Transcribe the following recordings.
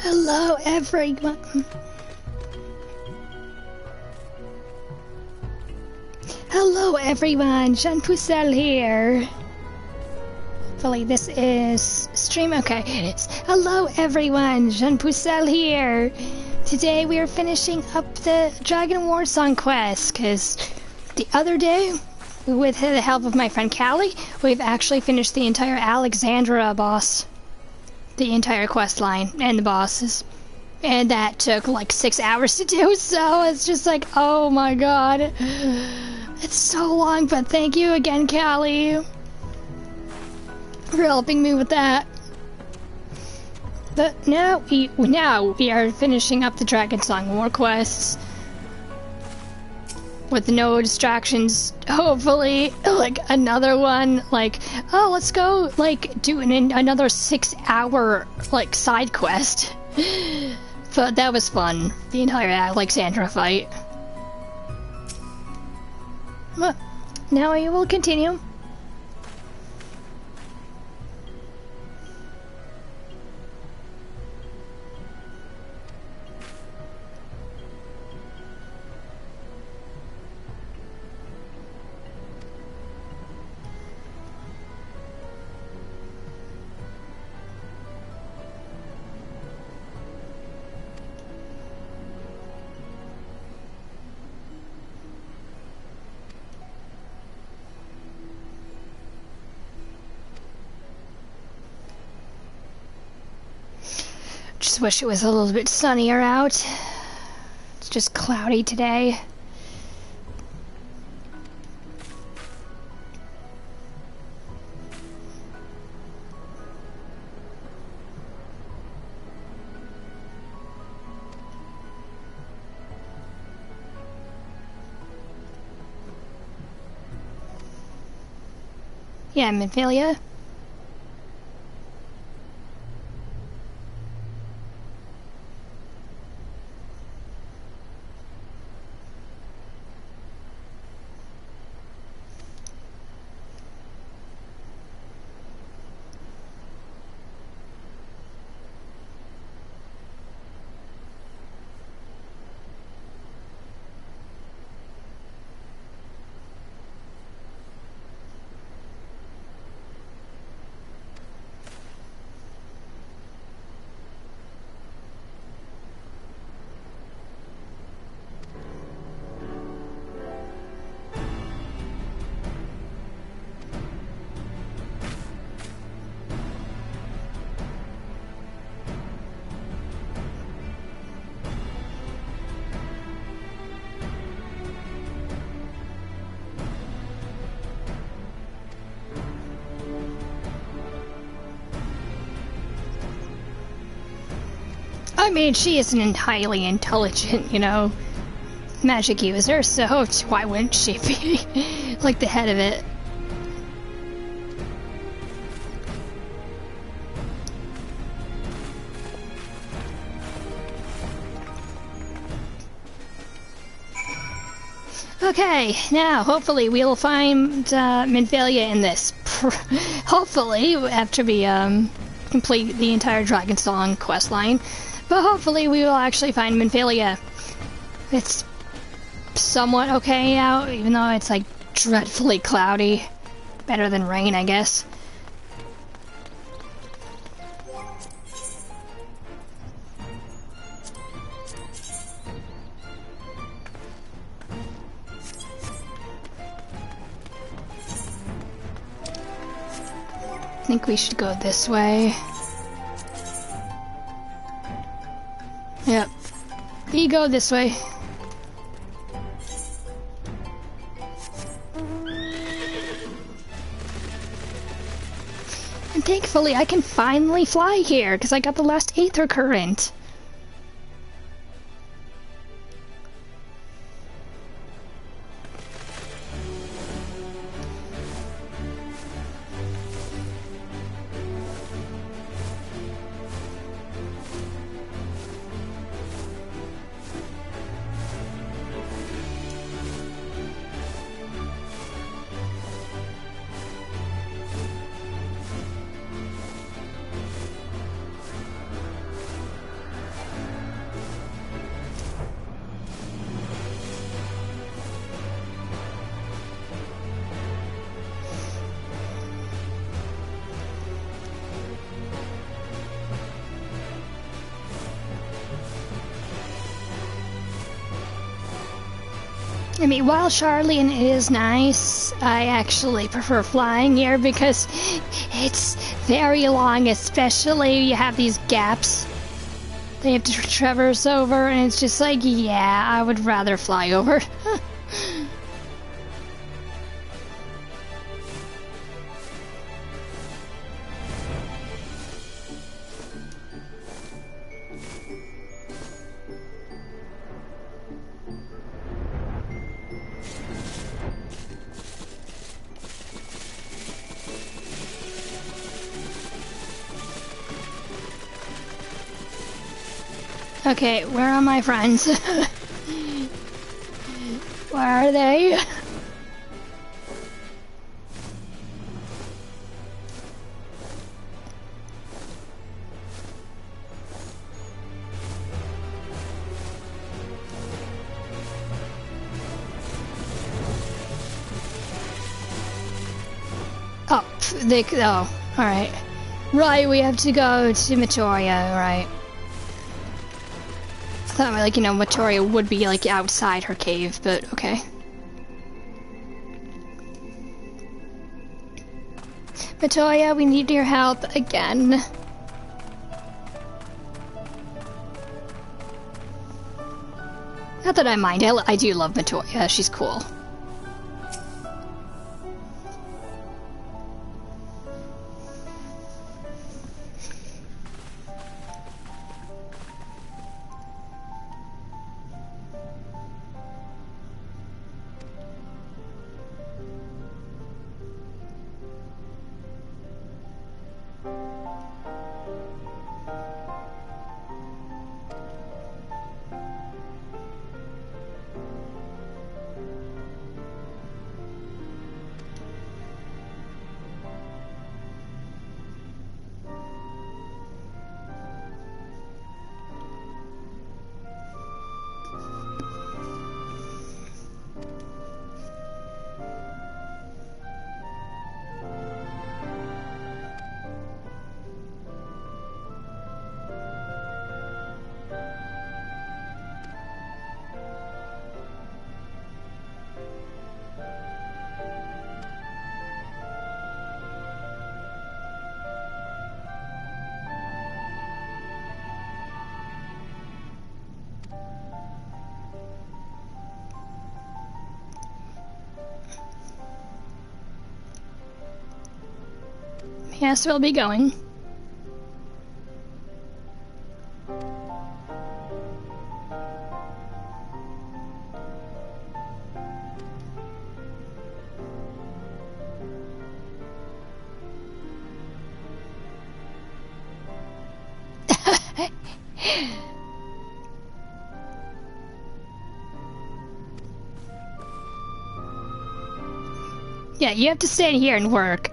Hello, everyone. Hello, everyone. Jean Poussel here. Hopefully, this is stream. Okay, it is. Hello, everyone. Jean Poussel here. Today, we are finishing up the Dragon War Song quest because the other day, with the help of my friend Callie, we've actually finished the entire Alexandra boss. The entire quest line and the bosses. And that took like 6 hours to do, so it's just like, oh my god. It's so long, but thank you again, Callie, for helping me with that. But now we are finishing up the Dragon Song War quests. With no distractions, hopefully, like another one, like, oh, let's go, like, do another 6-hour, like, side quest. But that was fun, the entire Alexandra fight. But now I will continue. Just wish it was a little bit sunnier out. It's just cloudy today. Yeah, Minfilia. I mean, she is an highly intelligent, you know, magic user, so why wouldn't she be, like, the head of it? Okay, now, hopefully we'll find, Minfilia in this. Hopefully, after we, complete the entire Dragon Song questline. But hopefully we will actually find Minfilia. It's somewhat okay out, even though it's like dreadfully cloudy. Better than rain, I guess. I think we should go this way. Yep. You go this way. And thankfully I can finally fly here, because I got the last Aether Current. I mean, while Charlene is nice, I actually prefer flying here because it's very long, especially you have these gaps they have to traverse over, and it's just like, yeah, I would rather fly over. Okay, where are my friends? Where are they? Oh, alright. Right, we have to go to Matoria, right. I thought, like, you know, Matoria would be, like, outside her cave, but okay. Matoria, we need your help again. Not that I mind, I do love Matoria, she's cool. Yes, we'll be going. Yeah, you have to stay here and work.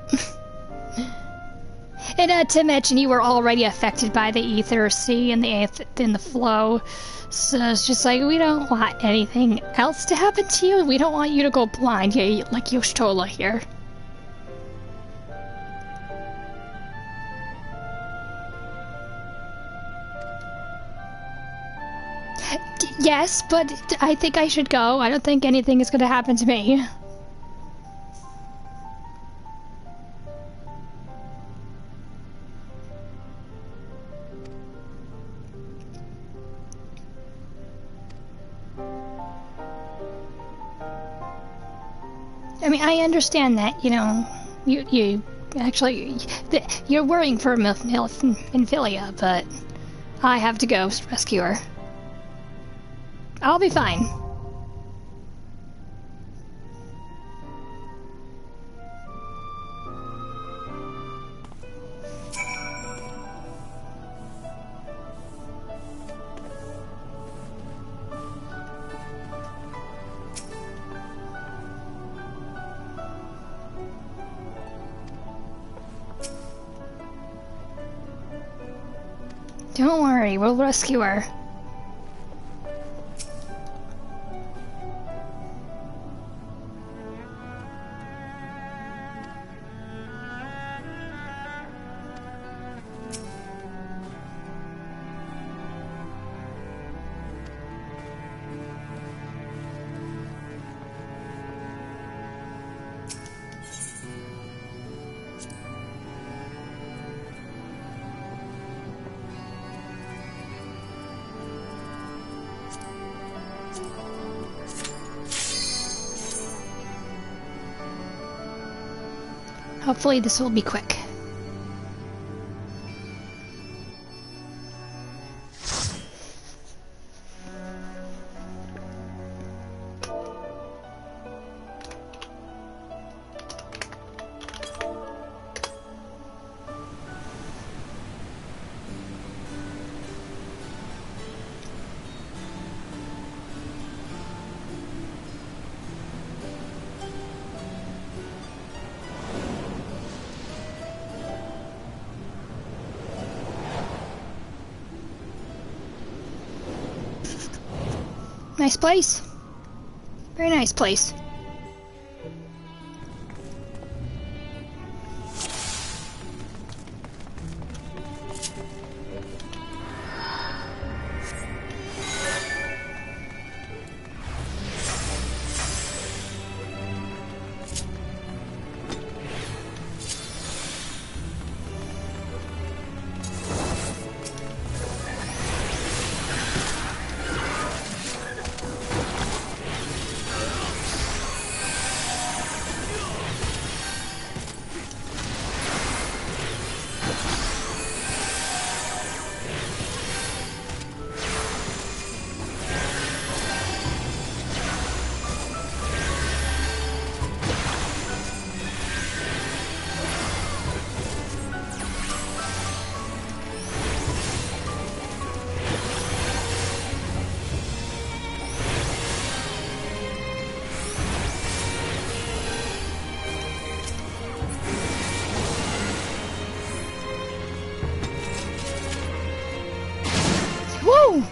And not to mention, you were already affected by the ether sea and the flow. So it's just like, we don't want anything else to happen to you. We don't want you to go blind, yeah, like Yoshtola here. Yes, but I think I should go. I don't think anything is going to happen to me. I mean, I understand that, you know, you actually, you're worrying for Minfilia, but I have to go rescue her. I'll be fine. Don't worry, we'll rescue her. Hopefully this will be quick. Nice place. Very nice place. Woo!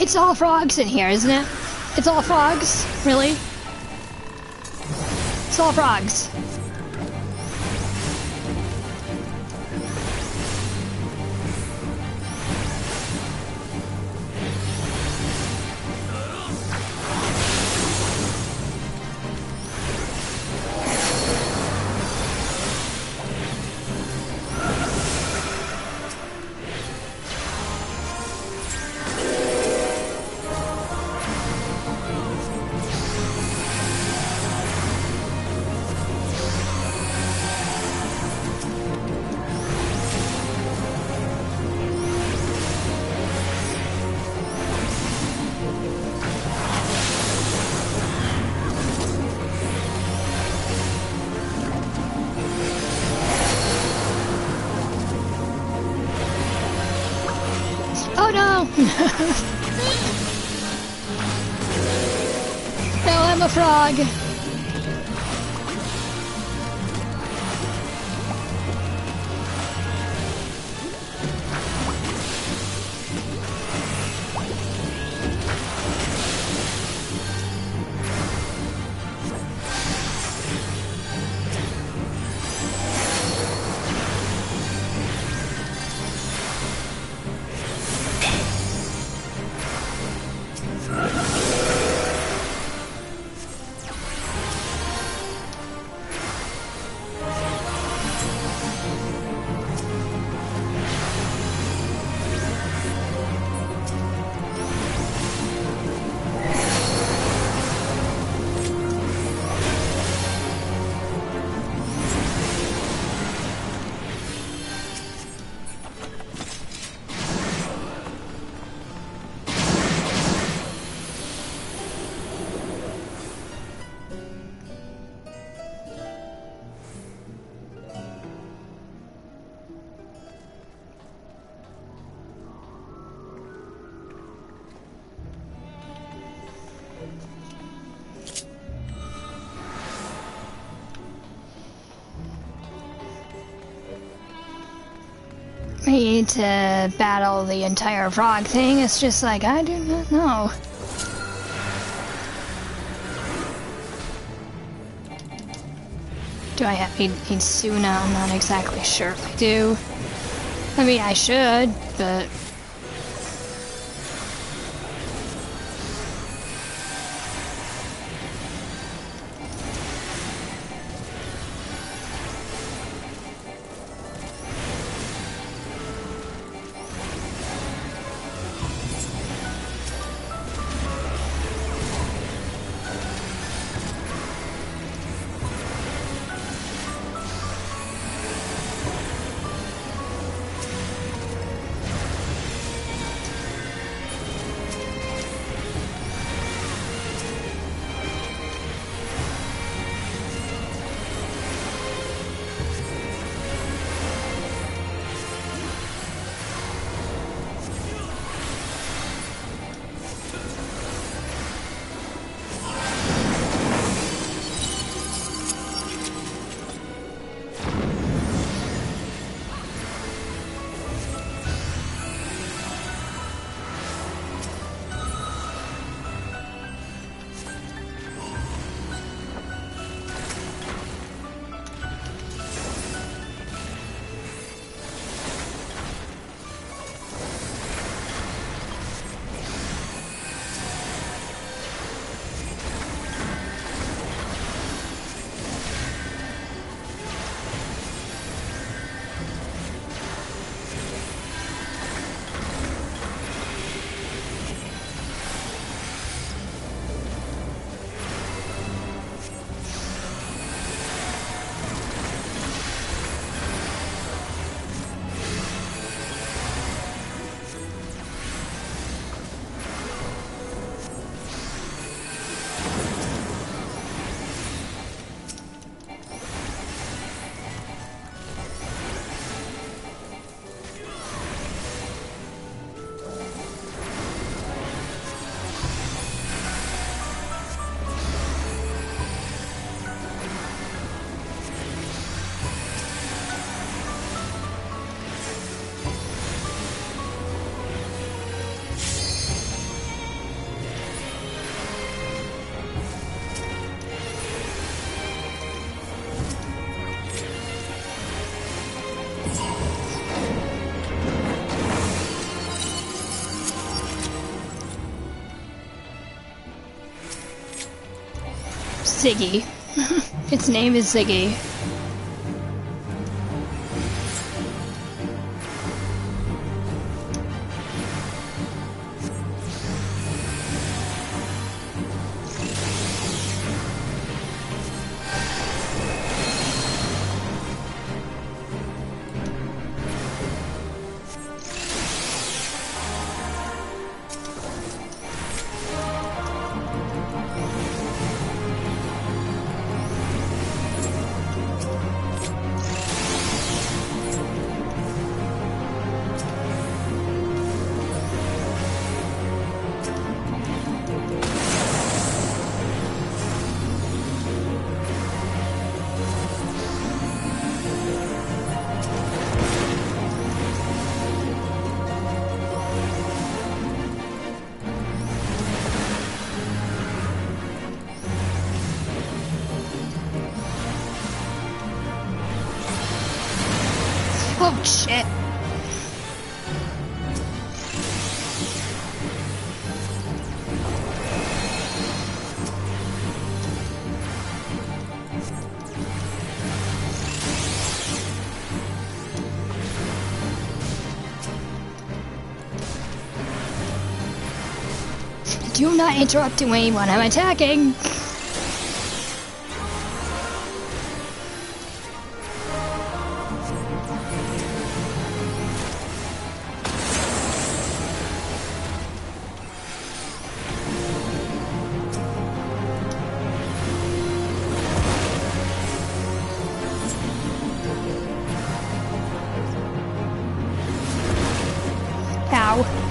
It's all frogs in here, isn't it? It's all frogs? Really? It's all frogs. Oh no! No, I'm a frog! I need to battle the entire frog thing. It's just like, I do not know. Do I need Suna? I'm not exactly sure if I do. I mean, I should, but... Ziggy. Its name is Ziggy. shit. Do not interrupt me when I'm attacking. Ow.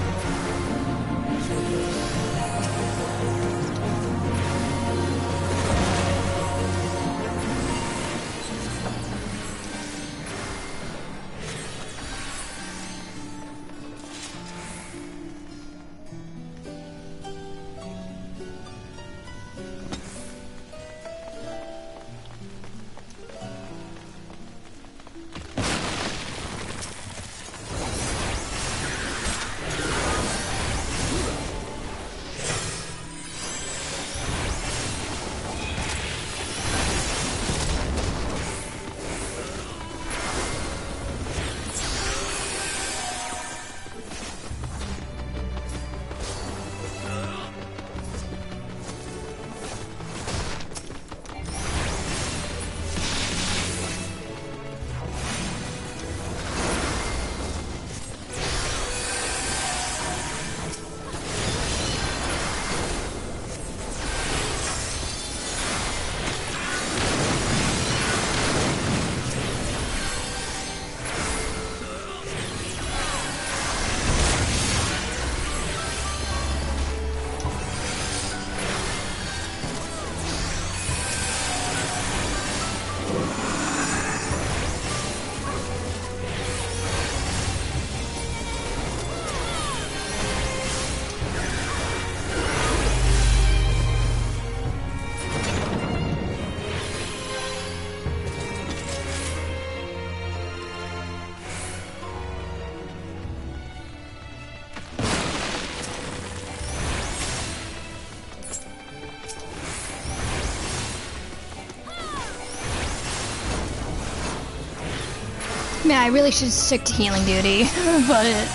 Man, I really should stick to healing duty, but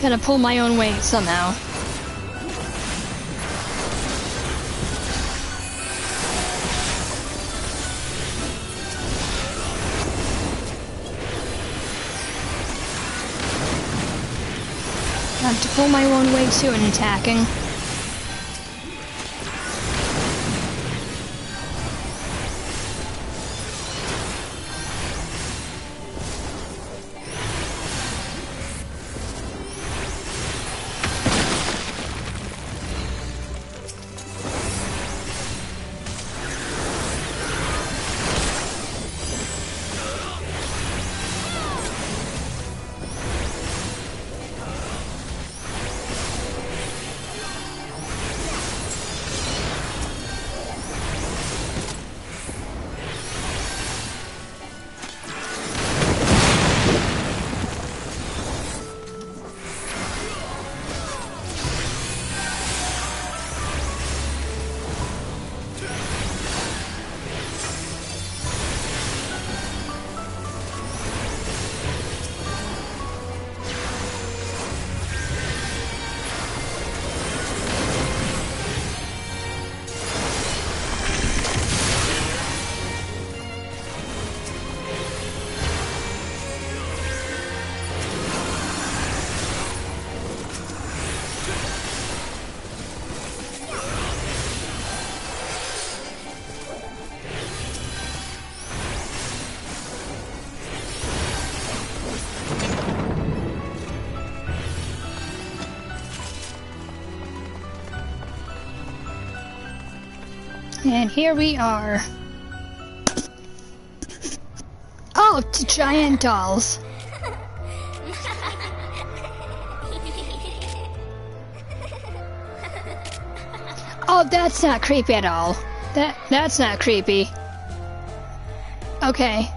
gotta pull my own weight somehow. I have to pull my own weight too in attacking. And here we are. Oh, to giant dolls. Oh, that's not creepy at all. That's not creepy. Okay.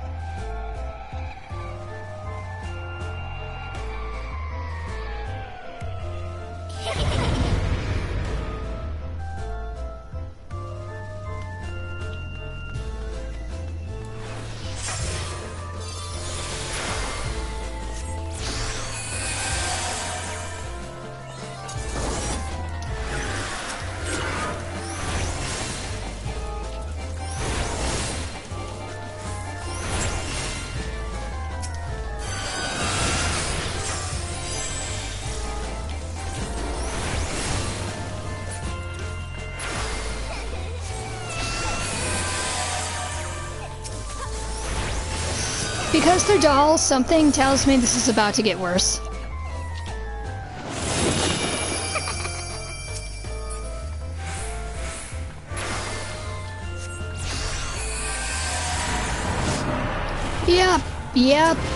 Because they're dolls, something tells me this is about to get worse.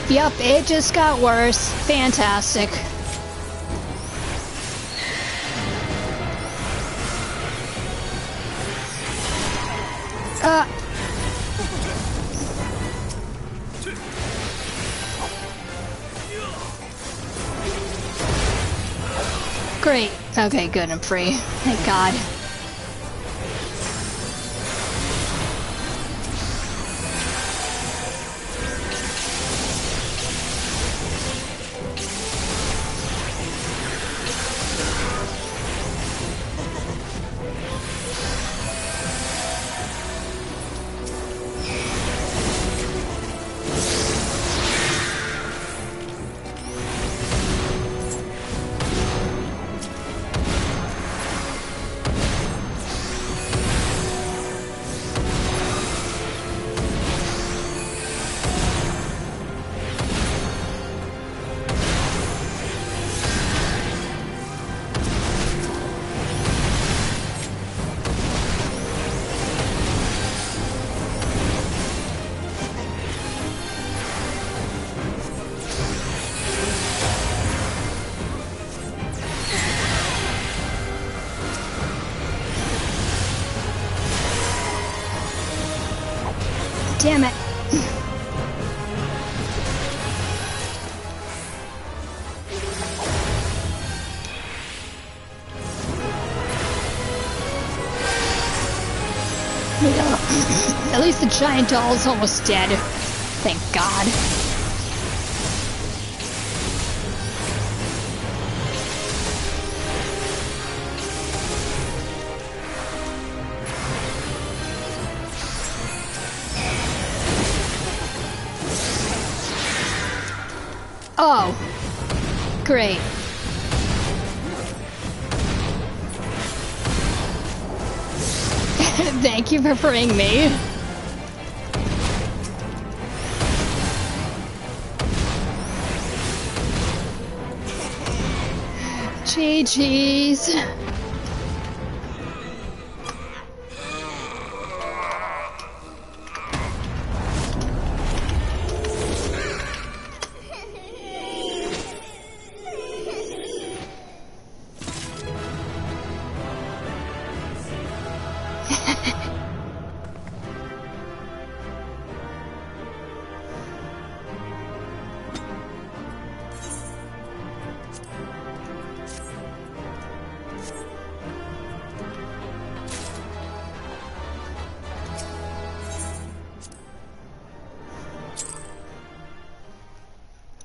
Yep, it just got worse. Fantastic. Great. Okay, good, I'm free. Thank God. Damn it. At least the giant doll's almost dead. Thank God. Oh, great. Thank you for freeing me. GG's.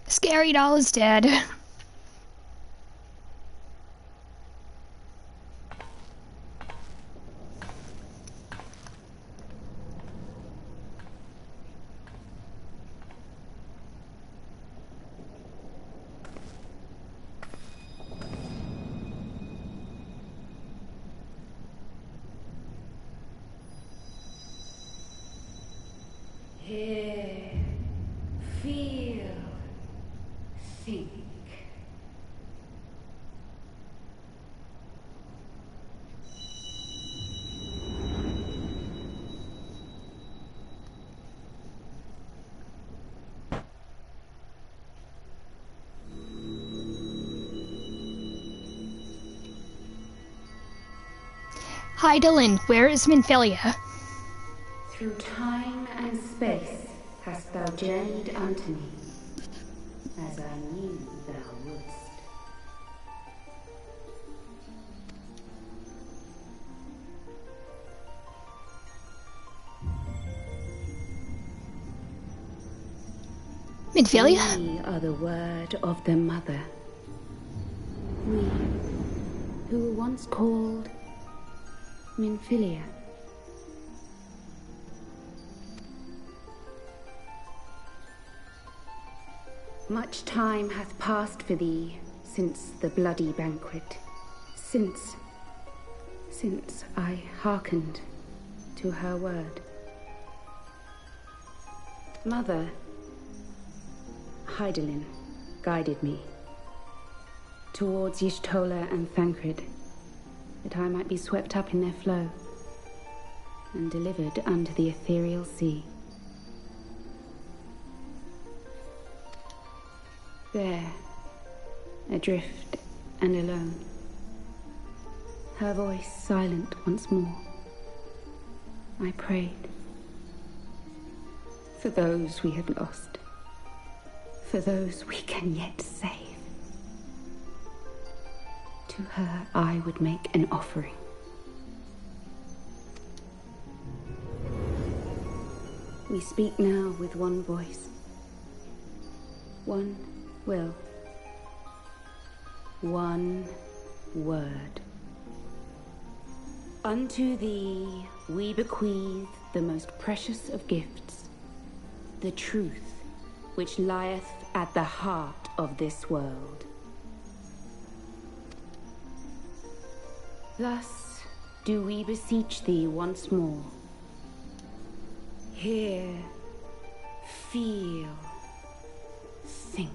Scary doll is dead. Hear, feel, think. Hi Dylan, where is Minfilia? Through time and space hast thou journeyed unto me, as I knew thou wouldst. Minfilia? We are the word of the mother. We, who were once called Minfilia. Much time hath passed for thee since the bloody banquet, since I hearkened to her word. Mother, Hydaelyn guided me towards Y'shtola and Thancred, that I might be swept up in their flow and delivered unto the ethereal sea. There, adrift and alone, her voice silent once more, I prayed for those we had lost, for those we can yet save. To her I would make an offering. We speak now with one voice, one will, one word. Unto thee we bequeath the most precious of gifts, the truth which lieth at the heart of this world. Thus do we beseech thee once more. Hear, feel, think.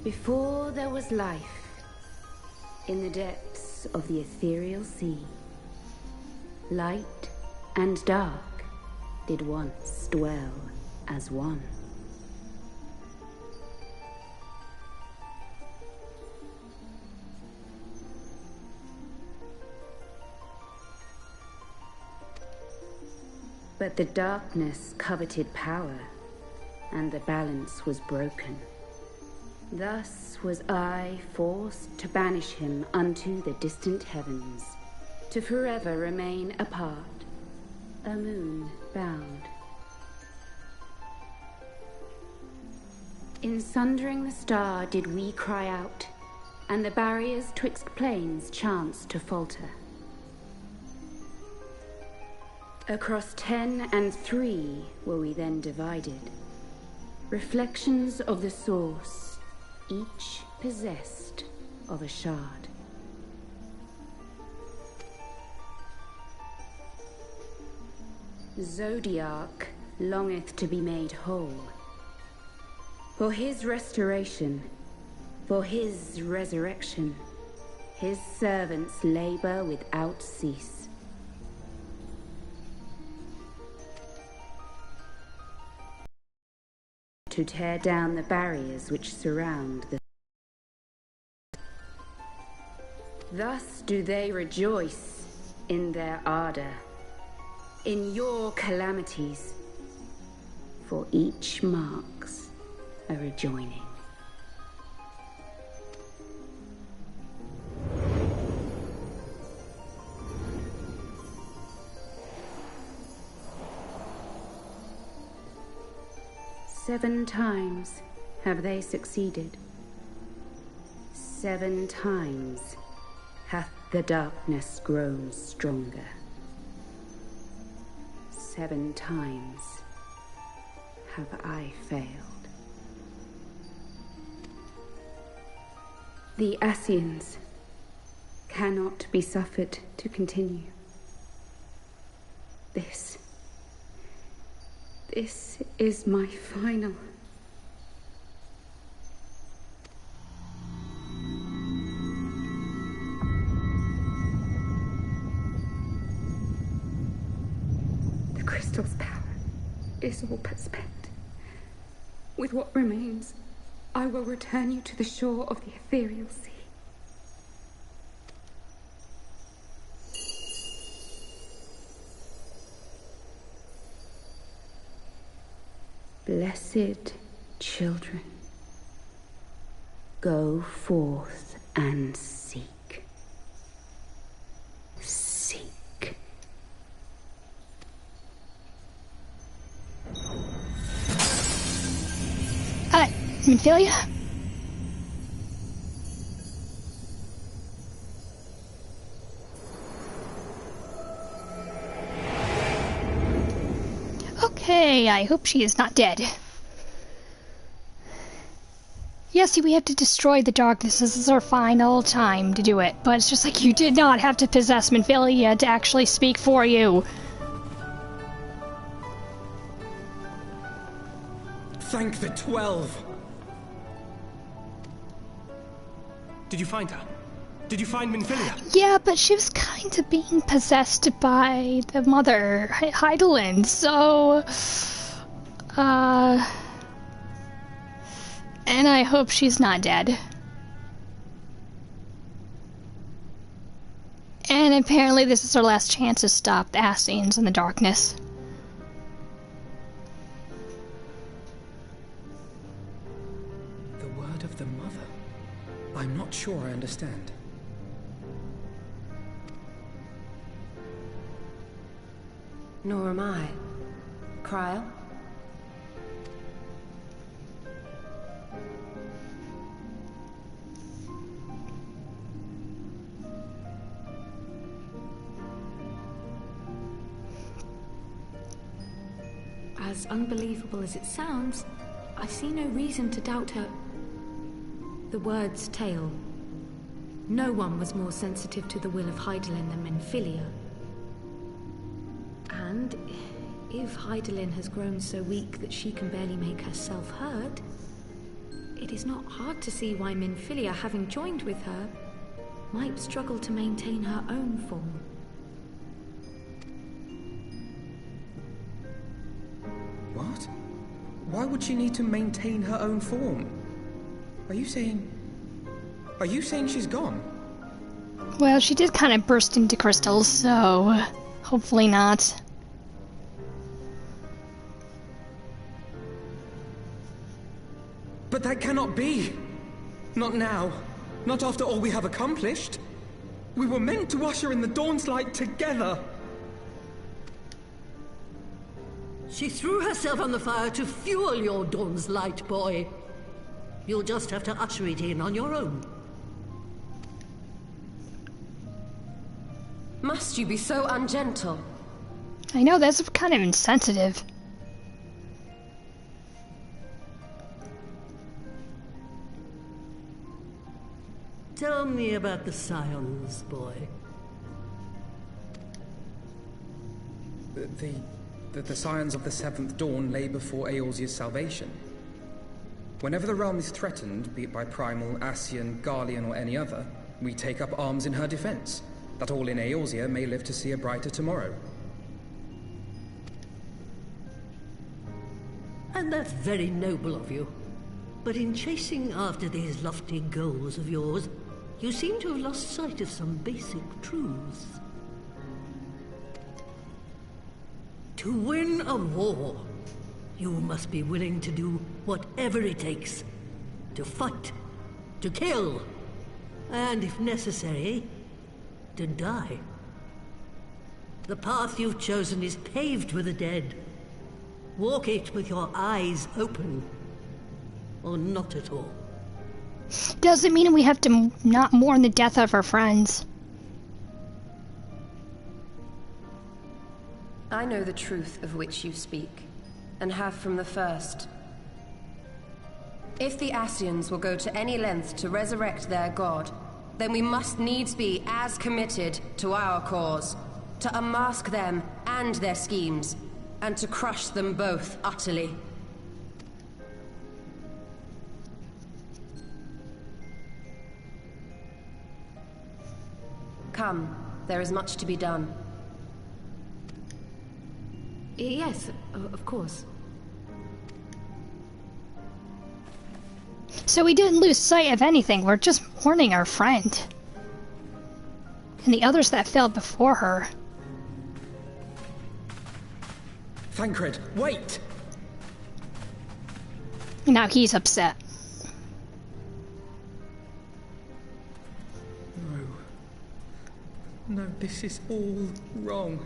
Before there was life, in the depths of the ethereal sea, light and dark did once dwell as one. But the darkness coveted power, and the balance was broken. Thus was I forced to banish him unto the distant heavens, to forever remain apart, a moon bound. In sundering the star did we cry out, and the barriers twixt planes chanced to falter. Across 10 and 3 were we then divided, reflections of the source, each possessed of a shard. Zodiac longeth to be made whole. For his restoration, for his resurrection, his servants labor without cease. To tear down the barriers which surround the... Thus do they rejoice in their ardor, in your calamities, for each marks a rejoining. Seven times have they succeeded. 7 times hath the darkness grown stronger. 7 times have I failed. The Ascians cannot be suffered to continue. This is my final. The crystal's power is all but spent. With what remains, I will return you to the shore of the ethereal sea. Blessed children, go forth and seek. Seek. Ophelia? I hope she is not dead. Yes, we have to destroy the darkness. This is our final time to do it. But it's just like, you did not have to possess Minfilia to actually speak for you. Thank the 12! Did you find her? Did you find Minfilia? Yeah, but she was kind of being possessed by the mother, Heidelin, so... And I hope she's not dead. And apparently this is our last chance to stop the Ascians in the darkness. The word of the mother? I'm not sure I understand. Nor am I. Cryle? As unbelievable as it sounds, I see no reason to doubt her. The word's tale. No one was more sensitive to the will of Heidelin than Minfilia. And if Heidelin has grown so weak that she can barely make herself heard, it is not hard to see why Minfilia, having joined with her, might struggle to maintain her own form. What? Why would she need to maintain her own form? Are you saying she's gone? Well, she did kind of burst into crystals, so hopefully not. But that cannot be! Not now. Not after all we have accomplished. We were meant to usher in the dawn's light together. She threw herself on the fire to fuel your dawn's light, boy. You'll just have to usher it in on your own. Must you be so ungentle? I know, that's kind of insensitive. Tell me about the Scions, boy. The Scions of the Seventh Dawn lay before Eorzea's salvation. Whenever the realm is threatened, be it by Primal, Ascian, Garlean, or any other, we take up arms in her defense, that all in Eorzea may live to see a brighter tomorrow. And that's very noble of you. But in chasing after these lofty goals of yours, you seem to have lost sight of some basic truths. To win a war, you must be willing to do whatever it takes. To fight, to kill, and if necessary, to die. The path you've chosen is paved with the dead. Walk it with your eyes open, or not at all. Doesn't mean we have to not mourn the death of our friends. I know the truth of which you speak, and have from the first. If the Ascians will go to any length to resurrect their god, then we must needs be as committed to our cause, to unmask them and their schemes, and to crush them both utterly. Come, there is much to be done. Yes, of course. So we didn't lose sight of anything, we're just mourning our friend. And the others that fell before her. Thancred, wait! Now he's upset. No, this is all wrong.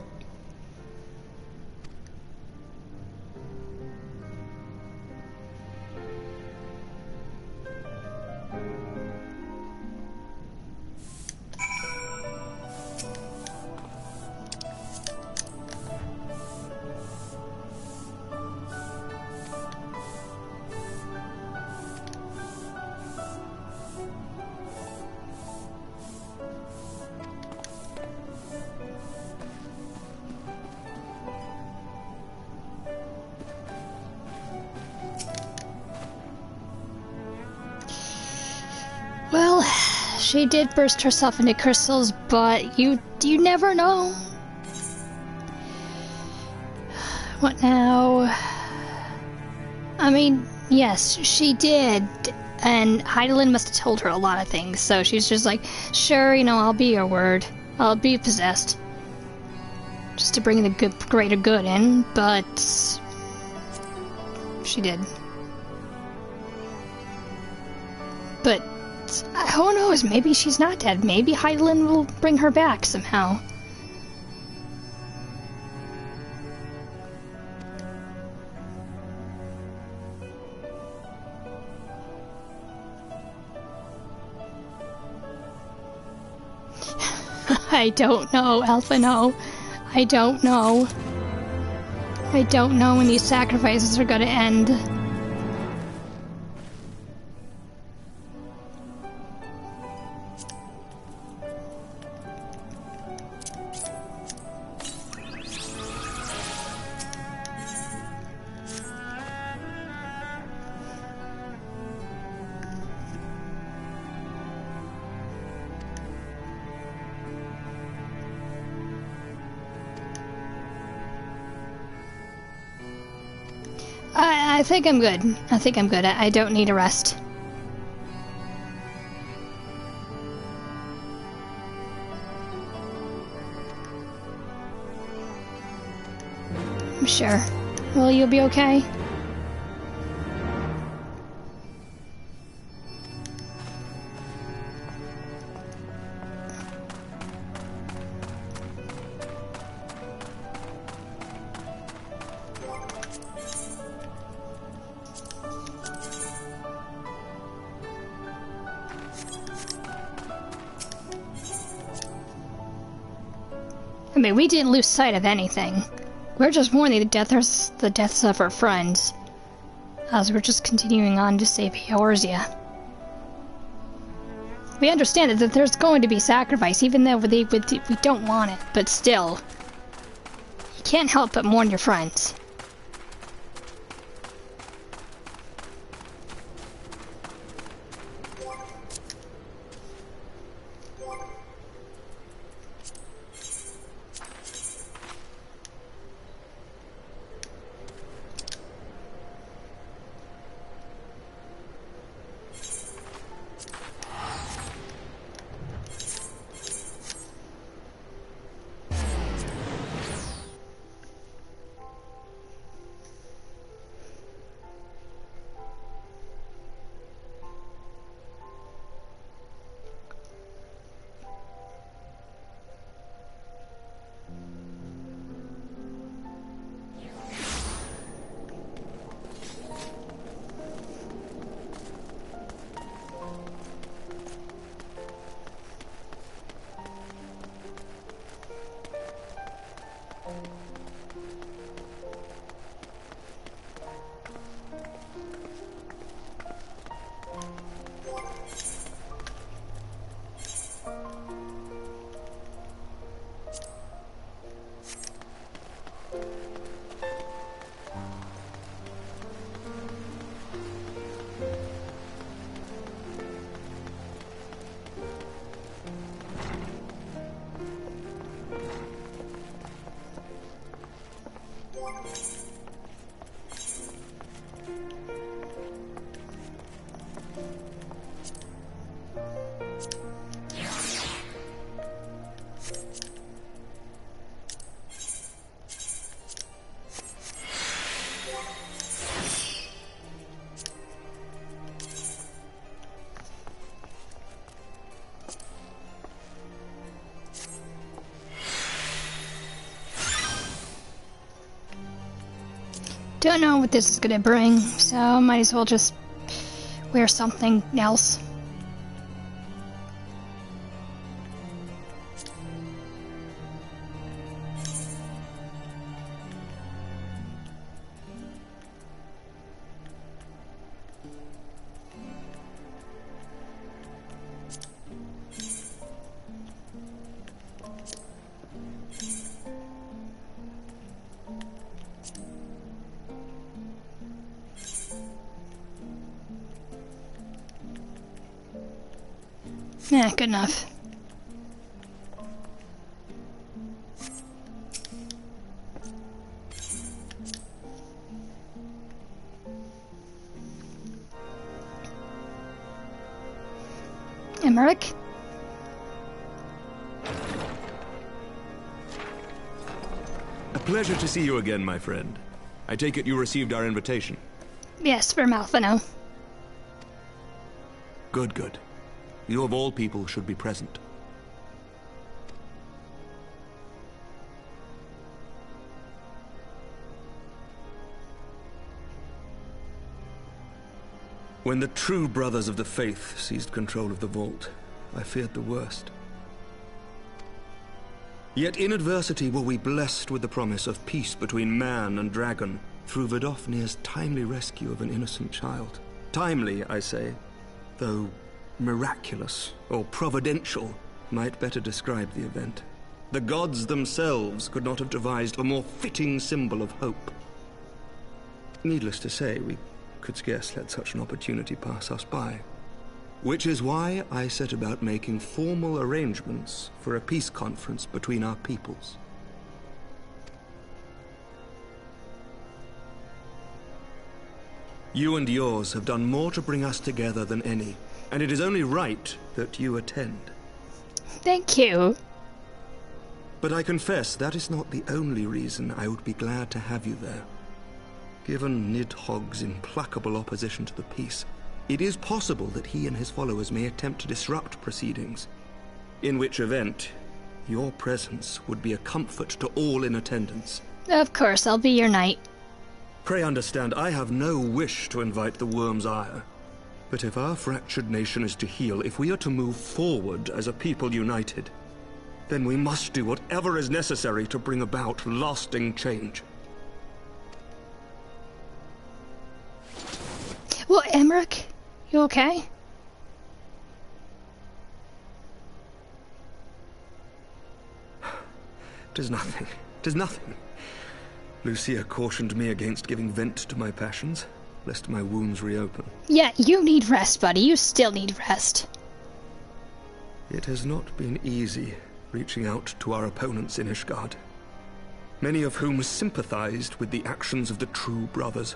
She did burst herself into crystals, but you never know. What now? I mean, yes, she did. And Heidelin must have told her a lot of things, so she's just like, sure, I'll be your word. I'll be possessed. Just to bring the greater good in, but she did. But who knows? Maybe she's not dead. Maybe Heidelin will bring her back somehow. I don't know, Alphino. I don't know. I don't know when these sacrifices are gonna end. I think I'm good. I think I'm good. I don't need a rest. I'm sure. Will you be okay? I mean, we didn't lose sight of anything. We're just mourning the deaths of our friends, as we're just continuing on to save Eorzea. We understand that there's going to be sacrifice, even though we don't want it, but still. You can't help but mourn your friends. Don't know what this is gonna bring, so might as well just wear something else. Yeah, good enough. Emmerich? A pleasure to see you again, my friend. I take it you received our invitation. Yes, for Malfino. Good, good. You of all people should be present. When the true brothers of the faith seized control of the vault, I feared the worst. Yet in adversity were we blessed with the promise of peace between man and dragon through Vidofnir's timely rescue of an innocent child. Timely, I say, though miraculous or providential might better describe the event. The gods themselves could not have devised a more fitting symbol of hope. Needless to say, we could scarce let such an opportunity pass us by. Which is why I set about making formal arrangements for a peace conference between our peoples. You and yours have done more to bring us together than any, and it is only right that you attend. Thank you. But I confess that is not the only reason I would be glad to have you there. Given Nidhogg's implacable opposition to the peace, it is possible that he and his followers may attempt to disrupt proceedings, in which event your presence would be a comfort to all in attendance. Of course, I'll be your knight. Pray understand, I have no wish to invite the worm's ire. But if our fractured nation is to heal, if we are to move forward as a people united, then we must do whatever is necessary to bring about lasting change. Well, Emmerich, you okay? Tis nothing. 'Tis nothing. Lucia cautioned me against giving vent to my passions, lest my wounds reopen. Yeah, you need rest, buddy. You still need rest. It has not been easy reaching out to our opponents in Ishgard, many of whom sympathized with the actions of the true brothers.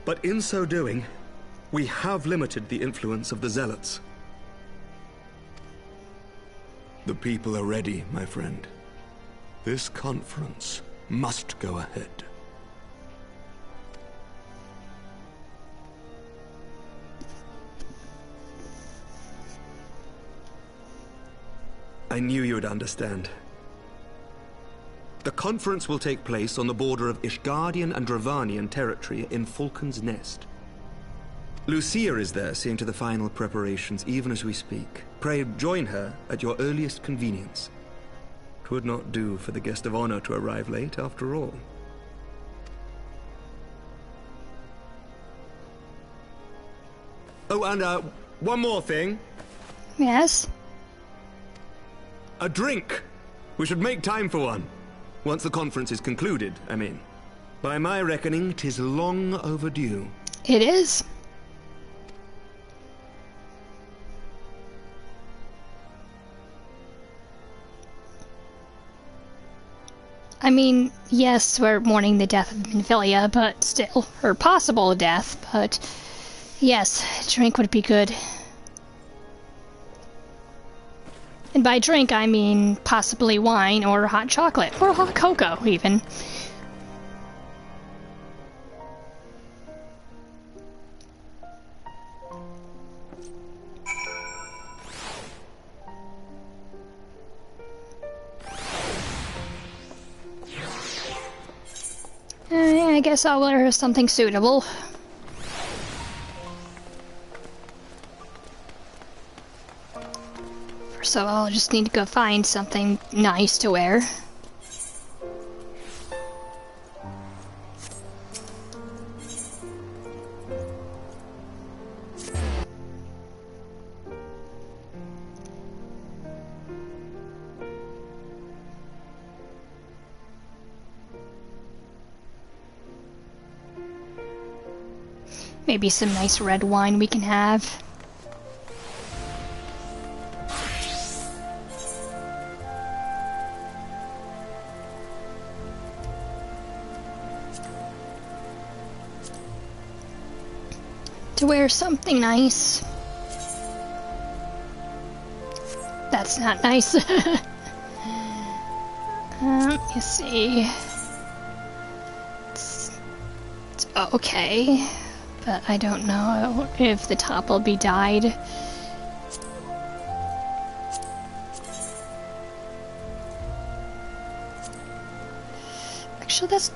But in so doing, we have limited the influence of the zealots. The people are ready, my friend. This conference must go ahead. I knew you would understand. The conference will take place on the border of Ishgardian and Dravanian territory in Falcon's Nest. Lucia is there seeing to the final preparations even as we speak. Pray join her at your earliest convenience. 'Twould not do for the guest of honor to arrive late, after all. Oh, and one more thing. Yes? A drink! We should make time for one. Once the conference is concluded, I mean. By my reckoning, 'tis long overdue. It is. I mean, yes, we're mourning the death of Minfilia, but still, her possible death, but yes, drink would be good. And by drink, I mean possibly wine or hot chocolate, or hot cocoa, even. I guess I'll wear something suitable. First of all, I'll just need to go find something nice to wear. Maybe some nice red wine we can have. to wear something nice. That's not nice. You see. It's okay, but I don't know if the top will be dyed. Actually, that's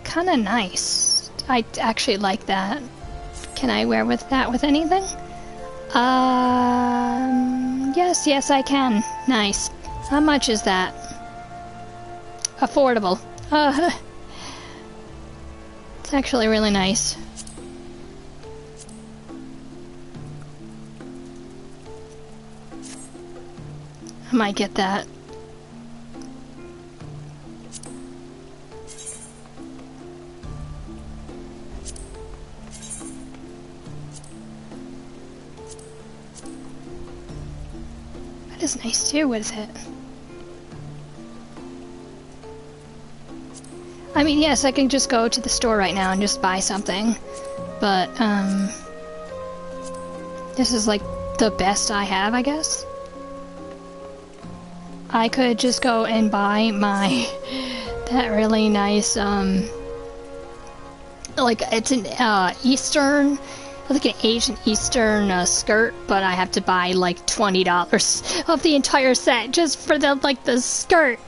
kind of nice. I actually like that. Can I wear with that with anything? Yes, I can. Nice. How much is that? Affordable. It's actually really nice. I might get that. That is nice too. What is it? I mean, yes, I can just go to the store right now and just buy something, but, this is, like, the best I have, I guess? I could just go and buy my, that really nice, like, it's an, Eastern, like an Asian Eastern, skirt, but I have to buy, like, $20 of the entire set just for the, like, the skirt.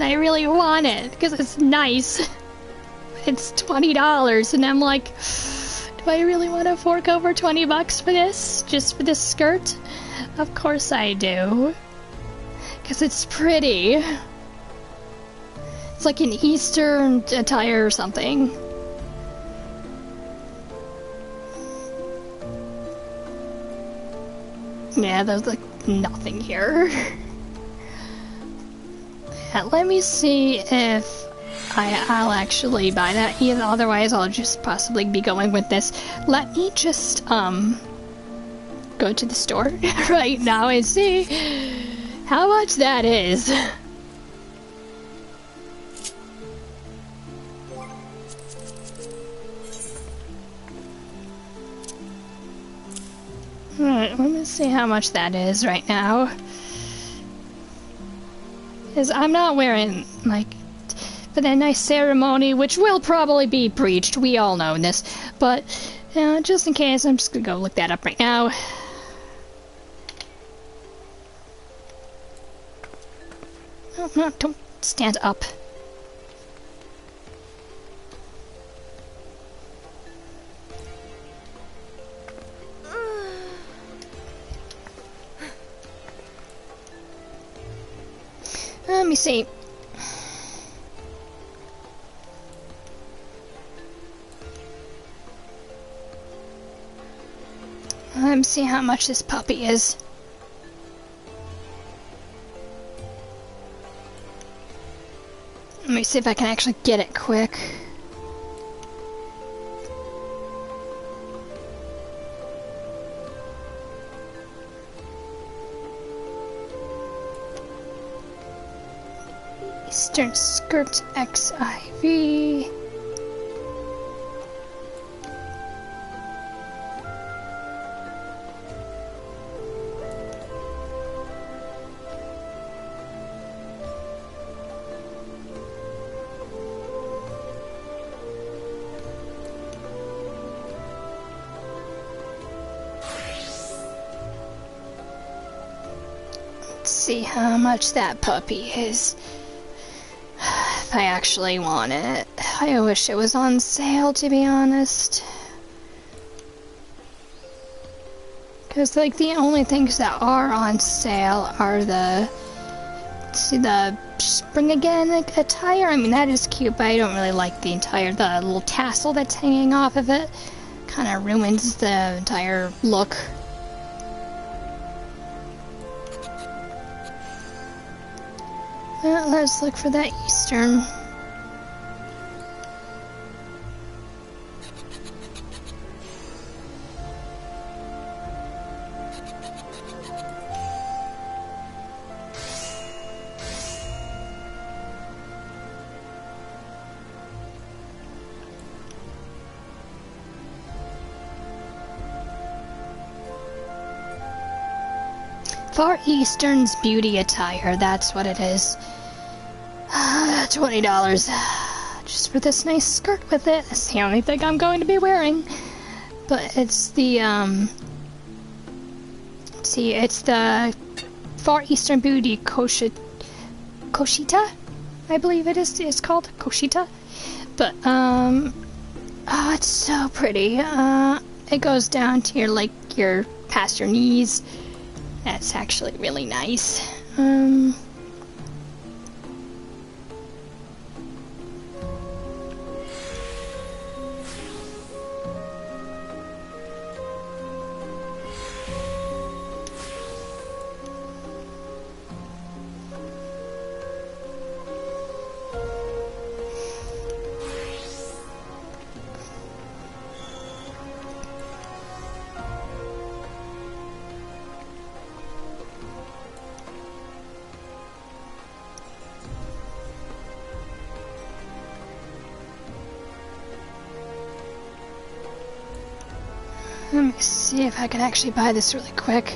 I really want it because it's nice. It's $20, and I'm like, do I really want to fork over $20 for this? Just for this skirt? Of course I do. Because it's pretty. It's like an Eastern attire or something. Yeah, there's like nothing here. Yeah, let me see if I'll actually buy that. Either otherwise, I'll just possibly be going with this. Let me just go to the store right now and see how much that is. Alright, let me see how much that is right now. Because I'm not wearing, like, for that nice ceremony, which will probably be breached. We all know this. But, just in case, I'm just gonna go look that up right now. Oh, no, don't stand up. Let me see. Let me see how much this puppy is. Let me see if I can actually get it quick. Eastern Skirt XIV. Let's see how much that puppy is. If I actually want it. I wish it was on sale, to be honest. Because, like, the only things that are on sale are the... see, the Spring Again attire. I mean, that is cute, but I don't really like the little tassel that's hanging off of it. Kind of ruins the entire look. Let's look for that Eastern. Far Eastern's beauty attire, that's what it is. $20. Just for this nice skirt with it. That's the only thing I'm going to be wearing. But it's the, see, it's the Far Eastern Beauty Koshita? I believe it's called Koshita. But, oh, it's so pretty. It goes down to your past your knees. That's actually really nice. Let me see if I can actually buy this really quick.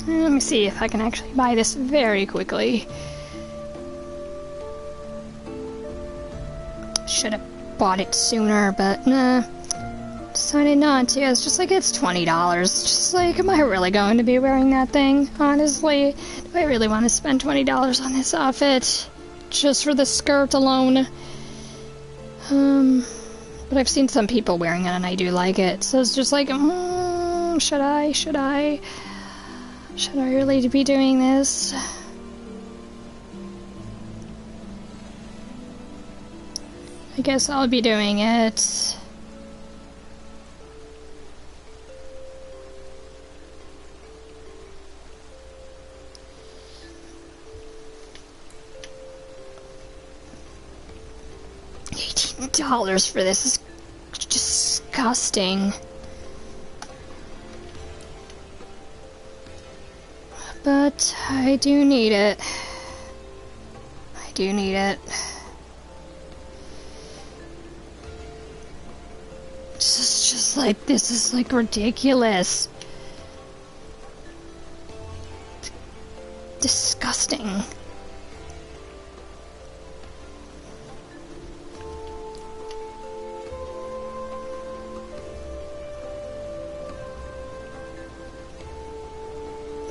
Let me see if I can actually buy this very quickly. Should have bought it sooner, but nah. Decided not to. It's just like, it's $20. Just like, am I really going to be wearing that thing? Honestly, do I really want to spend $20 on this outfit? Just for the skirt alone? But I've seen some people wearing it and I do like it. So it's just like, should I really be doing this? I guess I'll be doing it. $18 for this is disgusting. But I do need it. I do need it. This is like ridiculous. Disgusting.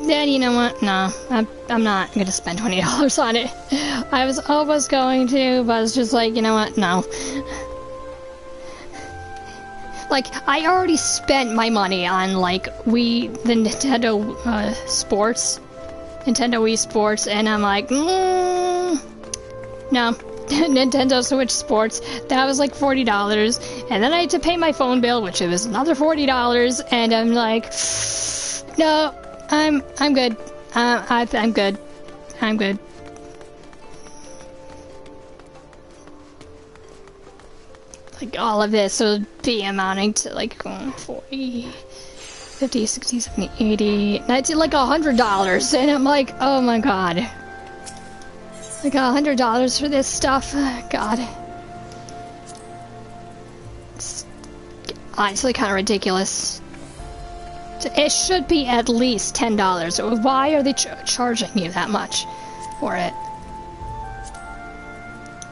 Then you know what? No, I'm not gonna spend $20 on it. I was almost going to, but it's just like, you know what? No. Like, I already spent my money on, like, the Nintendo, Sports. Nintendo Wii Sports, and I'm like, no. Nintendo Switch Sports, that was like $40, and then I had to pay my phone bill, which was another $40, and I'm like, no, I'm good. I'm good. I'm good. Like, all of this would be amounting to, like, 40, 50, 60, 70, 80, 90, like $100, and I'm like, oh my god. Like, $100 for this stuff? God. It's honestly kind of ridiculous. It should be at least $10. Why are they charging you that much for it?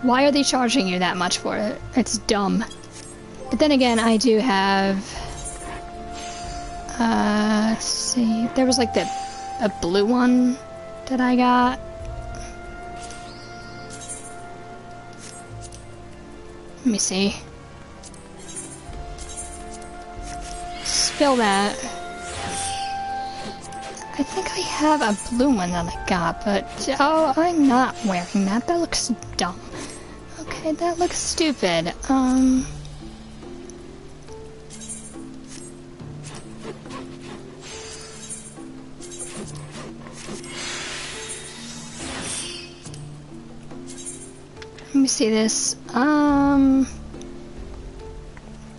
Why are they charging you that much for it? It's dumb. But then again, I do have... let's see... There was like a blue one that I got. Let me see. Spill that. I think I have a blue one that I got, but... Oh, I'm not wearing that. That looks dumb. Okay, that looks stupid. Let me see this.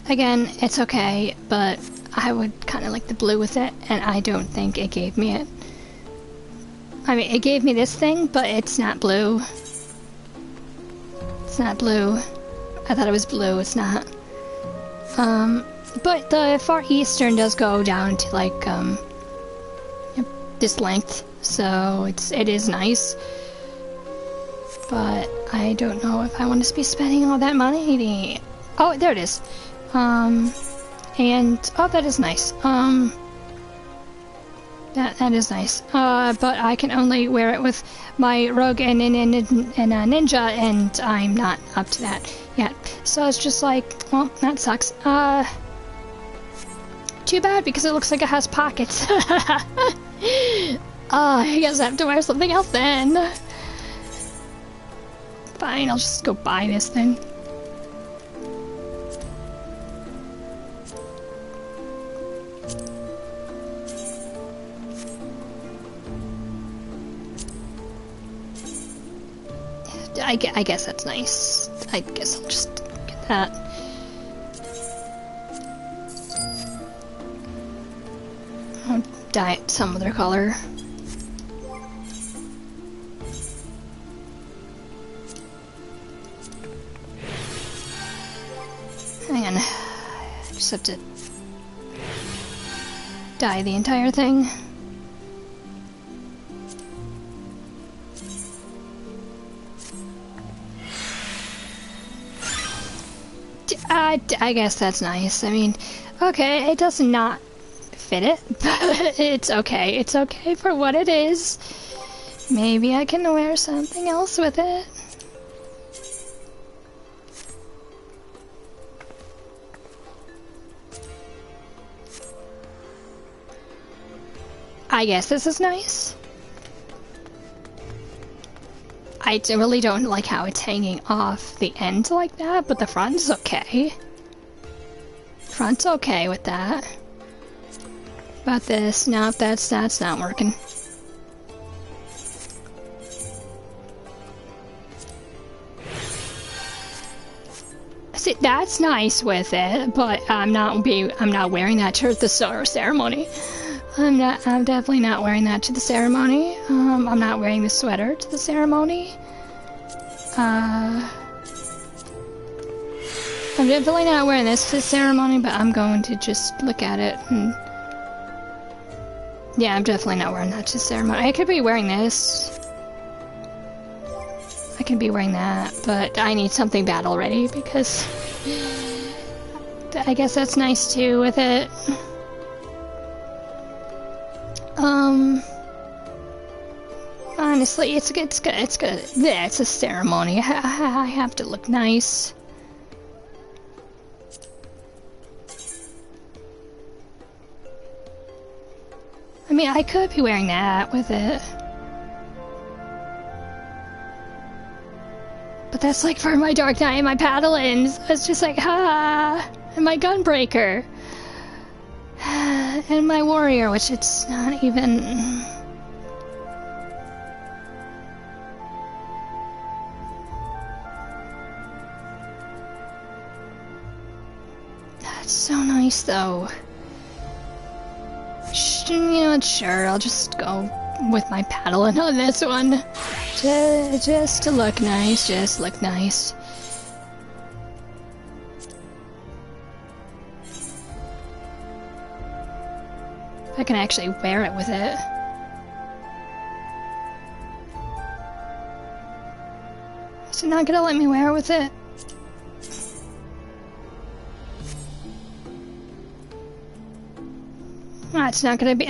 Again, it's okay, but I would kind of like the blue with it, and I don't think it gave me it. I mean, it gave me this thing, but it's not blue. It's not blue. I thought it was blue, it's not. But the Far Eastern does go down to like, this length, so it is nice. But I don't know if I want to be spending all that money. Oh, there it is. And, oh, that is nice. That is nice. But I can only wear it with my rogue and a ninja, and I'm not up to that yet. So it's just like, well, that sucks. Too bad, because it looks like it has pockets. I guess I have to wear something else then. Fine, I'll just go buy this thing. I guess that's nice. I guess I'll just get that. I'll dye it some other color. Hang on. I just have to dye the entire thing. I guess that's nice. I mean, okay, it does not fit it, but it's okay. It's okay for what it is. Maybe I can wear something else with it. I guess this is nice. I really don't like how it's hanging off the end like that, but the front's okay. Front's okay with that. About this, nope, that's not working. See, that's nice with it, but I'm not wearing that to the ceremony. I'm definitely not wearing that to the ceremony. I'm not wearing the sweater to the ceremony. I'm definitely not wearing this to the ceremony, but I'm going to just look at it and... Yeah, I'm definitely not wearing that to the ceremony. I could be wearing this. I could be wearing that, but I need something battle ready because... I guess that's nice too with it. Honestly, it's good. Yeah, it's a ceremony. I have to look nice. I mean, I could be wearing that with it. But that's like for my Dark Knight and my paddle-ins. It's just like, and my Gunbreaker. And my warrior, which it's not even... That's so nice, though. You know what, sure, I'll just go with my paddling on this one. Just to look nice, just look nice. I can actually wear it with it. Is it not gonna let me wear it with it? It's not gonna be...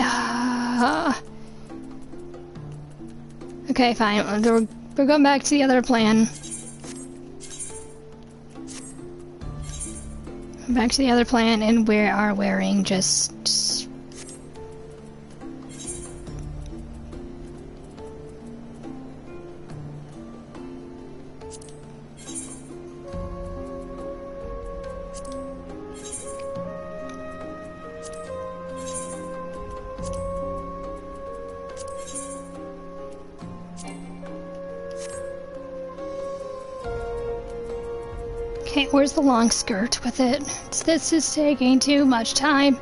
Okay, fine. We're going back to the other plan. Back to the other plan, and we are wearing just... Okay, where's the long skirt with it? This is taking too much time.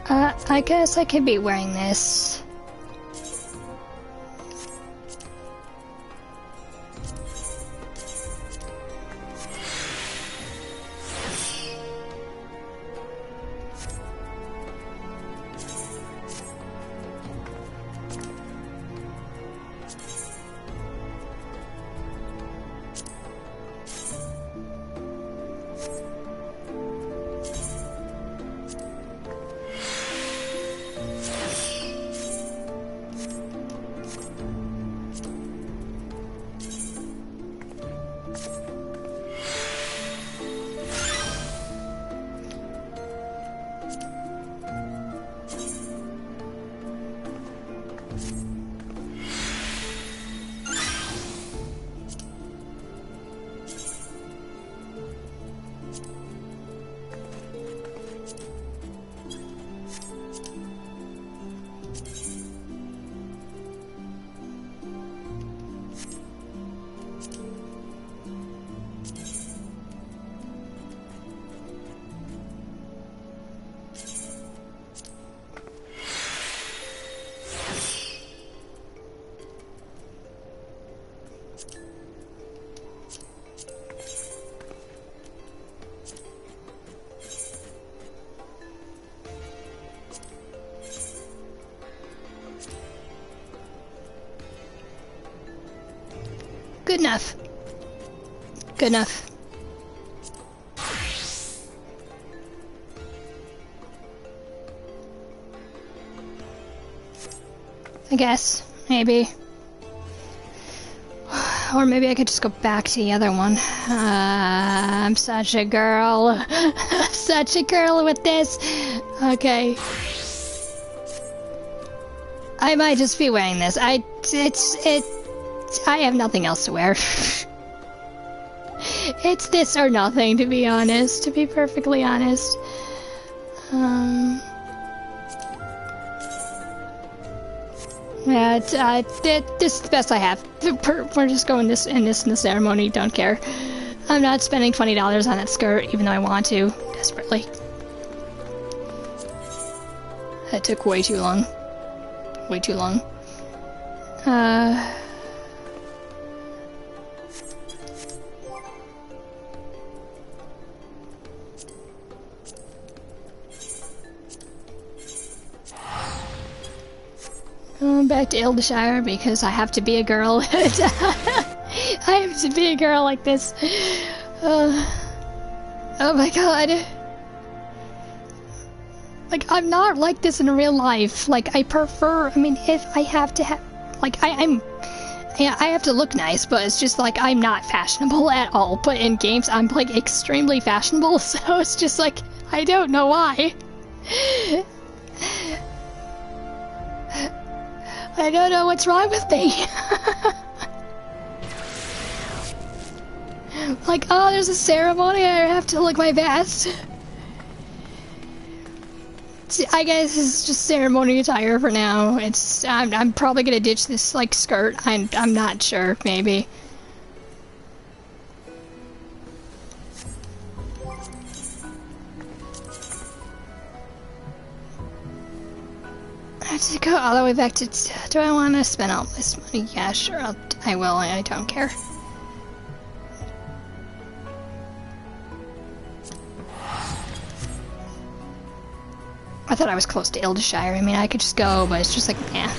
I guess I could be wearing this. Good enough. Good enough. I guess. Maybe. Or maybe I could just go back to the other one. I'm such a girl. Such a girl with this. Okay. I might just be wearing this. I have nothing else to wear. It's this or nothing, to be honest. To be perfectly honest. Yeah, this is the best I have. We're just going this in the ceremony. Don't care. I'm not spending $20 on that skirt, even though I want to desperately. That took way too long. Way too long. Going back to Ildeshire because I have to be a girl. I have to be a girl like this. Oh my god. Like, I'm not like this in real life. Like, I prefer, I mean, if I have to have, like, yeah, I have to look nice, but it's just like, I'm not fashionable at all. But in games, I'm, like, extremely fashionable, so it's just like, I don't know why. I don't know what's wrong with me. Like, oh, there's a ceremony, I have to look my best. I guess it's just ceremony attire for now. I'm probably gonna ditch this, like, skirt. I'm not sure, maybe. I have to go all the way back to... Do I want to spend all this money? Yeah, sure, I will. I don't care. I thought I was close to Ildeshire. I mean, I could just go, but it's just like, eh.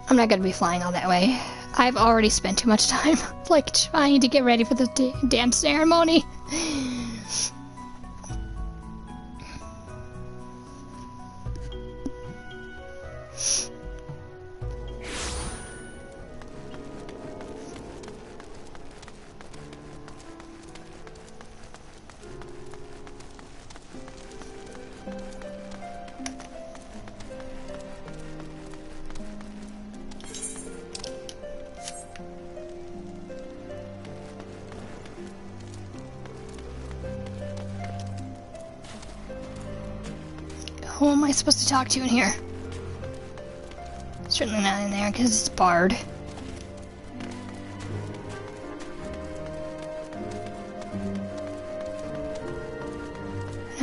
I'm not gonna be flying all that way. I've already spent too much time, like, trying to get ready for the damn ceremony. Who am I supposed to talk to in here? Certainly not in there, because it's barred.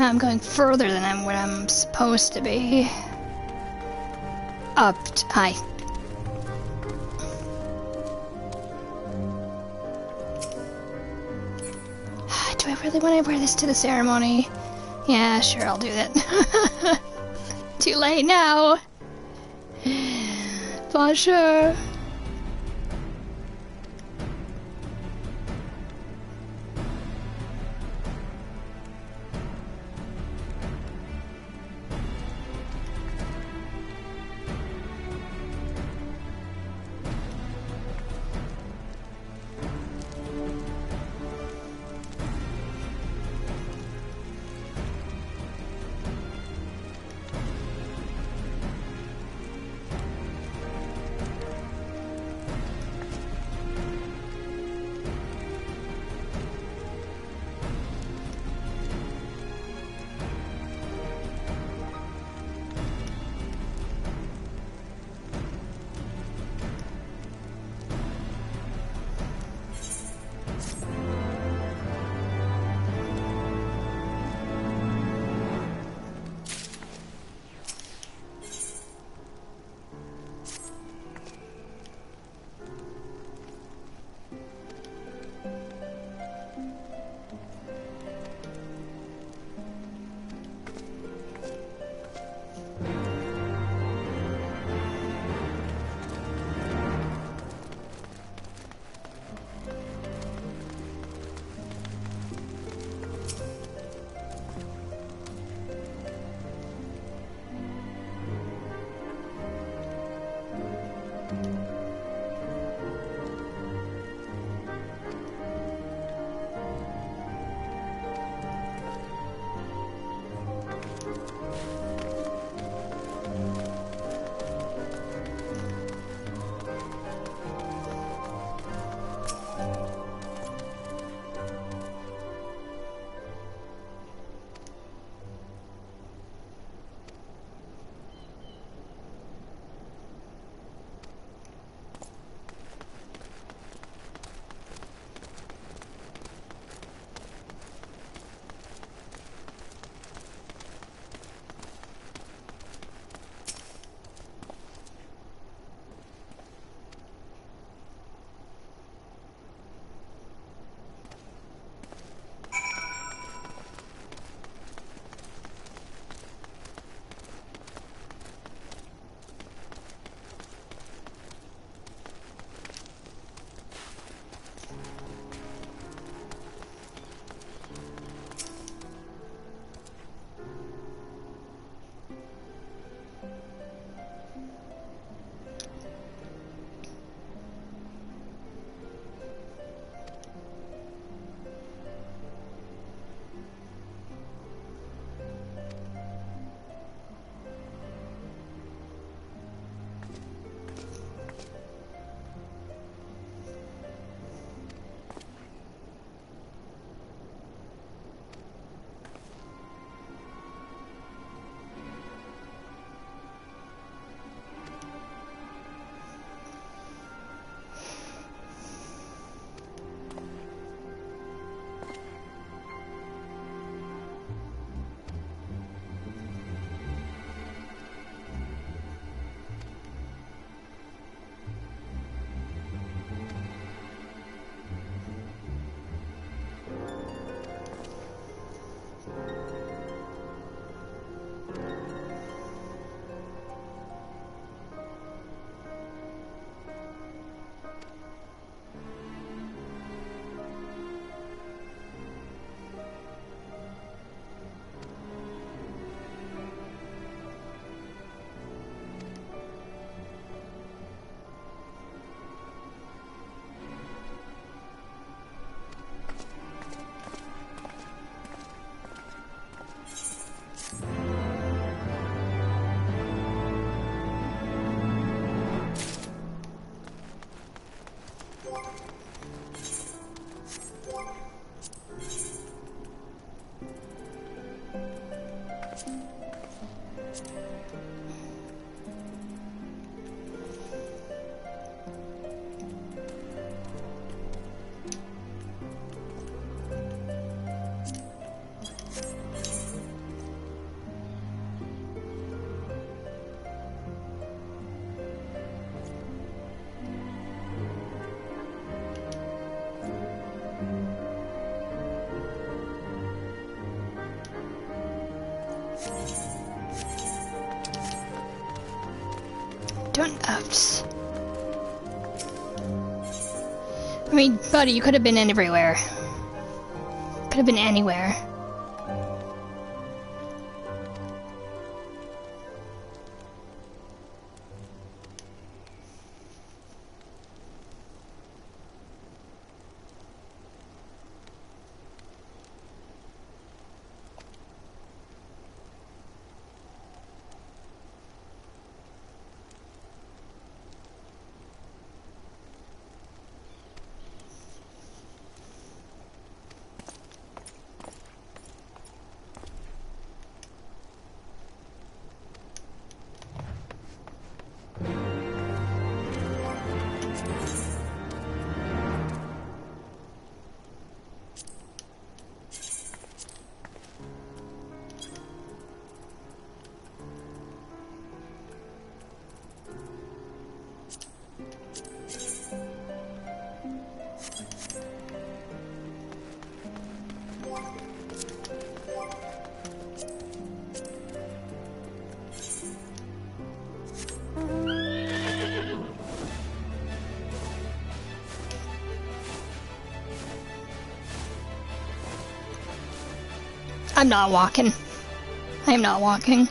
I'm going further than what I'm supposed to be. Hi. Do I really want to wear this to the ceremony? Yeah, sure, I'll do that. Too late now. For sure. Front ups. I mean, buddy, you could have been everywhere. Could have been anywhere. I'm not walking. I am not walking.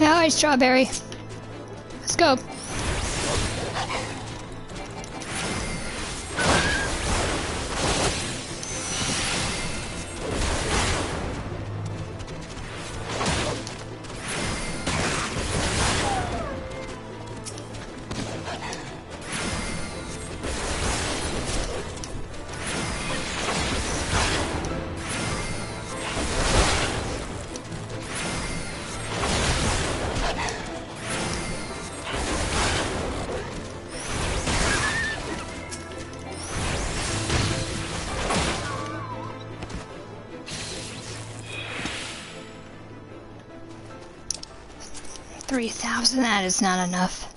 Alright, strawberry. Let's go. $3,000, that is not enough.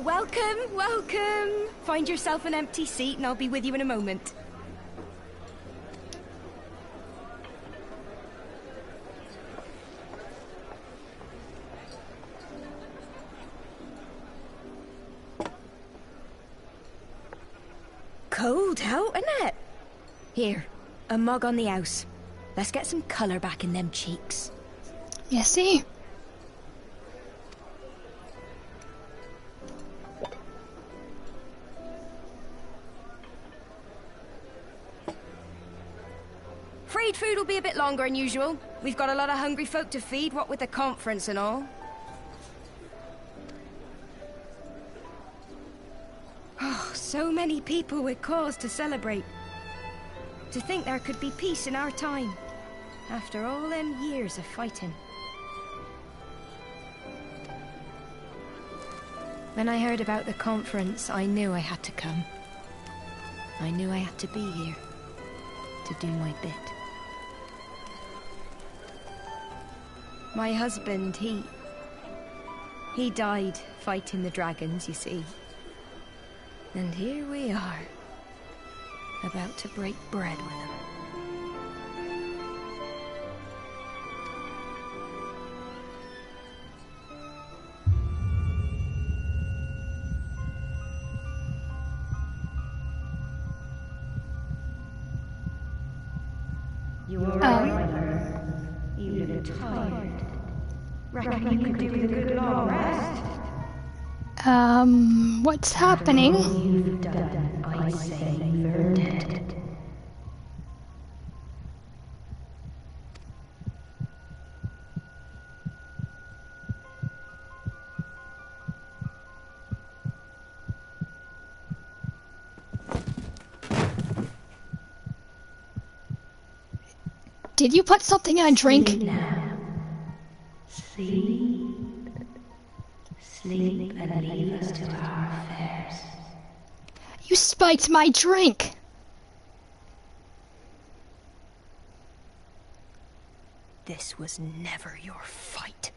Welcome, welcome. Find yourself an empty seat and I'll be with you in a moment. Cold out, isn't it? Here, a mug on the house. Let's get some colour back in them cheeks. You see? Afraid food will be a bit longer than usual. We've got a lot of hungry folk to feed, what with the conference and all. Oh, so many people with cause to celebrate. To think there could be peace in our time, after all them years of fighting. When I heard about the conference, I knew I had to come. I knew I had to be here, to do my bit. My husband, he died fighting the dragons, you see. And here we are, about to break bread with him. You are right, you look tired. Reckon you could do with a good long rest? What's happening? You've done, I say you're dead. Did you put something in a drink? Sleep now. Sleep. Sleep and leave us to our affairs. You spiked my drink! This was never your fight.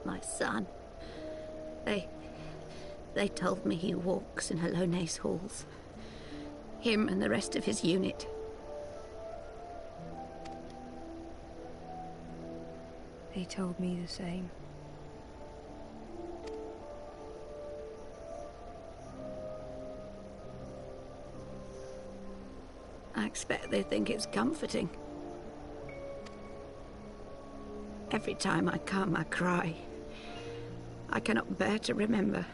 My son. They told me he walks in Alone's halls. Him and the rest of his unit. They told me the same. I expect they think it's comforting. Every time I come, I cry. I cannot bear to remember,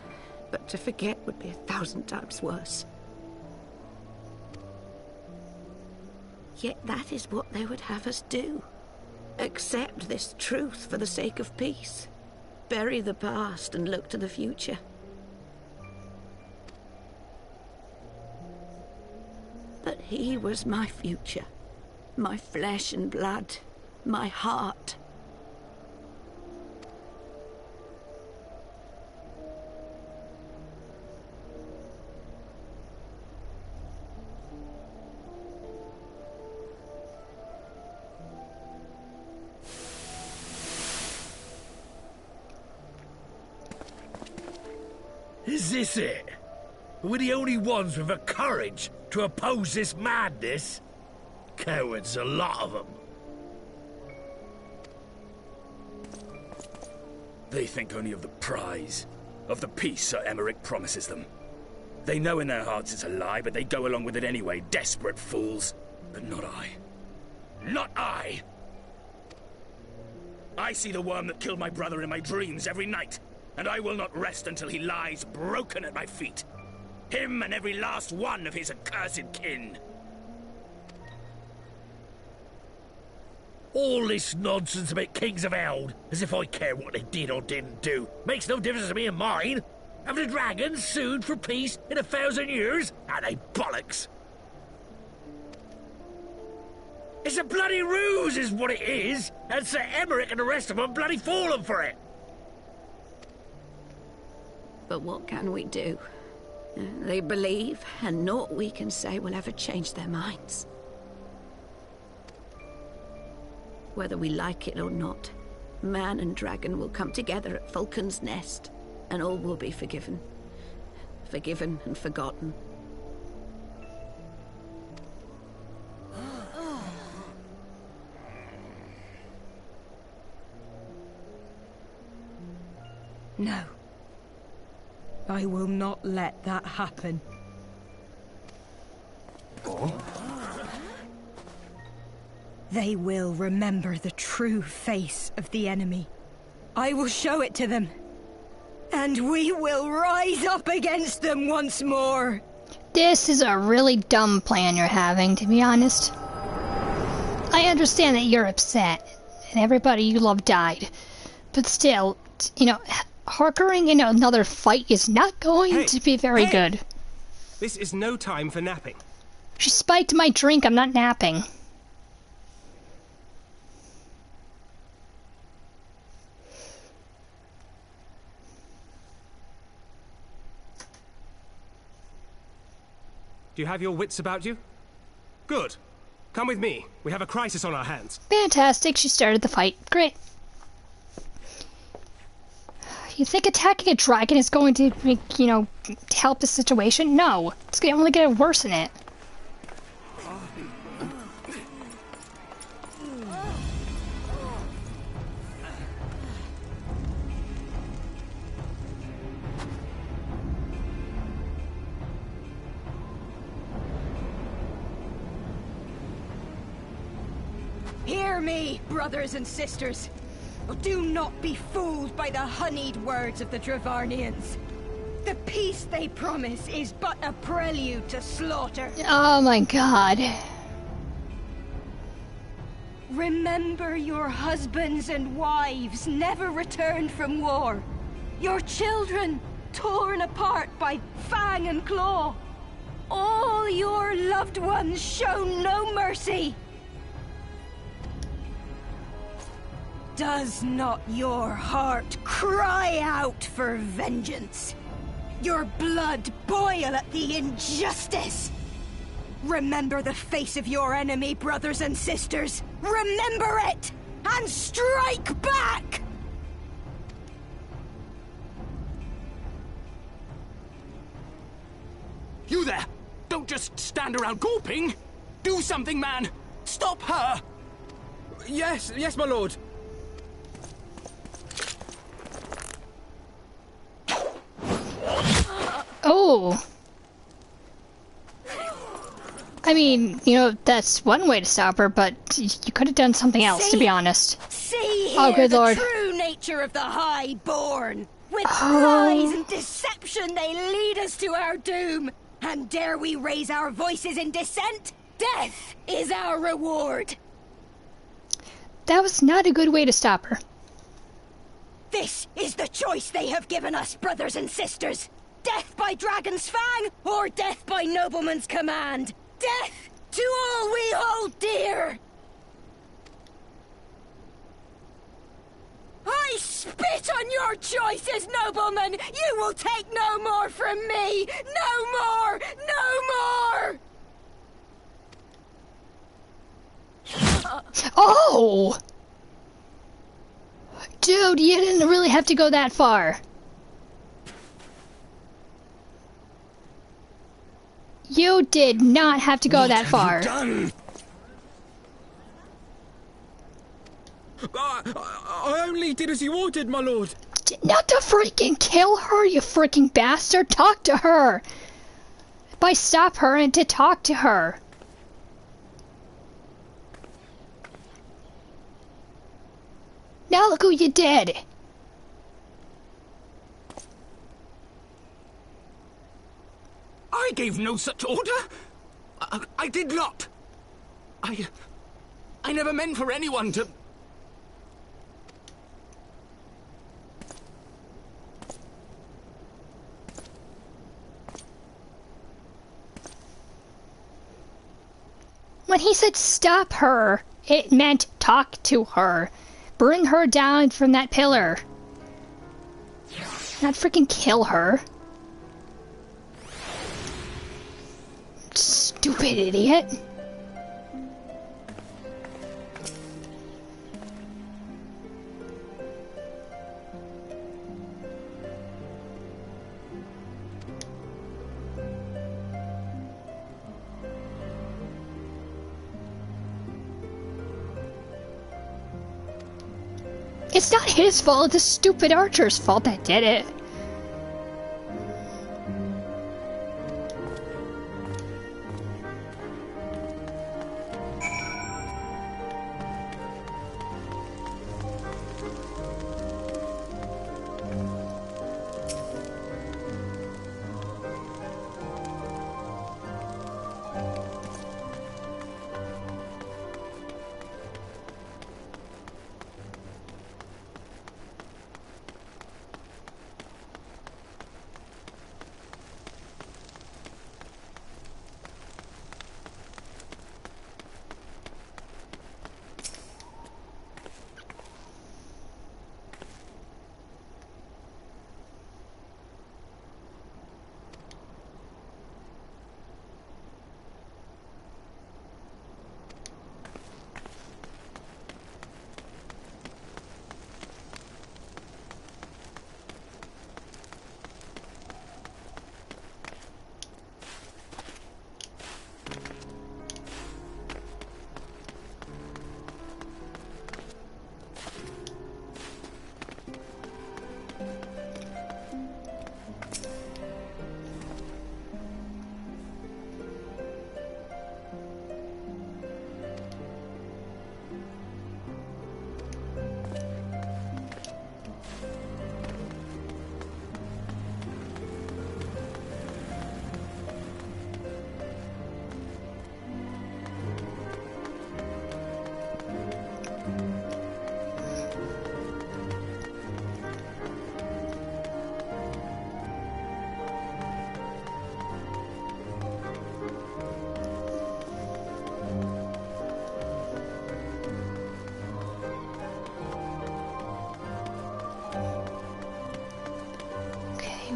but to forget would be 1,000 times worse. Yet that is what they would have us do. Accept this truth for the sake of peace. Bury the past and look to the future. But he was my future. My flesh and blood. My heart. Is this it? We're the only ones with the courage to oppose this madness? Cowards, a lot of them. They think only of the prize, of the peace Sir Emmerich promises them. They know in their hearts it's a lie, but they go along with it anyway, desperate fools. But not I. Not I! I see the worm that killed my brother in my dreams every night, and I will not rest until he lies broken at my feet. Him and every last one of his accursed kin. All this nonsense about Kings of Eld, as if I care what they did or didn't do. Makes no difference to me and mine. Have the dragons sued for peace in 1,000 years? Are they bollocks? It's a bloody ruse is what it is, and Sir Emmerich and the rest of them bloody fallen for it. But what can we do? They believe, and naught we can say will ever change their minds. Whether we like it or not, man and dragon will come together at Vulcan's Nest, and all will be forgiven. Forgiven and forgotten. No. I will not let that happen. They will remember the true face of the enemy. I will show it to them. And we will rise up against them once more. This is a really dumb plan you're having, to be honest. I understand that you're upset, and everybody you love died. But still, you know, harkering into another fight is not going to be very good. This is no time for napping. She spiked my drink, I'm not napping. Do you have your wits about you? Good. Come with me. We have a crisis on our hands. Fantastic, she started the fight. Great. You think attacking a dragon is going to make, you know, help the situation? No. It's going to only get worse in it. Hear me, brothers and sisters. Do not be fooled by the honeyed words of the Dravarnians. The peace they promise is but a prelude to slaughter. Oh my god. Remember your husbands and wives never returned from war. Your children torn apart by fang and claw. All your loved ones shown no mercy. Does not your heart cry out for vengeance? Your blood boil at the injustice? Remember the face of your enemy, brothers and sisters. Remember it, and strike back! You there! Don't just stand around gawping! Do something, man! Stop her! Yes, my lord. Oh. I mean, you know, that's one way to stop her, but you could have done something else, to be honest. See here oh, good the lord. true nature of the Highborn. With lies and deception they lead us to our doom. And dare we raise our voices in dissent? Death is our reward. That was not a good way to stop her. This is the choice they have given us, brothers and sisters. Death by dragon's fang, or death by nobleman's command. Death to all we hold dear. I spit on your choices, noblemen. You will take no more from me. No more. No more. Oh! Dude, you didn't really have to go that far. You did not have to go that far. I only did as you ordered, my lord. Not to freaking kill her, you freaking bastard. Talk to her. By stop her and to talk to her. Now look who you did. I gave no such order. I did not. I never meant for anyone to... When he said stop her, it meant talk to her. Bring her down from that pillar. Not freaking kill her. Stupid idiot. It's not his fault, it's the stupid archer's fault that did it.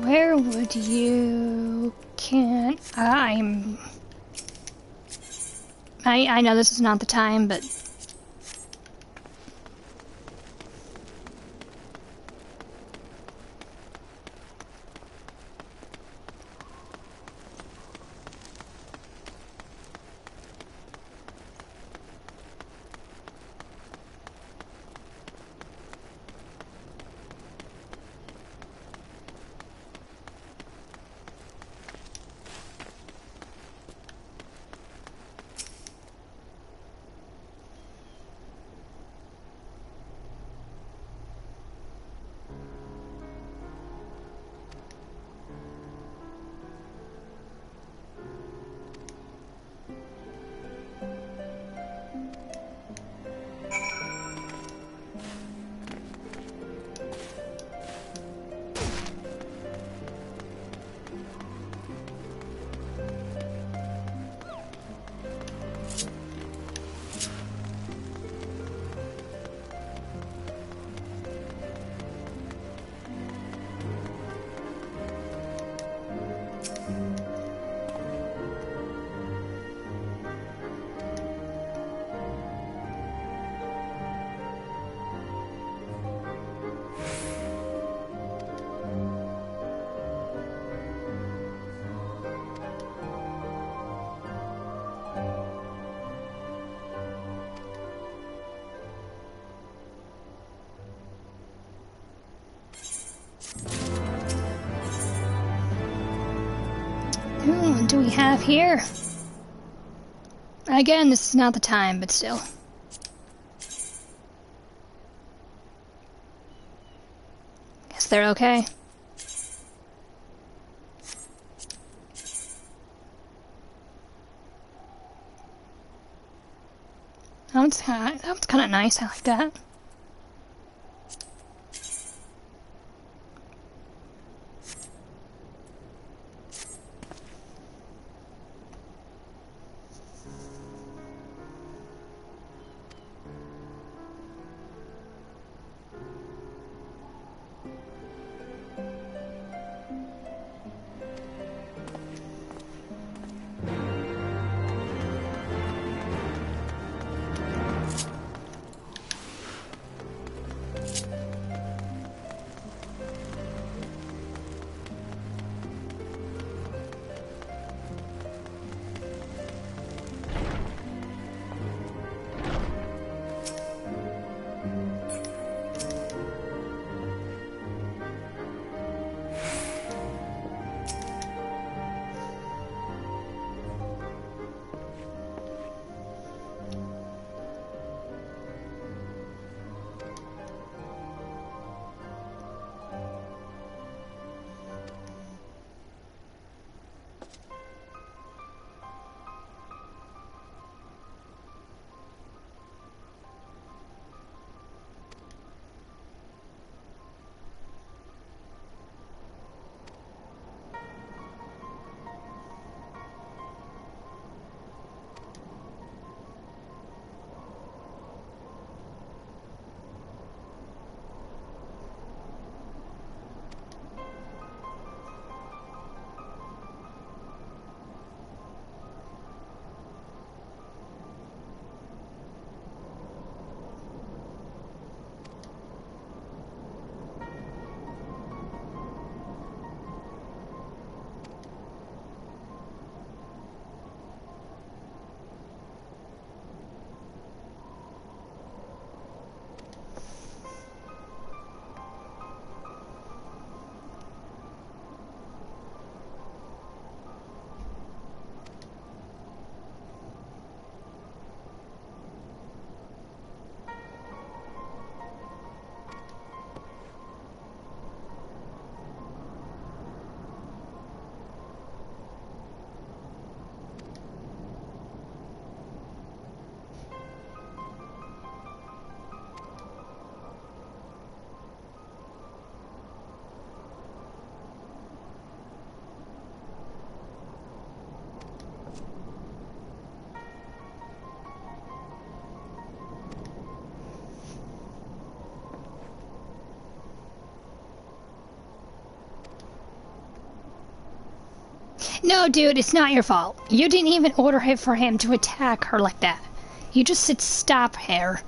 Where would you... I know this is not the time, but... What do we have here? Again, this is not the time, but still. Guess they're okay. I one's kind of nice. I like that. No, dude, it's not your fault. You didn't even order for him to attack her like that. You just said stop her.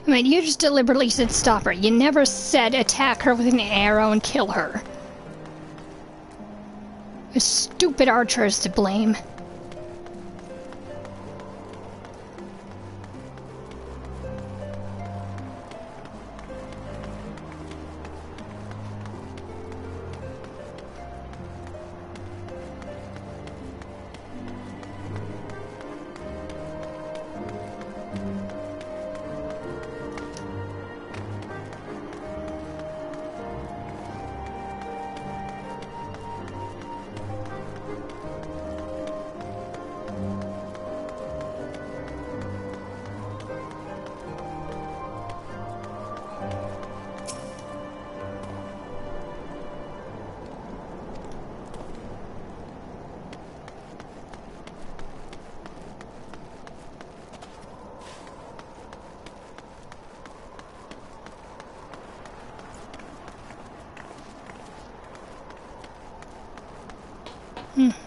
I mean, you just deliberately said stop her. You never said attack her with an arrow and kill her. The stupid archer is to blame.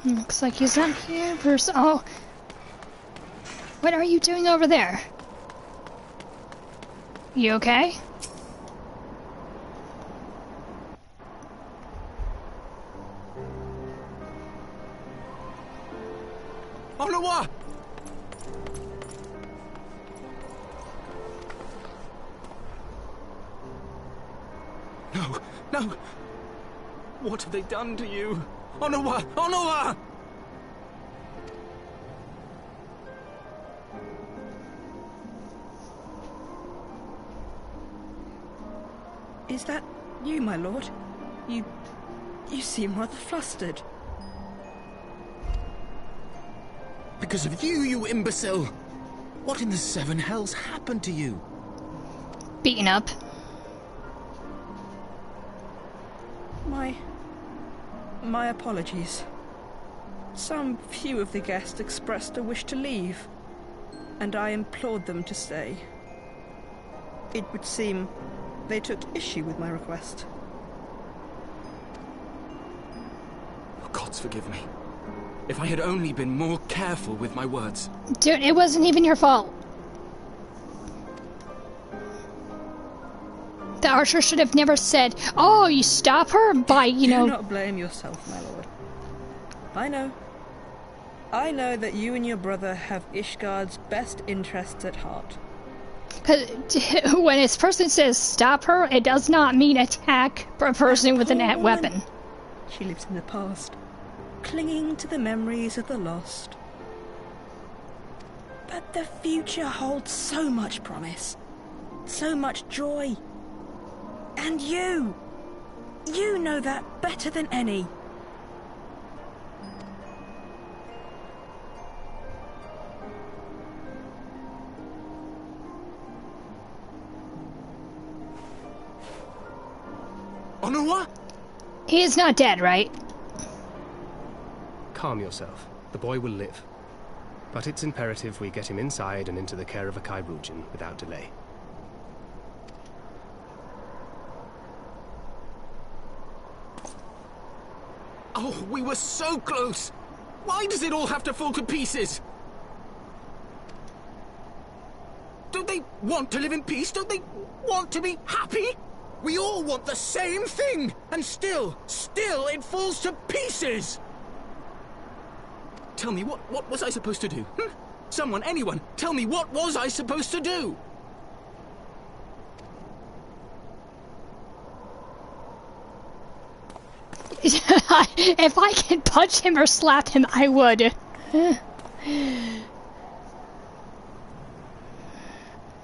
Looks like he's up here. Oh. What are you doing over there? You okay? Onawa! No, no! What have they done to you? Onawa! Onawa! Is that you, my lord? You seem rather flustered. Because of you, you imbecile! What in the seven hells happened to you? Beaten up. My apologies. Some few of the guests expressed a wish to leave, and I implored them to stay. It would seem they took issue with my request. Oh, gods forgive me. If I had only been more careful with my words. Dude, it wasn't even your fault. The archer should have never said, "Oh, you stop her by, you know." Do not blame yourself, my lord. I know that you and your brother have Ishgard's best interests at heart. Because when this person says stop her, it does not mean attack a person with a weapon. She lives in the past, clinging to the memories of the lost. But the future holds so much promise, so much joy. And you know that better than any. Onawa? He is not dead, right? Calm yourself. The boy will live. But it's imperative we get him inside and into the care of a Kairoujan without delay. Oh, we were so close! Why does it all have to fall to pieces? Don't they want to live in peace? Don't they want to be happy? We all want the same thing! And still it falls to pieces! Tell me, what was I supposed to do? Someone, anyone, tell me, what was I supposed to do? If I could punch him or slap him, I would.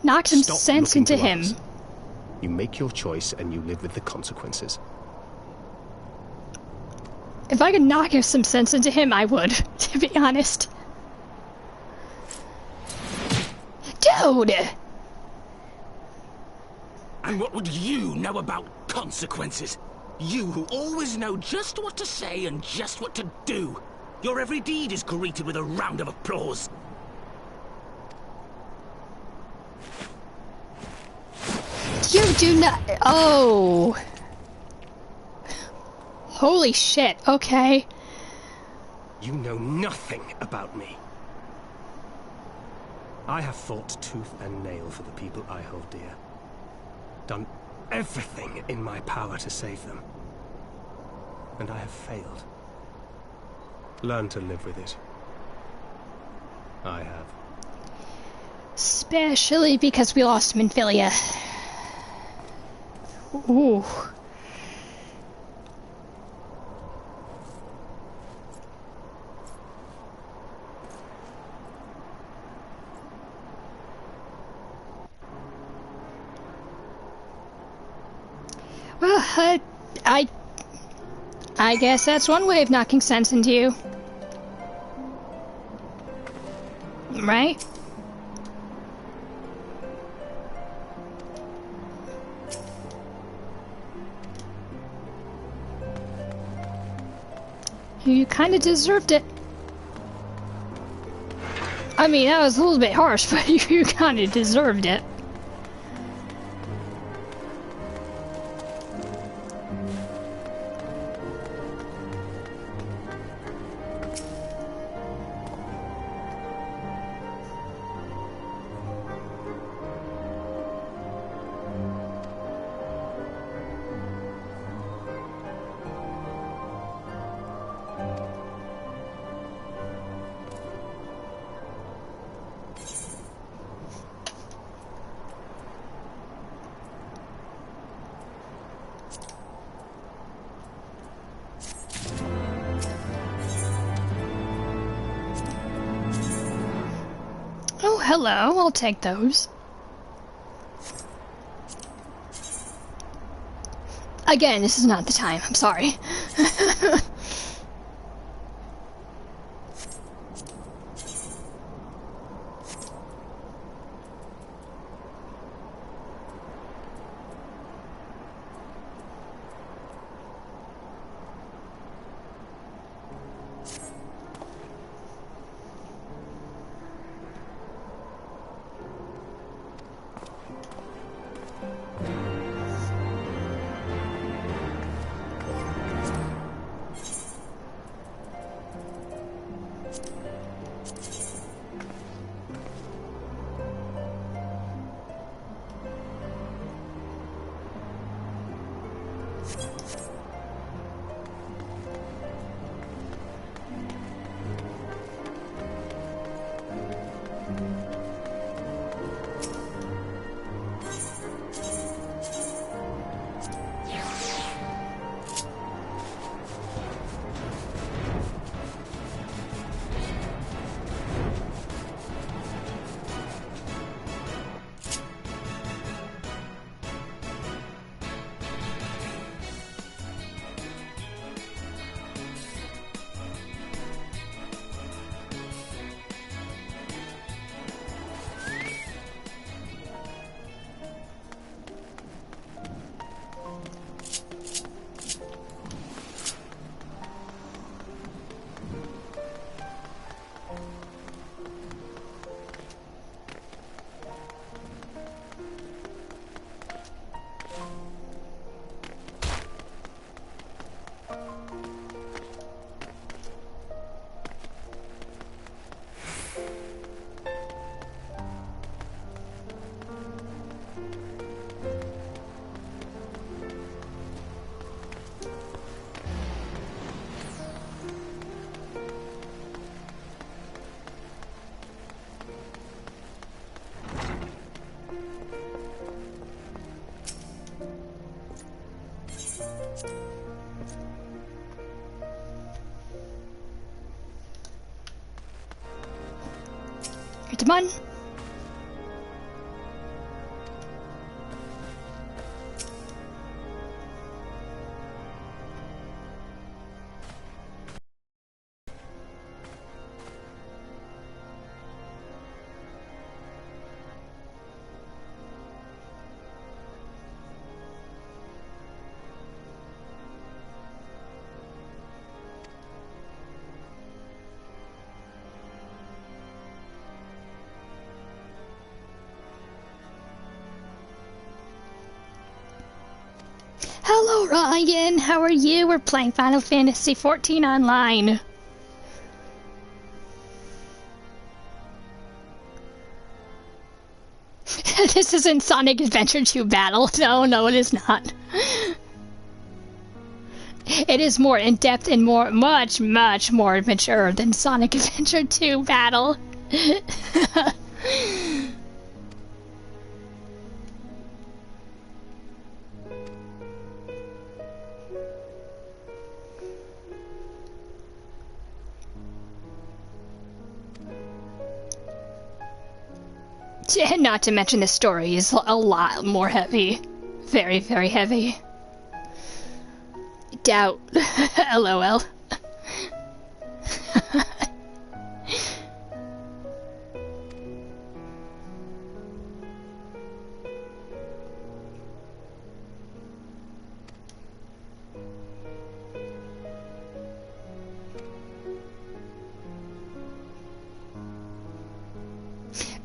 Knock some sense into him. You make your choice and you live with the consequences. If I could knock some sense into him, I would, to be honest. Dude! And what would you know about consequences? You who always know just what to say and just what to do. Your every deed is greeted with a round of applause. You do not. Oh. Holy shit, okay. You know nothing about me. I have fought tooth and nail for the people I hold dear. Done everything in my power to save them. And I have failed. Learn to live with it. I have. Especially because we lost Minfilia. Ooh. Well, I guess that's one way of knocking sense into you. Right? You kinda deserved it. I mean, that was a little bit harsh, but you kinda deserved it. Oh, hello. I'll take those. Again, this is not the time. I'm sorry. Come on. Hello, Ryan. How are you? We're playing Final Fantasy XIV online. This isn't Sonic Adventure 2 Battle. No, it is not. It is more in-depth and much more mature than Sonic Adventure 2 Battle. Not to mention the story is a lot more heavy. Very, very heavy. Doubt. LOL.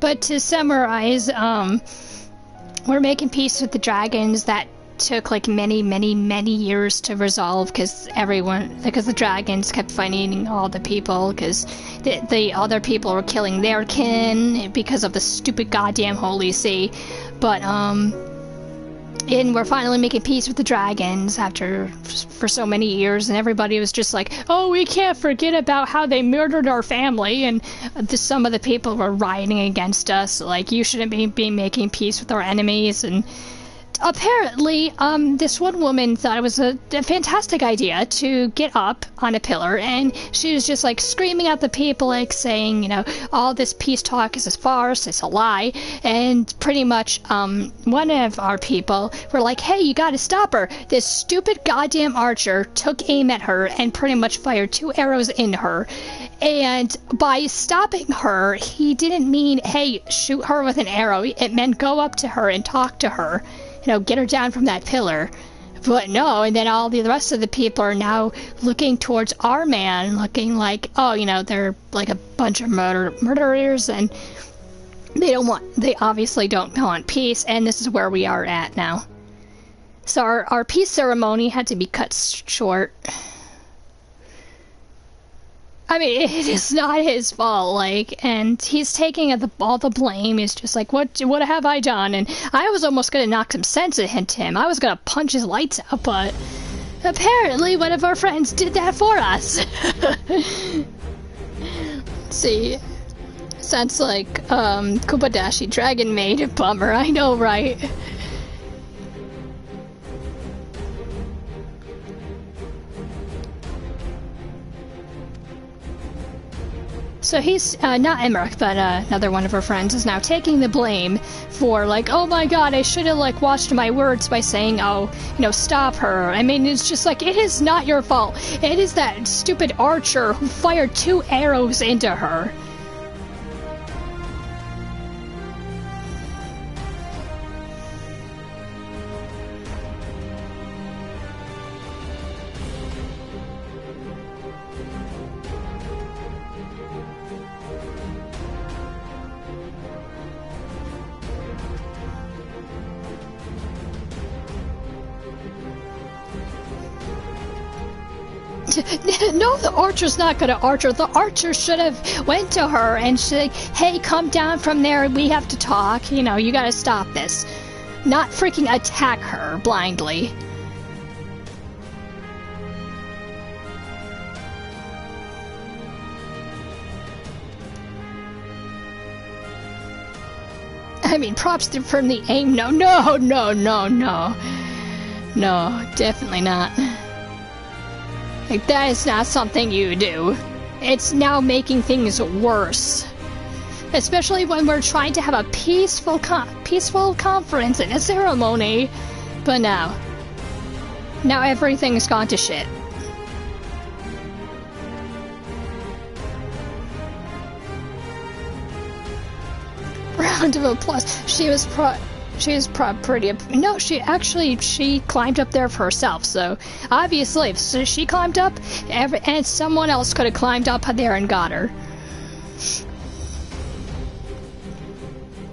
But to summarize, we're making peace with the dragons. That took like many years to resolve because the dragons kept fighting all the people because the other people were killing their kin because of the stupid goddamn Holy See. But and we're finally making peace with the dragons for so many years, and everybody was just like, oh, we can't forget about how they murdered our family, and some of the people were rioting against us, like, you shouldn't be making peace with our enemies, and apparently, this one woman thought it was a fantastic idea to get up on a pillar, and she was just like screaming at the people, like saying, you know, all this peace talk is a farce, it's a lie, and pretty much, one of our people were like, hey, you gotta stop her. This stupid goddamn archer took aim at her and pretty much fired 2 arrows in her, and by stopping her, he didn't mean, hey, shoot her with an arrow. It meant go up to her and talk to her. You know, get her down from that pillar. But no, and then all the rest of the people are now looking towards our man, looking like, oh, you know, they're like a bunch of murderers, and they obviously don't want peace, and this is where we are at now. So our peace ceremony had to be cut short. I mean, it is not his fault, like, and he's taking all the blame. He's just like, what have I done? And I was almost gonna knock some sense into him. I was gonna punch his lights out, but apparently one of our friends did that for us. See, sounds like, Kubadashi Dragon Maid. Bummer, I know, right? So he's, not Emmerich, but another one of her friends is now taking the blame for, like, oh my god, I should have, like, watched my words by saying, oh, you know, stop her. I mean, it's just like, it is not your fault. It is that stupid archer who fired 2 arrows into her. No, the archer's not gonna archer. The archer should have went to her and said, hey, come down from there, we have to talk. You know, you gotta stop this. Not freaking attack her blindly. I mean, props from the aim. No, definitely not. Like, that is not something you do. It's now making things worse. Especially when we're trying to have a peaceful conference and a ceremony. But now everything's gone to shit. Round of applause. She was pretty. No, she climbed up there for herself. So obviously, if she climbed up, and someone else could have climbed up there and got her.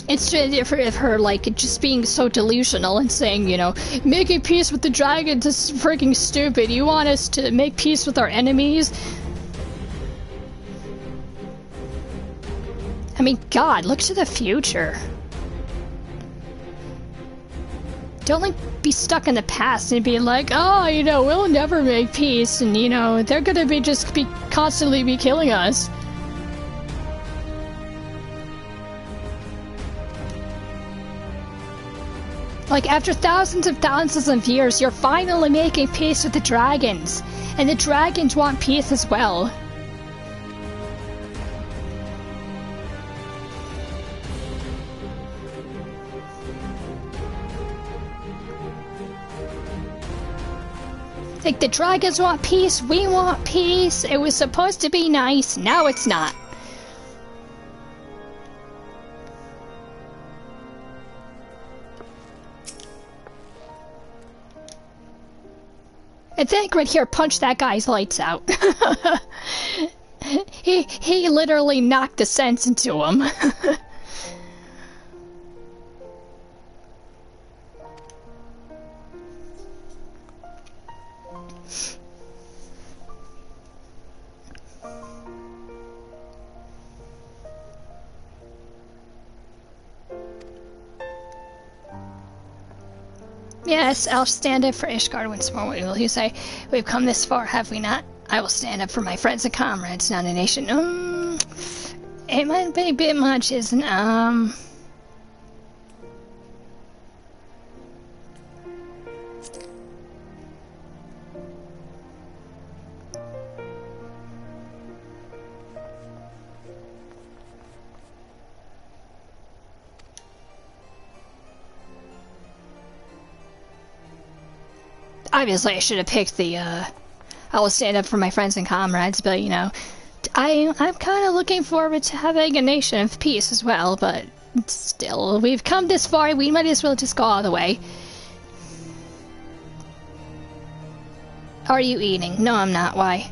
It's just if her like just being so delusional and saying, you know, making peace with the dragons is freaking stupid. You want us to make peace with our enemies? I mean, God, look to the future. Don't, like, be stuck in the past and be like, oh, you know, we'll never make peace, and, you know, they're gonna be constantly be killing us. Like, after thousands of years, you're finally making peace with the dragons. And the dragons want peace as well. Like, the dragons want peace, we want peace. It was supposed to be nice, now it's not. And then right here, punch that guy's lights out. He literally knocked the sense into him. Yes, I'll stand up for Ishgard once more. Will you say, we've come this far, have we not? I will stand up for my friends and comrades, not a nation. It might be a bit much, isn't it? Obviously, I should have picked the, I will stand up for my friends and comrades, but, you know, I'm kind of looking forward to having a nation of peace as well, but still, we've come this far, we might as well just go all the way. Are you eating? No, I'm not. Why?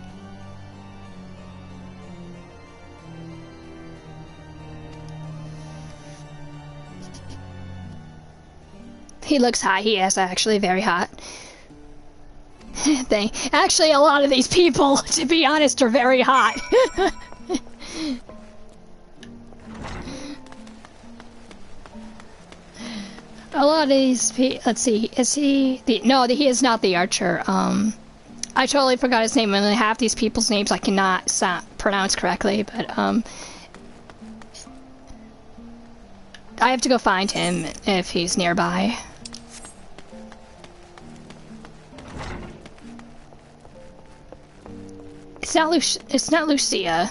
He looks hot. He is actually very hot. Actually, a lot of these people, to be honest, are very hot. A lot of these people, let's see, is he the, no, he is not the archer. I totally forgot his name, and half these people's names I cannot pronounce correctly, but, I have to go find him if he's nearby. It's not Lucia.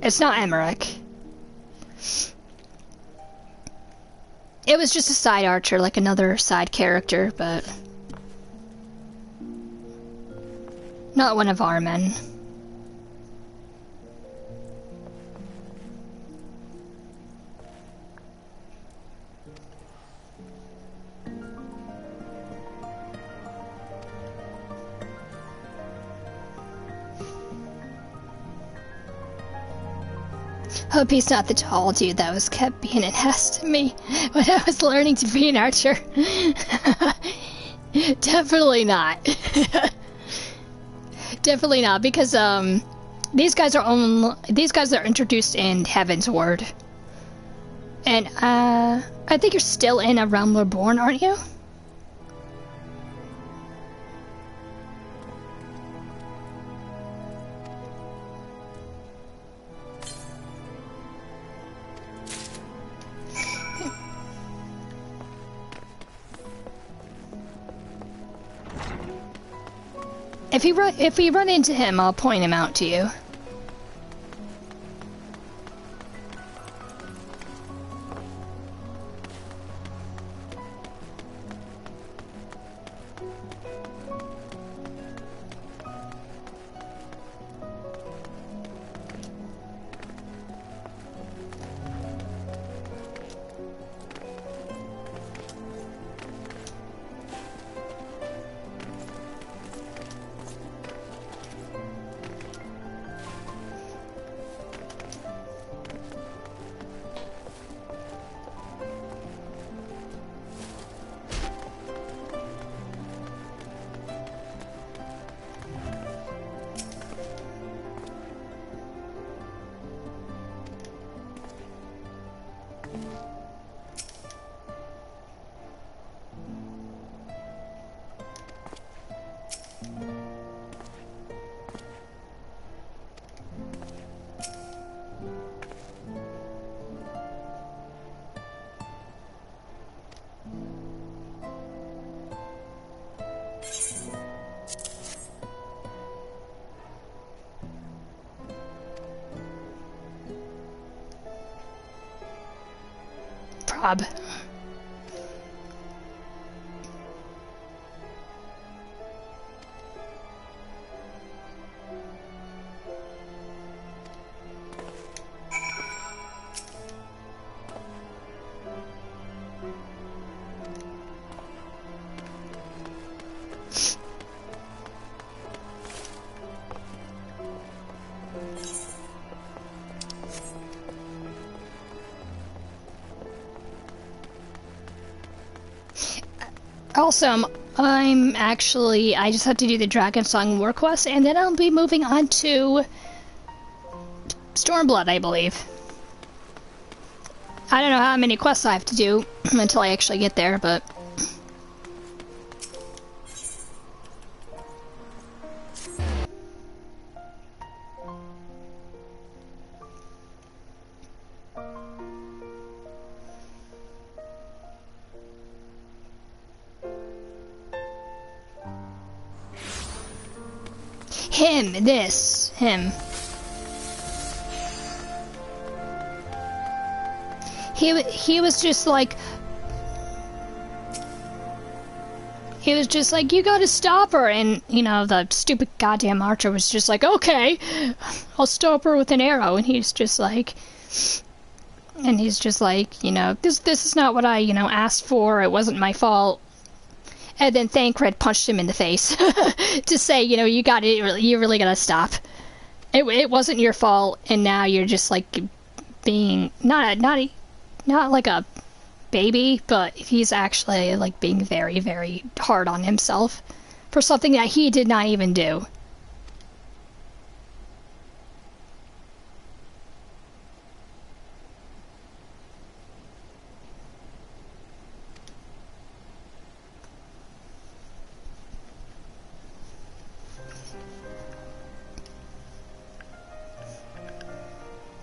It's not Emmerich. It was just a side archer, like another side character, but not one of our men. Hope he's not the tall dude that was kept being an ass to me when I was learning to be an archer. Definitely not. Definitely not, because these guys are introduced in Heaven's Word. And I think you're still in A Realm Reborn, aren't you? If we run into him, I'll point him out to you. Prob. Also, I just have to do the Dragon Song War quest, and then I'll be moving on to Stormblood, I believe. I don't know how many quests I have to do until I actually get there, but... Him. He was just like he was just like, you gotta stop her, and, you know, the stupid goddamn archer was just like, okay, I'll stop her with an arrow, and he's just like, you know, this is not what I, you know, asked for, it wasn't my fault. And then Thancred punched him in the face to say, you know, you really gotta stop. It wasn't your fault, and now you're just like being not like a baby, but he's actually like being very, very hard on himself for something that he did not even do.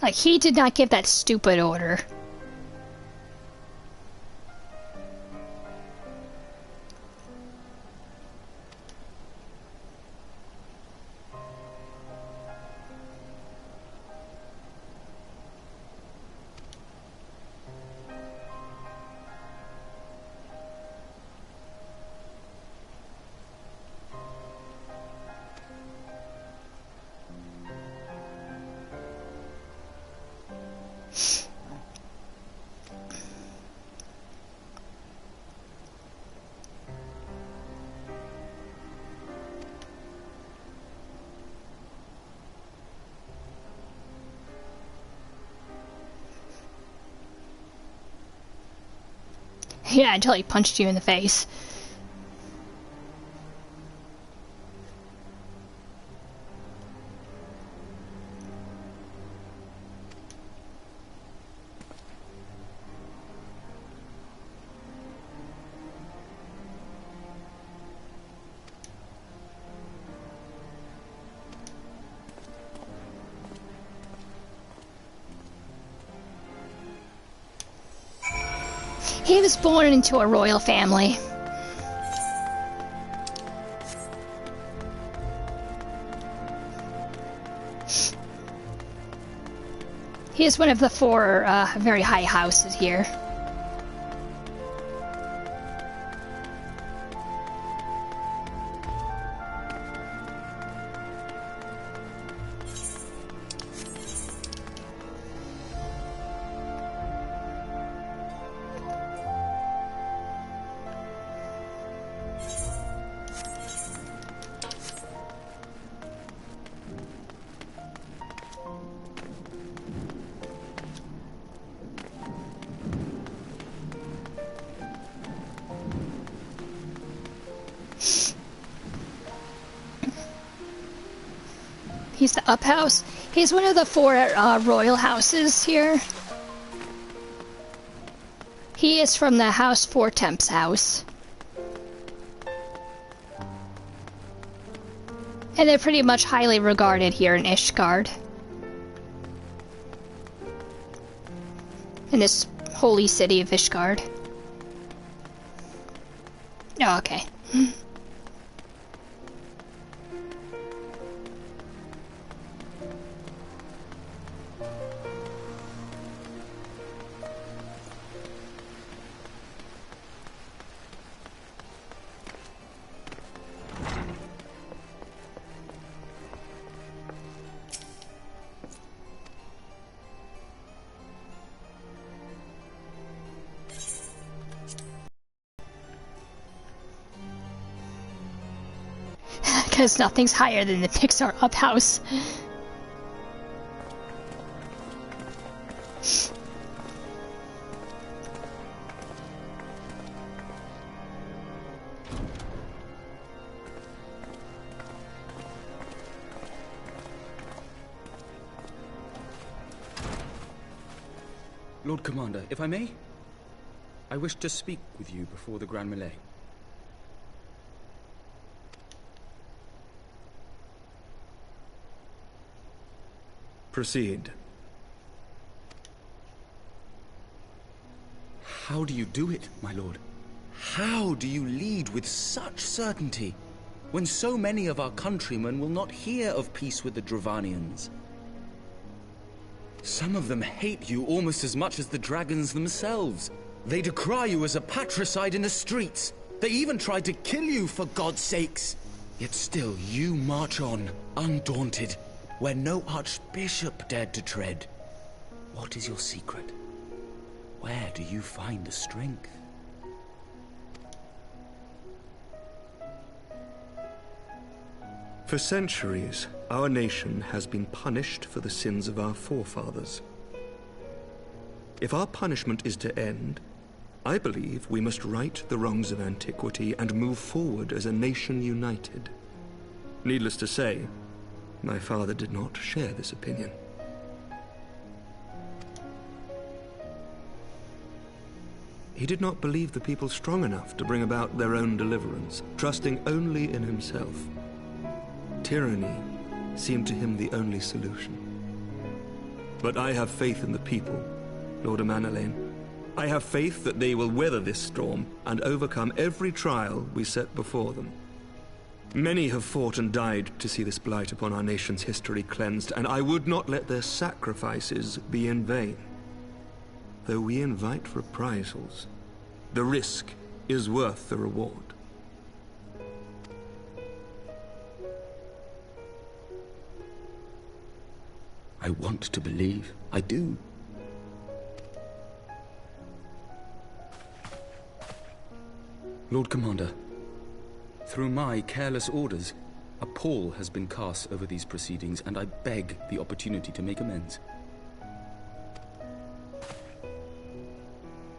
Like, he did not give that stupid order. Yeah, until he punched you in the face. He was born into a royal family. He is one of the four very high houses here. He's the up house. He's one of the four royal houses here. He is from the House Four Temps house. And they're pretty much highly regarded here in Ishgard. In this holy city of Ishgard. Oh, okay. Because nothing's higher than the Pixar Up House. Lord Commander, if I may, I wish to speak with you before the Grand Melee. Proceed. How do you do it, my lord? How do you lead with such certainty, when so many of our countrymen will not hear of peace with the Dravanians? Some of them hate you almost as much as the dragons themselves. They decry you as a patricide in the streets, They even tried to kill you, for God's sakes. Yet still you march on, undaunted, where no archbishop dared to tread. What is your secret? Where do you find the strength? For centuries, our nation has been punished for the sins of our forefathers. If our punishment is to end, I believe we must right the wrongs of antiquity and move forward as a nation united. Needless to say, my father did not share this opinion. He did not believe the people strong enough to bring about their own deliverance, trusting only in himself. Tyranny seemed to him the only solution. But I have faith in the people, Lord Amanalain. I have faith that they will weather this storm and overcome every trial we set before them. Many have fought and died to see this blight upon our nation's history cleansed, and I would not let their sacrifices be in vain. Though we invite reprisals, the risk is worth the reward. I want to believe. I do. Lord Commander, through my careless orders, a pall has been cast over these proceedings, and I beg the opportunity to make amends.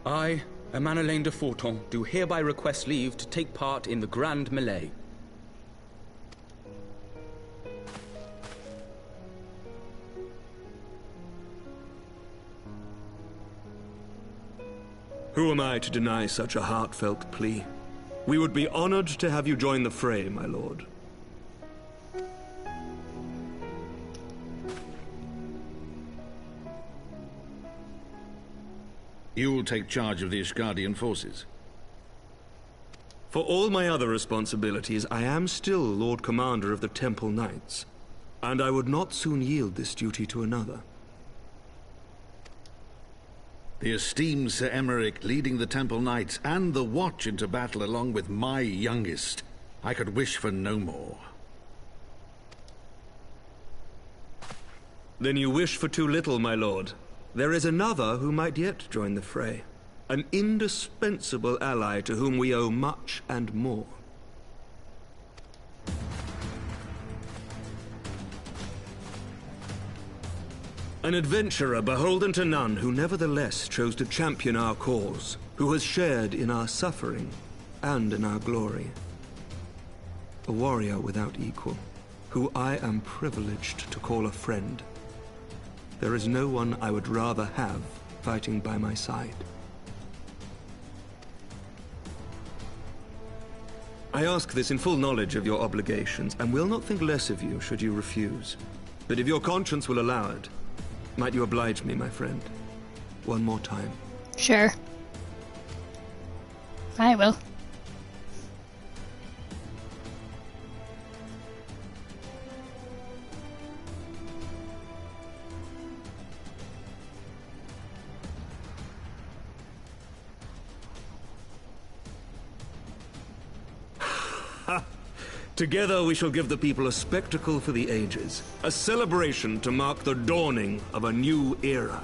I, Amanalain de Forton, do hereby request leave to take part in the Grand Melee. Who am I to deny such a heartfelt plea? We would be honored to have you join the fray, my lord. You will take charge of the Ishgardian forces? For all my other responsibilities, I am still Lord Commander of the Temple Knights, and I would not soon yield this duty to another. The esteemed Sir Emmerich leading the Temple Knights and the Watch into battle along with my youngest. I could wish for no more. Then you wish for too little, my lord. There is another who might yet join the fray. An indispensable ally to whom we owe much and more. An adventurer beholden to none who nevertheless chose to champion our cause, who has shared in our suffering and in our glory. A warrior without equal, who I am privileged to call a friend. There is no one I would rather have fighting by my side. I ask this in full knowledge of your obligations, and will not think less of you should you refuse. But if your conscience will allow it, might you oblige me, my friend? One more time. Sure. I will. Together we shall give the people a spectacle for the ages, a celebration to mark the dawning of a new era.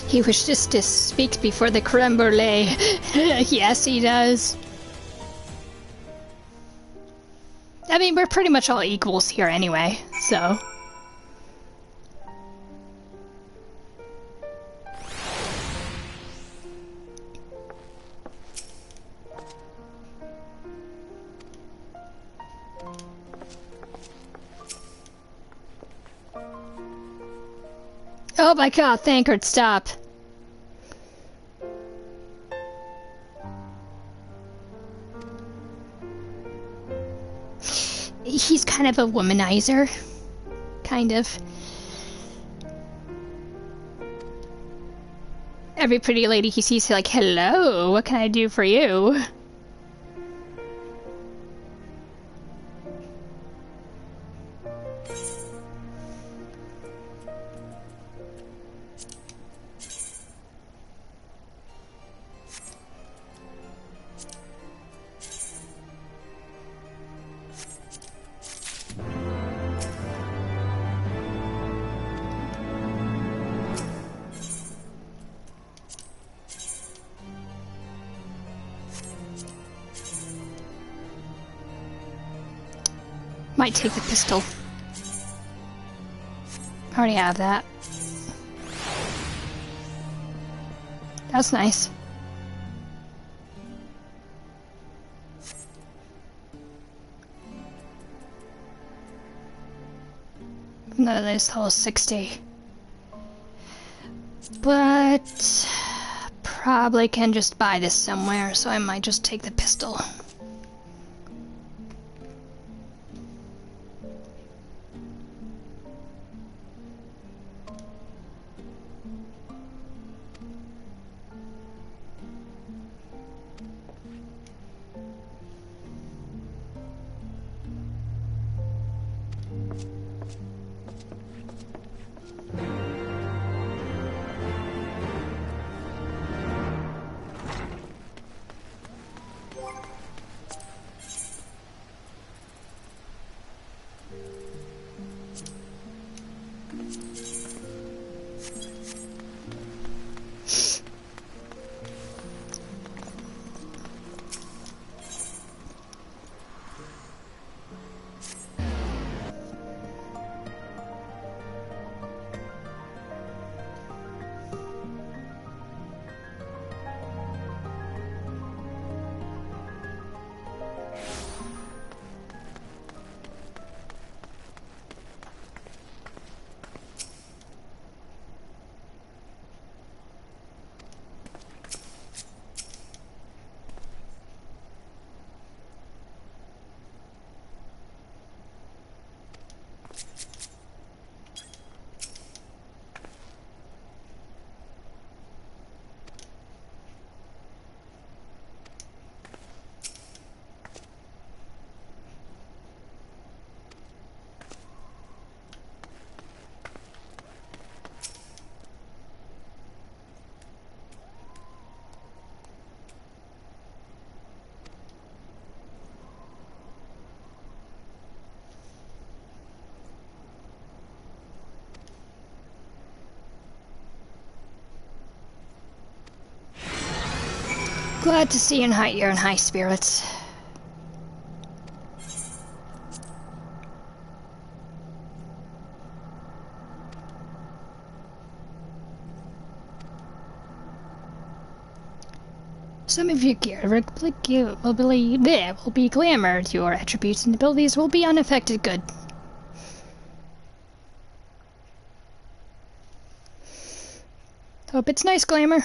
He wishes to speak before the creme brulee. Yes, he does. I mean, we're pretty much all equals here anyway, so... Oh my god, Thancred, stop. He's kind of a womanizer. Kind of. Every pretty lady he sees, he's like, hello, what can I do for you? Might take the pistol. I already have that. That's nice. None of this whole 60. But probably can just buy this somewhere, so I might just take the pistol. Glad to see you're in high spirits. Some of your gear will be glamored. Your attributes and abilities will be unaffected. Good. Hope it's nice glamour.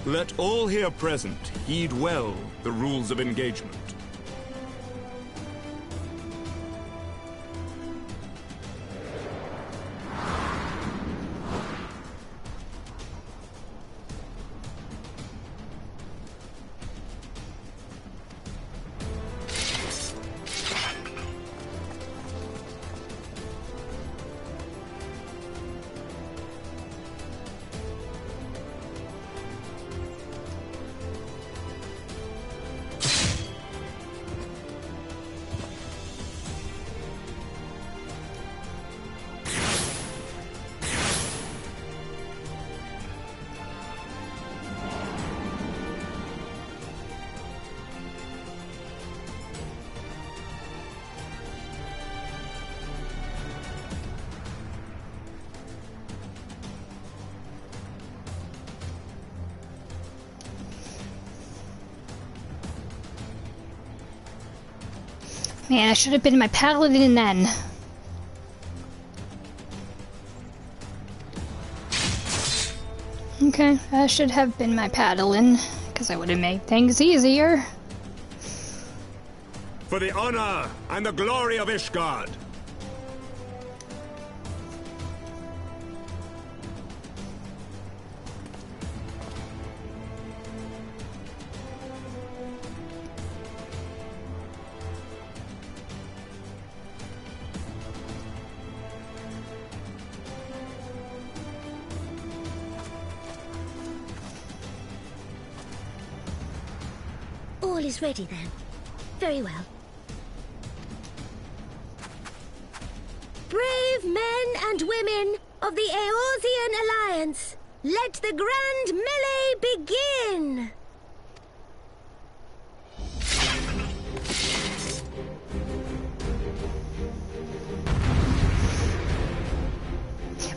Let all here present heed well the rules of engagement. Man, I should have been my paladin then. Okay, I should have been my paladin, because I would have made things easier. For the honor and the glory of Ishgard. All is ready then. Very well. Brave men and women of the Eorzean Alliance, let the grand melee begin!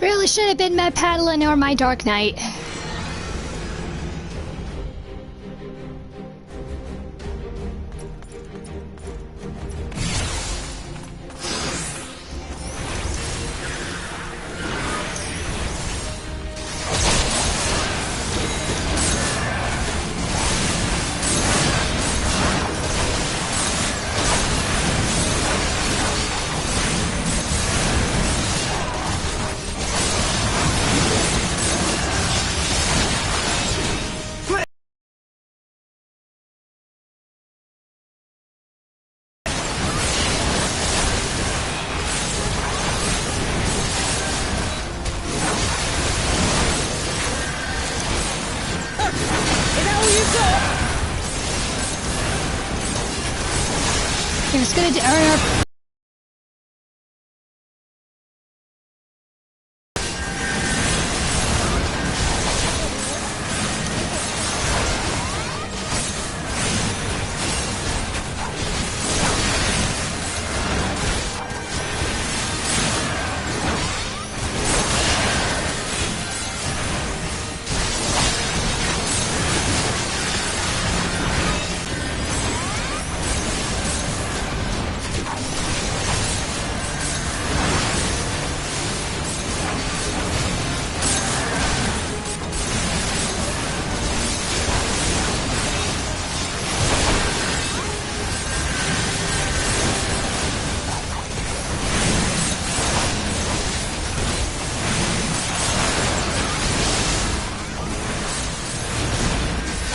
Really should have been my Paladin or my Dark Knight. It's gonna earn our...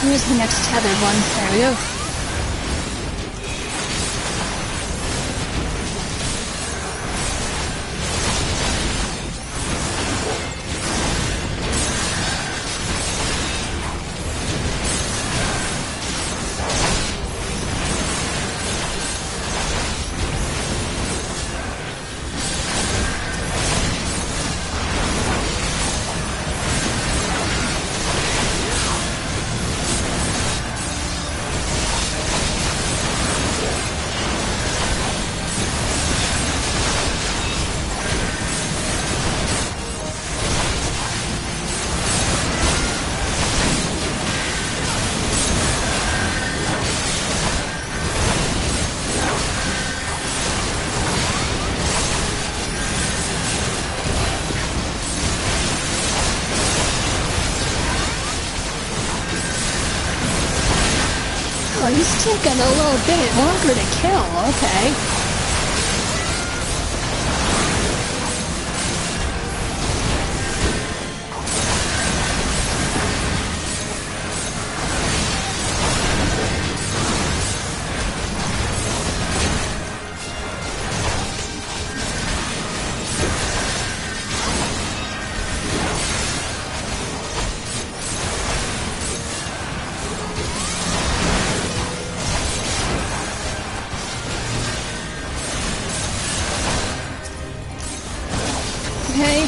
Where's the next tethered one? There we go. Oh, he's taking a little bit longer to kill, okay. Okay.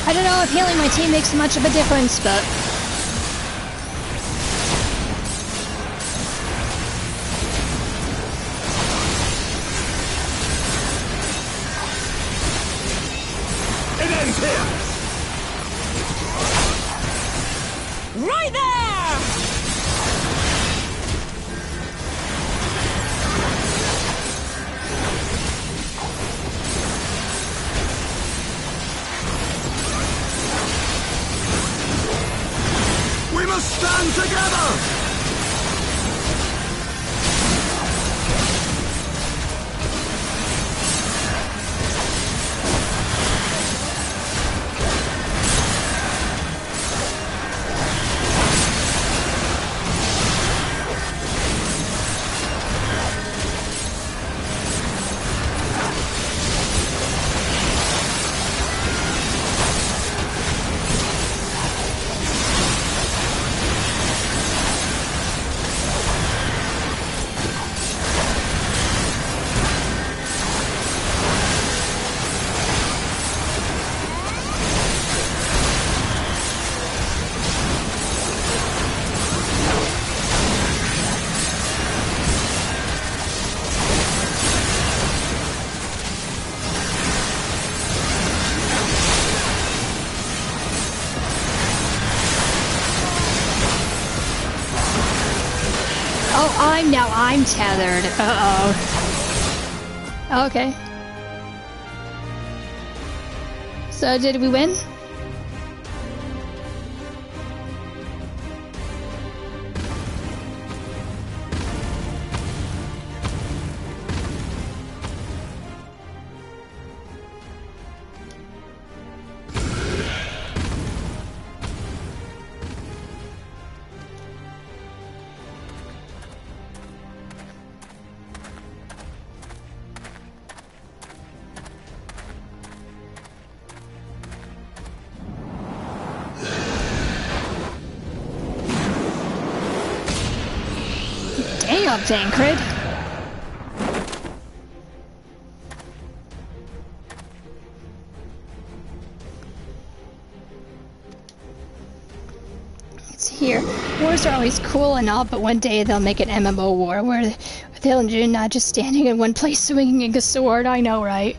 I don't know if healing my team makes much of a difference, but... Right there! We must stand together! Oh, I'm tethered. Uh-oh. Okay. So, did we win? Damn, Tancred. It's here. Wars are always cool and all, but one day they'll make an MMO war where they'll do not just standing in one place swinging a sword. I know, right?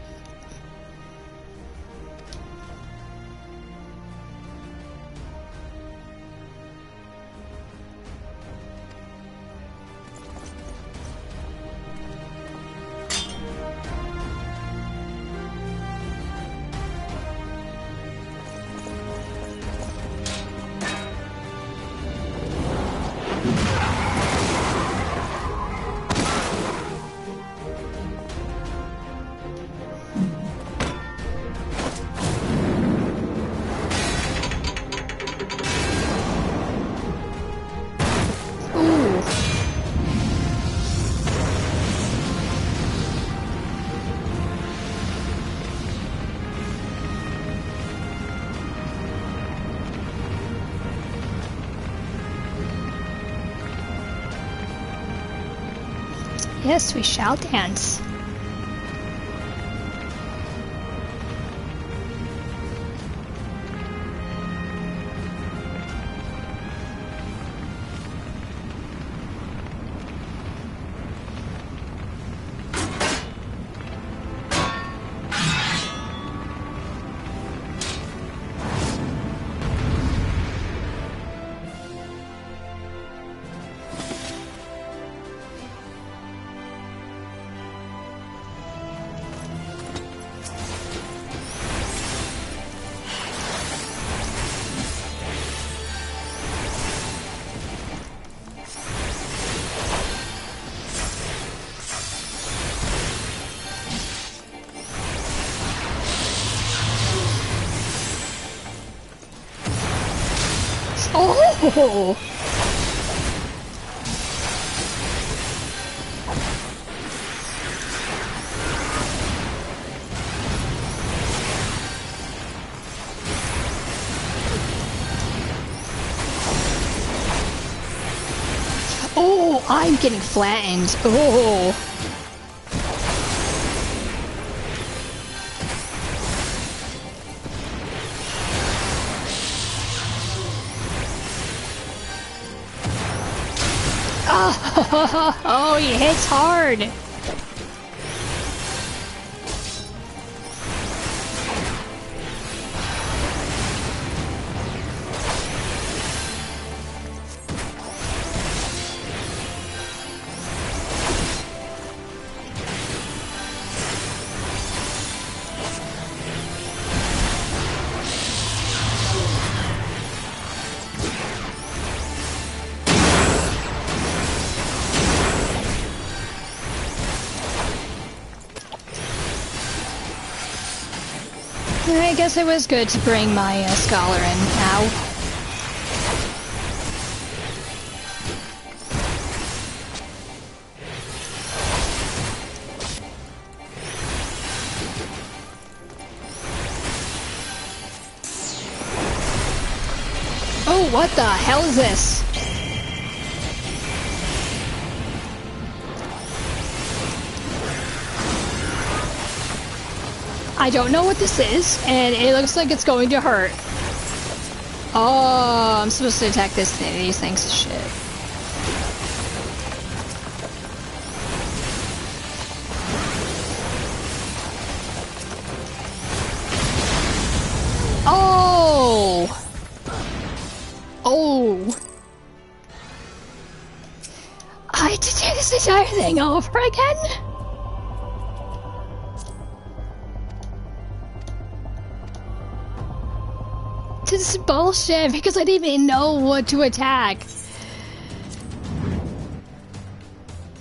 Yes, we shall dance. Oh! Oh, I'm getting flattened. Oh. Oh, he hits hard. I guess it was good to bring my scholar in now. Oh, what the hell is this? I don't know what this is, and it looks like it's going to hurt. Oh, I'm supposed to attack these things. Shit. Oh! Oh! I this entire thing over again? This is bullshit because I didn't even know what to attack.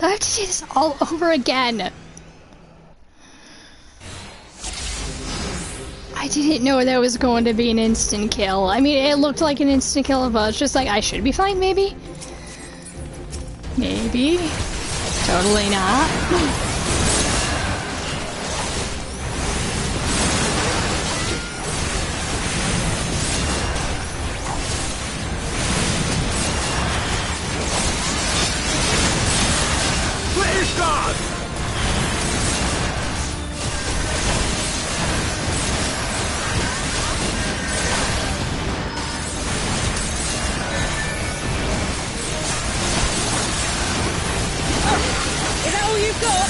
I have to do this all over again. I didn't know there was going to be an instant kill. I mean, it looked like an instant kill, but it's just like, I should be fine, maybe? Maybe. Totally not. Please, God! Is that all you've got?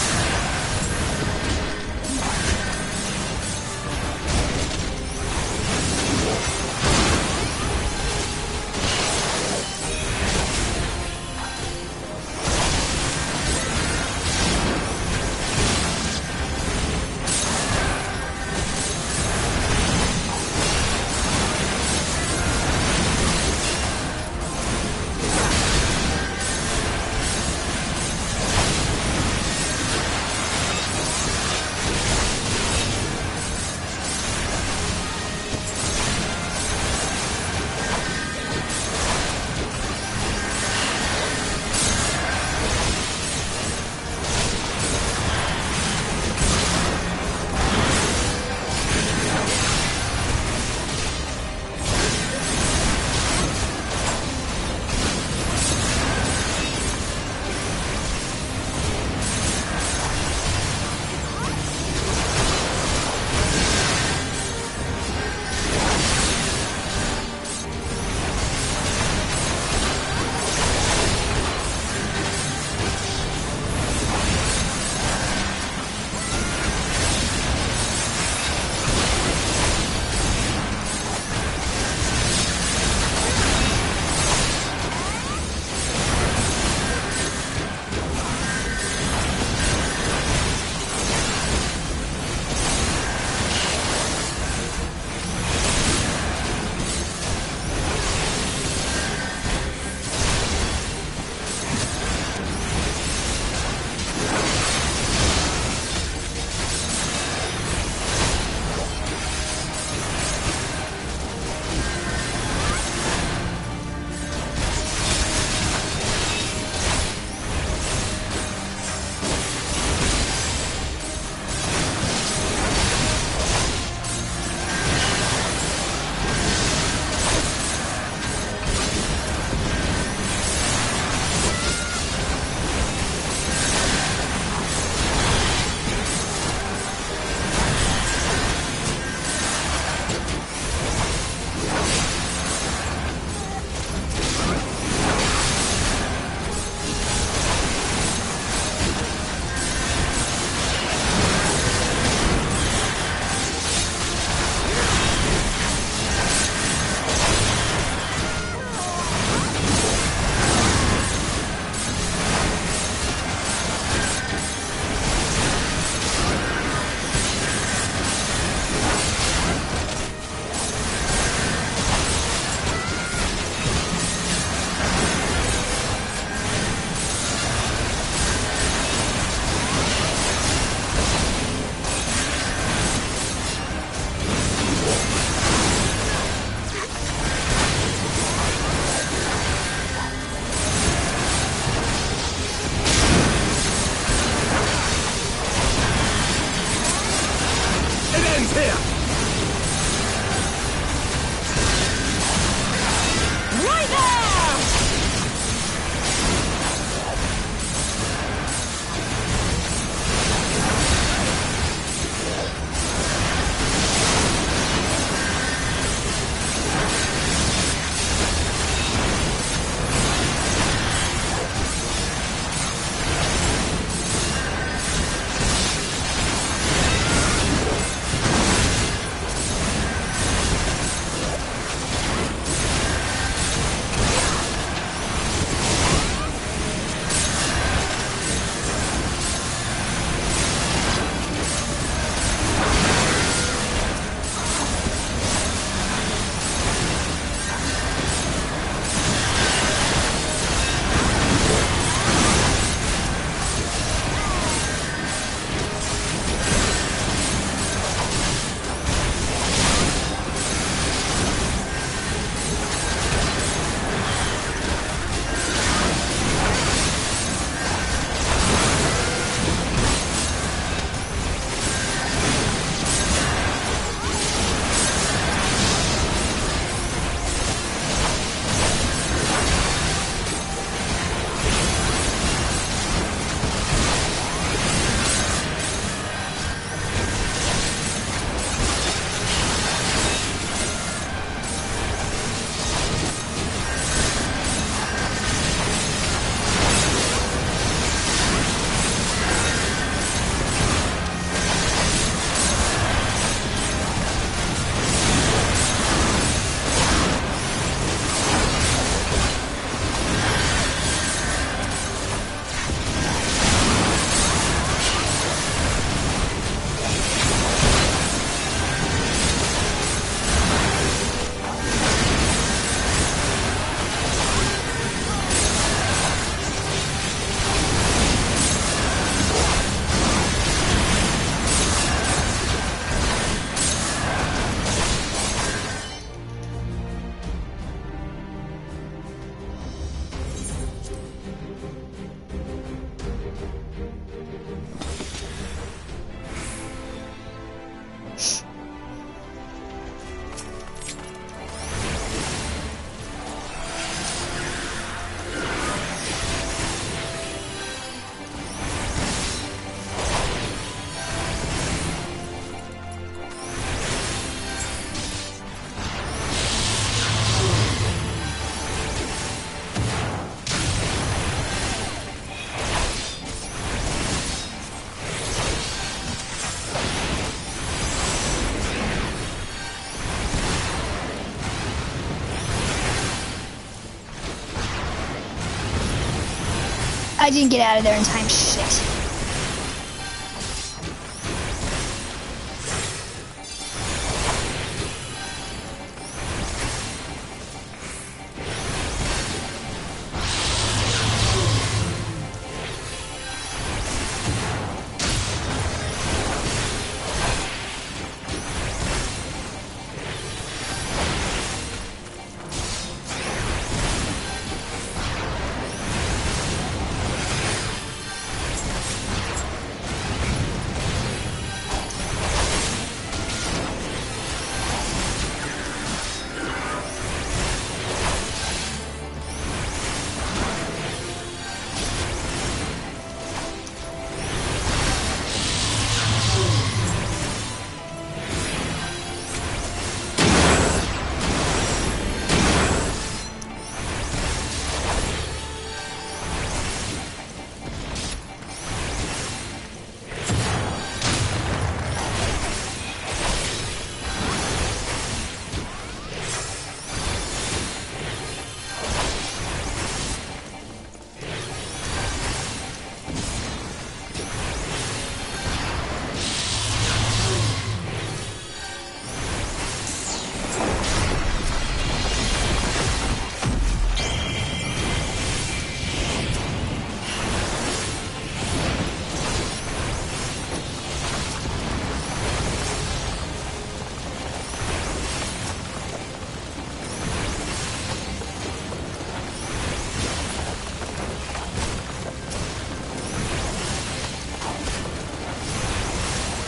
I didn't get out of there in time. Shit.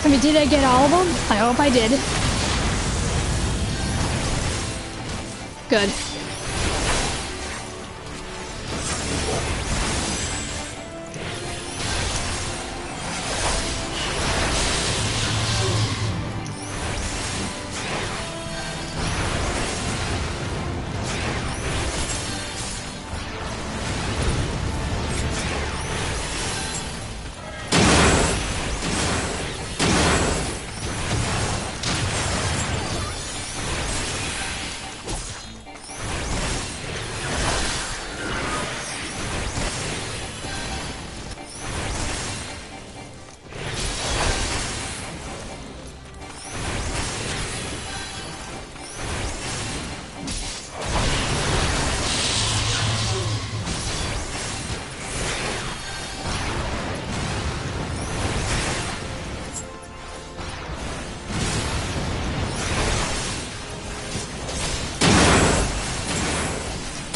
I mean, did I get all of them? I hope I did. Good.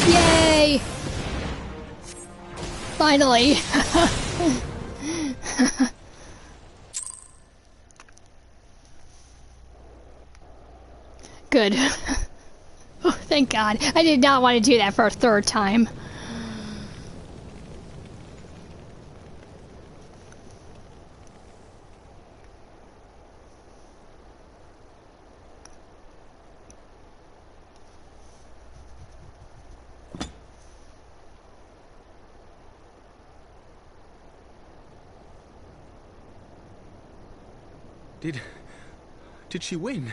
Yay! Finally! Good. Oh, thank God. I did not want to do that for a third time. Did she win?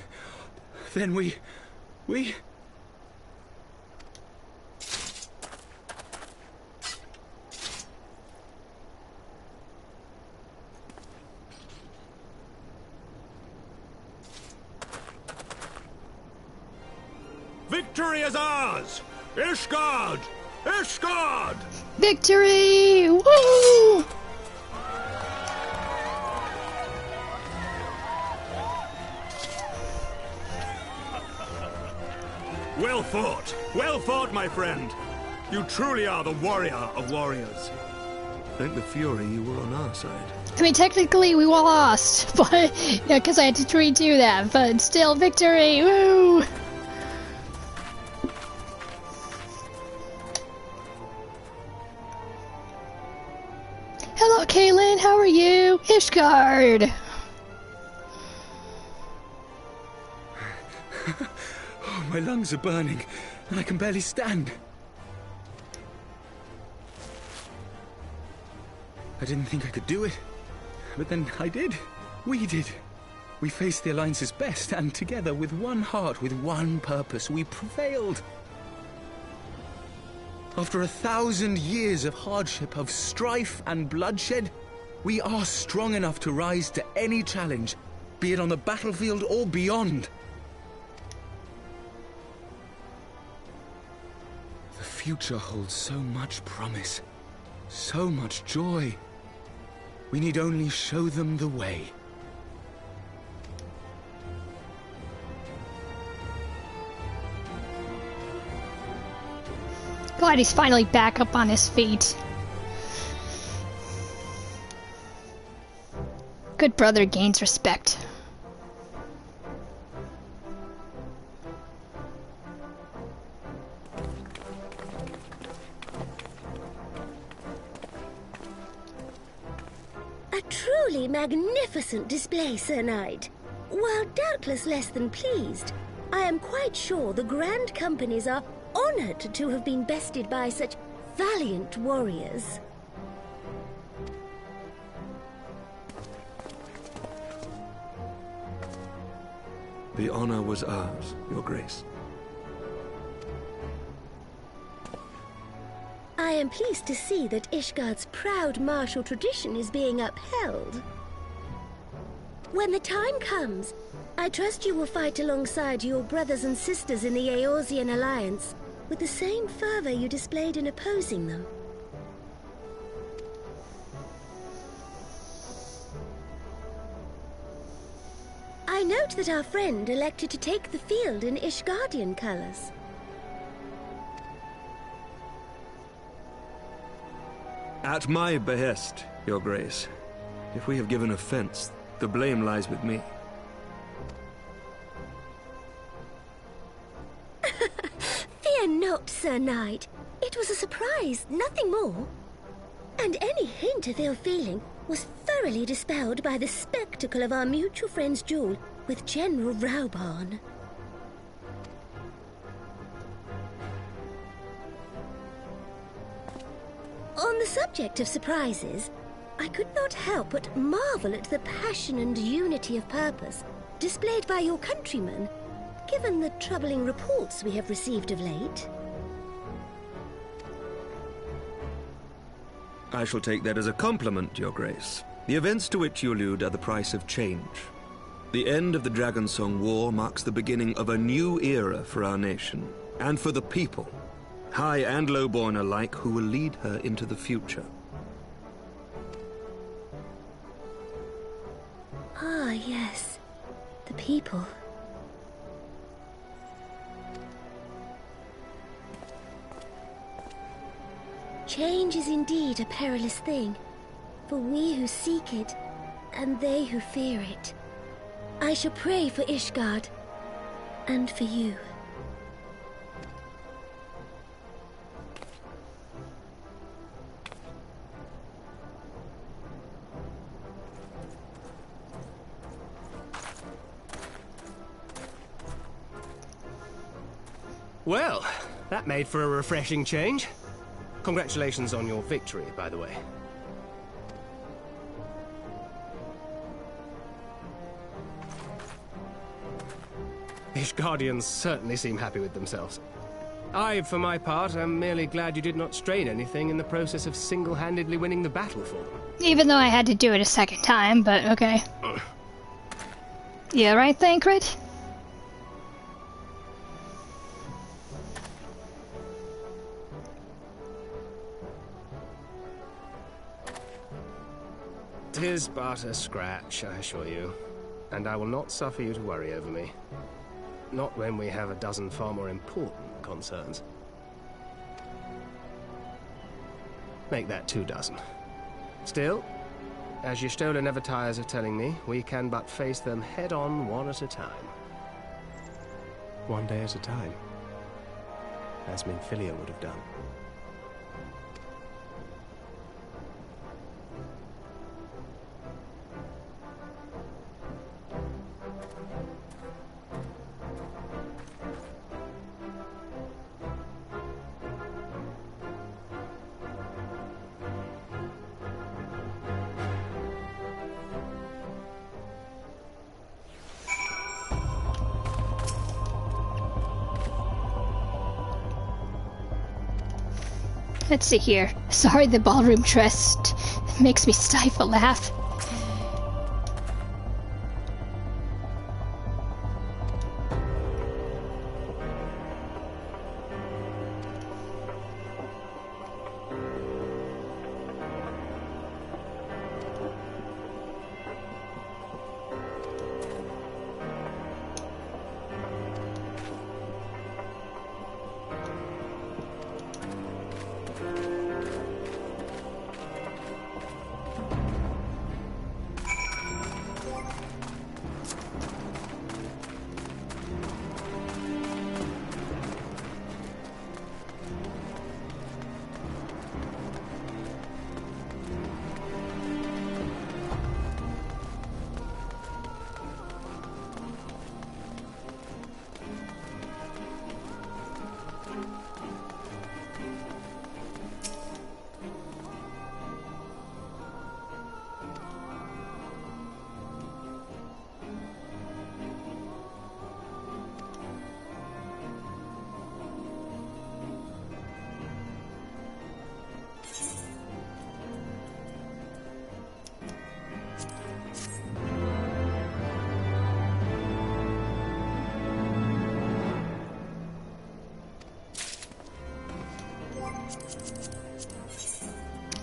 Then we... Victory is ours! Ishgard! Ishgard! Victory! Woo! Well fought, my friend. You truly are the warrior of warriors. Thank the Fury you were on our side. I mean, technically we lost, but yeah, because I had to redo that, but still, victory! Woo! Hello, Kaylin. How are you? Ishgard. Oh, my lungs are burning, and I can barely stand. I didn't think I could do it, but then I did. We did. We faced the Alliance's best, and together, with one heart, with one purpose, we prevailed. After 1,000 years of hardship, of strife and bloodshed, we are strong enough to rise to any challenge, be it on the battlefield or beyond. The future holds so much promise, so much joy. We need only show them the way. Glad he's finally back up on his feet. Good brother gains respect. A truly magnificent display, Sir Knight. While doubtless less than pleased, I am quite sure the Grand Companies are honored to have been bested by such valiant warriors. The honor was ours, Your Grace. I am pleased to see that Ishgard's proud martial tradition is being upheld. When the time comes, I trust you will fight alongside your brothers and sisters in the Eorzean Alliance with the same fervor you displayed in opposing them. I note that our friend elected to take the field in Ishgardian colors. At my behest, Your Grace. If we have given offense, the blame lies with me. Fear not, Sir Knight. It was a surprise, nothing more. And any hint of ill feeling was thoroughly dispelled by the spectacle of our mutual friend's duel with General Raubarn. On the subject of surprises, I could not help but marvel at the passion and unity of purpose displayed by your countrymen, given the troubling reports we have received of late. I shall take that as a compliment, Your Grace. The events to which you allude are the price of change. The end of the Dragonsong War marks the beginning of a new era for our nation, and for the people, high and lowborn alike, who will lead her into the future. Ah, yes. The people. Change is indeed a perilous thing, for we who seek it, and they who fear it. I shall pray for Ishgard, and for you. Well, that made for a refreshing change. Congratulations on your victory, by the way. Ishgardians certainly seem happy with themselves. I, for my part, am merely glad you did not strain anything in the process of single-handedly winning the battle for them. Even though I had to do it a second time, but okay. Yeah, right, Thancred? Tis but a scratch, I assure you. And I will not suffer you to worry over me. Not when we have a dozen far more important concerns. Make that 24. Still, as Y'shtola never tires of telling me, we can but face them head-on, one at a time. One day at a time. As Minfilia would have done. Let's see here. Sorry, the ballroom dress makes me stifle laugh.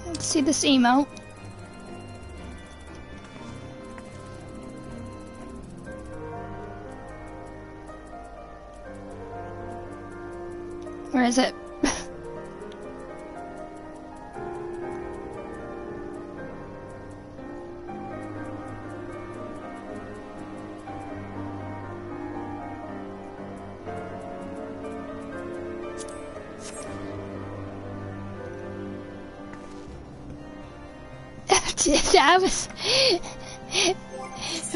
Let's see this emote. Where is it? That was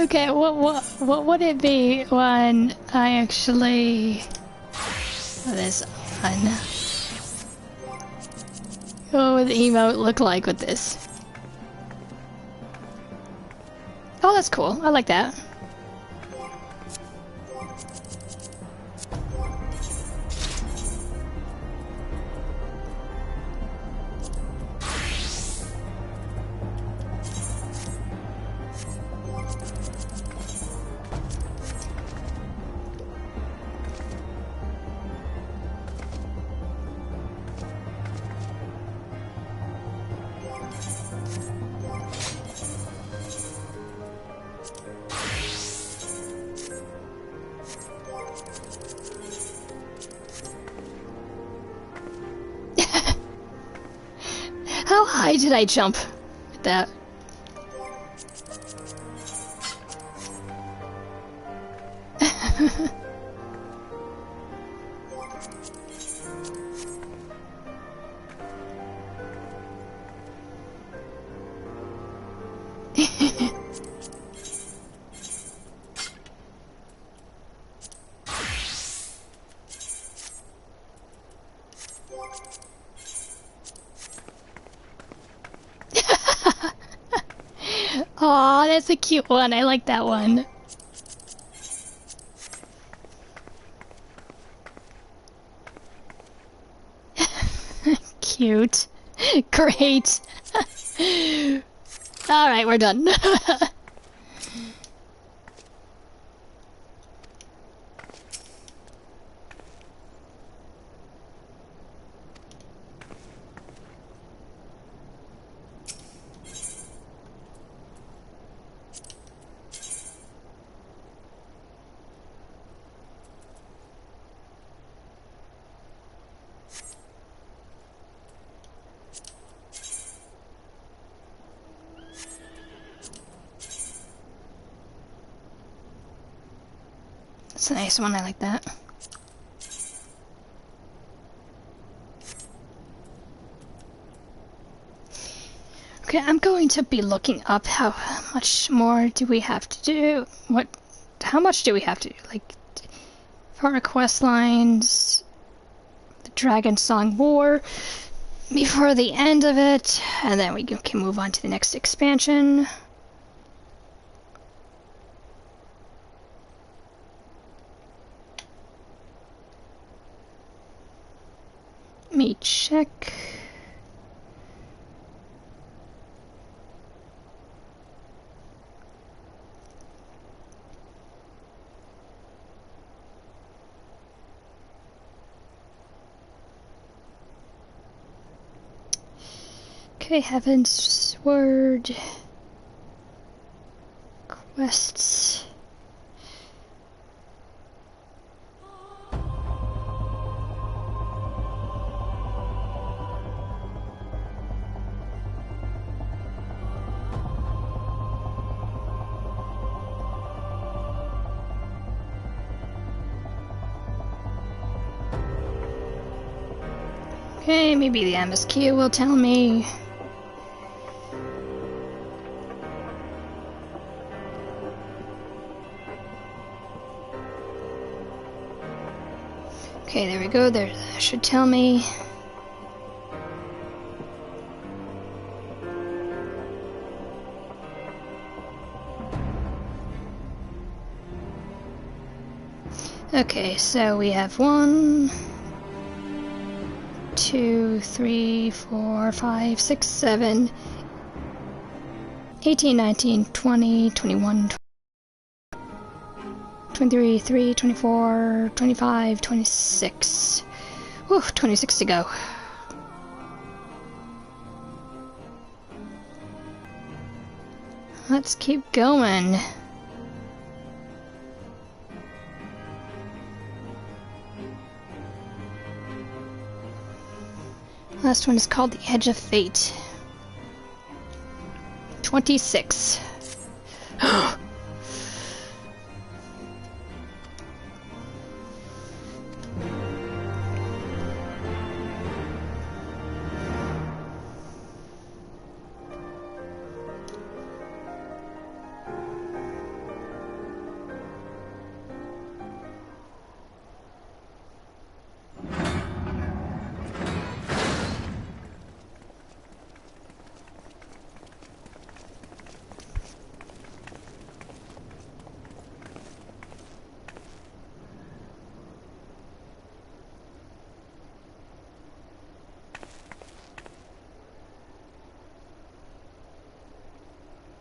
okay. What would it be when I actually this on? What would the emote look like with this? Oh, that's cool. I like that. How high did I jump with that? Aw, that's a cute one. I like that one. Cute. Great. Alright, we're done. That's a nice one, I like that. Okay, I'm going to be looking up how much more do we have to do. How much do we have to do? Like, for our quest lines, the Dragon Song War, before the end of it, and then we can move on to the next expansion. Let me check. Okay, Heaven's Word. Quests. Okay, maybe the MSQ will tell me. Okay, there we go. There, that should tell me. Okay, so we have 1, 2, 3, 4, 5, 6, 7, 18, 19, 20, 21, 23, 3, 24, 25, 26. Whew, 26 to go. Let's keep going. Last one is called The Edge of Fate. 26.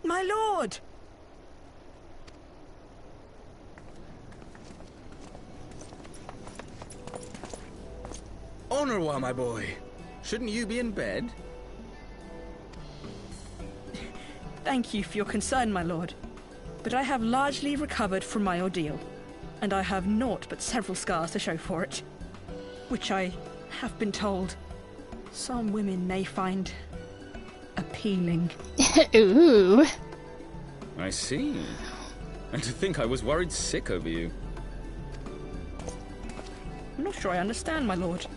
My lord! Honorwa, my boy. Shouldn't you be in bed? Thank you for your concern, my lord. But I have largely recovered from my ordeal, and I have naught but several scars to show for it, which I have been told some women may find appealing. Ooh. I see. And to think I was worried sick over you. I'm not sure I understand, my lord.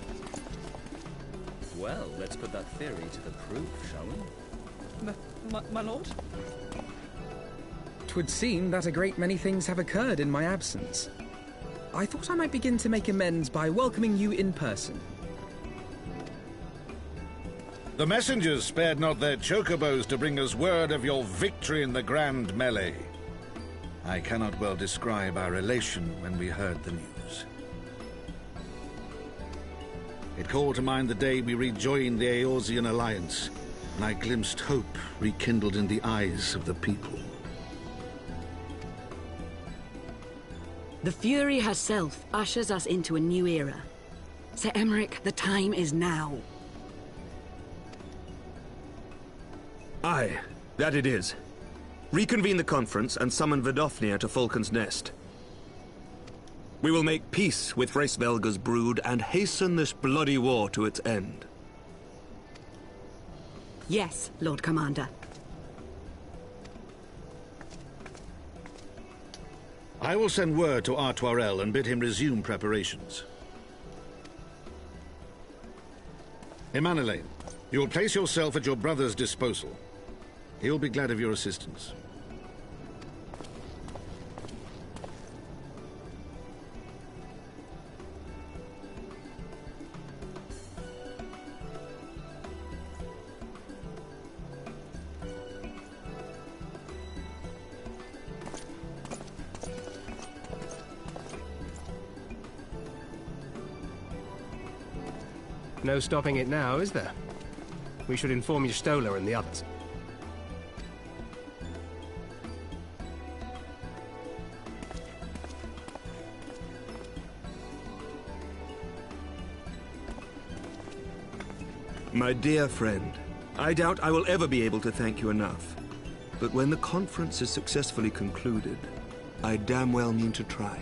Well, let's put that theory to the proof, shall we? My lord? 'Twould seem that a great many things have occurred in my absence. I thought I might begin to make amends by welcoming you in person. The messengers spared not their chocobos to bring us word of your victory in the grand melee. I cannot well describe our elation when we heard the news. It called to mind the day we rejoined the Eorzean alliance, and I glimpsed hope rekindled in the eyes of the people. The Fury herself ushers us into a new era. Sir Emmerich, the time is now. Aye, that it is. Reconvene the conference and summon Vidofnir to Falcon's Nest. We will make peace with Hraesvelga's brood and hasten this bloody war to its end. Yes, Lord Commander. I will send word to Artoirel and bid him resume preparations. Emmanuel, you will place yourself at your brother's disposal. He will be glad of your assistance. No stopping it now, is there? We should inform Y'shtola and the others. My dear friend, I doubt I will ever be able to thank you enough. But when the conference is successfully concluded, I damn well mean to try.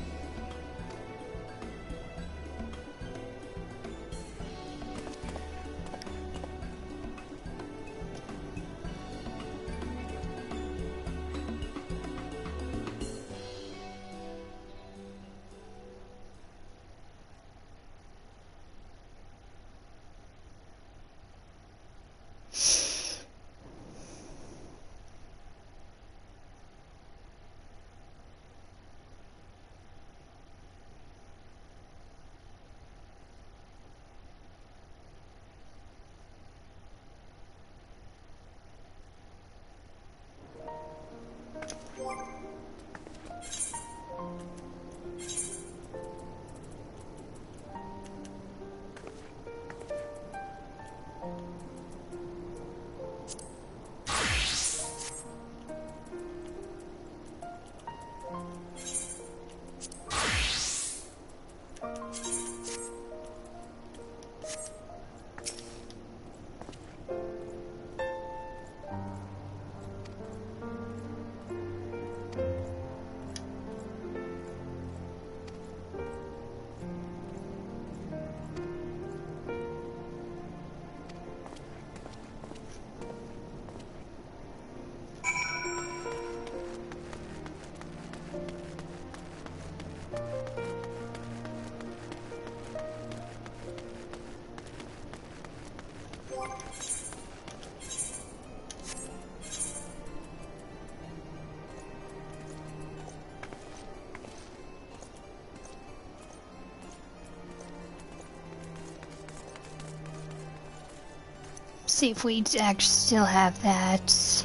See if we actually still have that.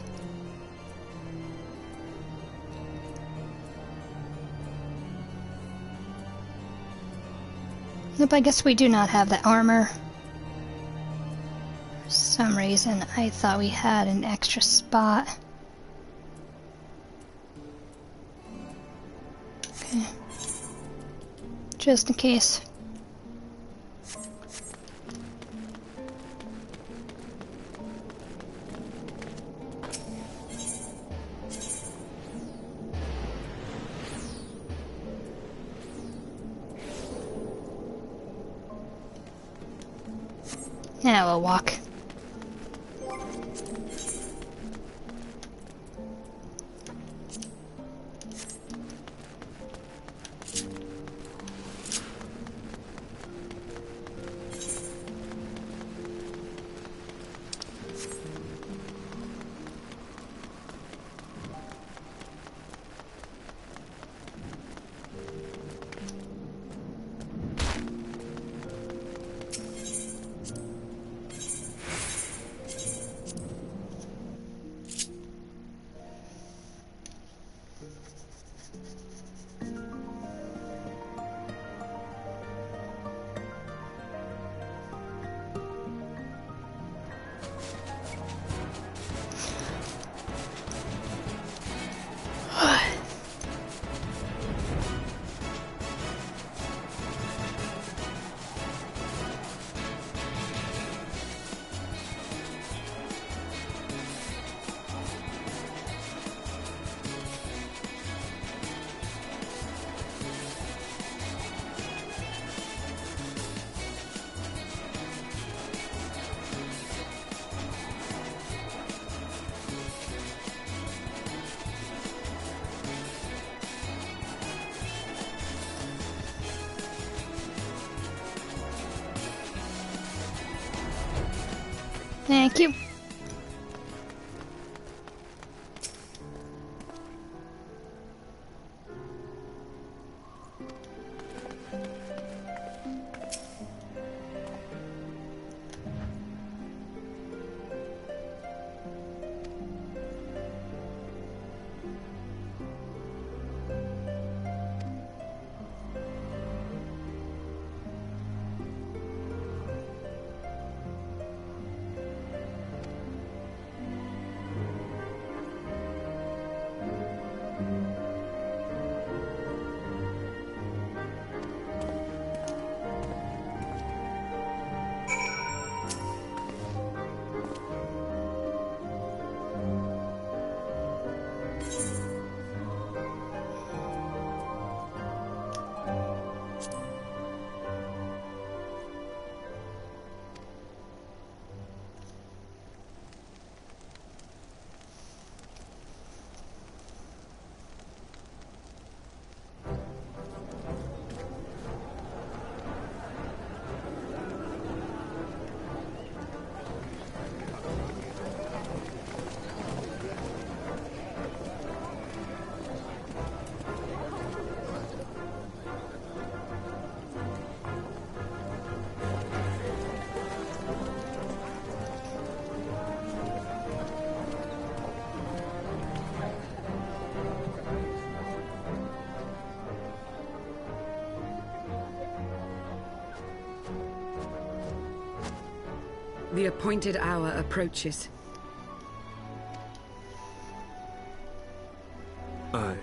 Nope, I guess we do not have the armor. For some reason, I thought we had an extra spot. Okay. Just in case. Now we'll walk. Thank you. The appointed hour approaches. Aye.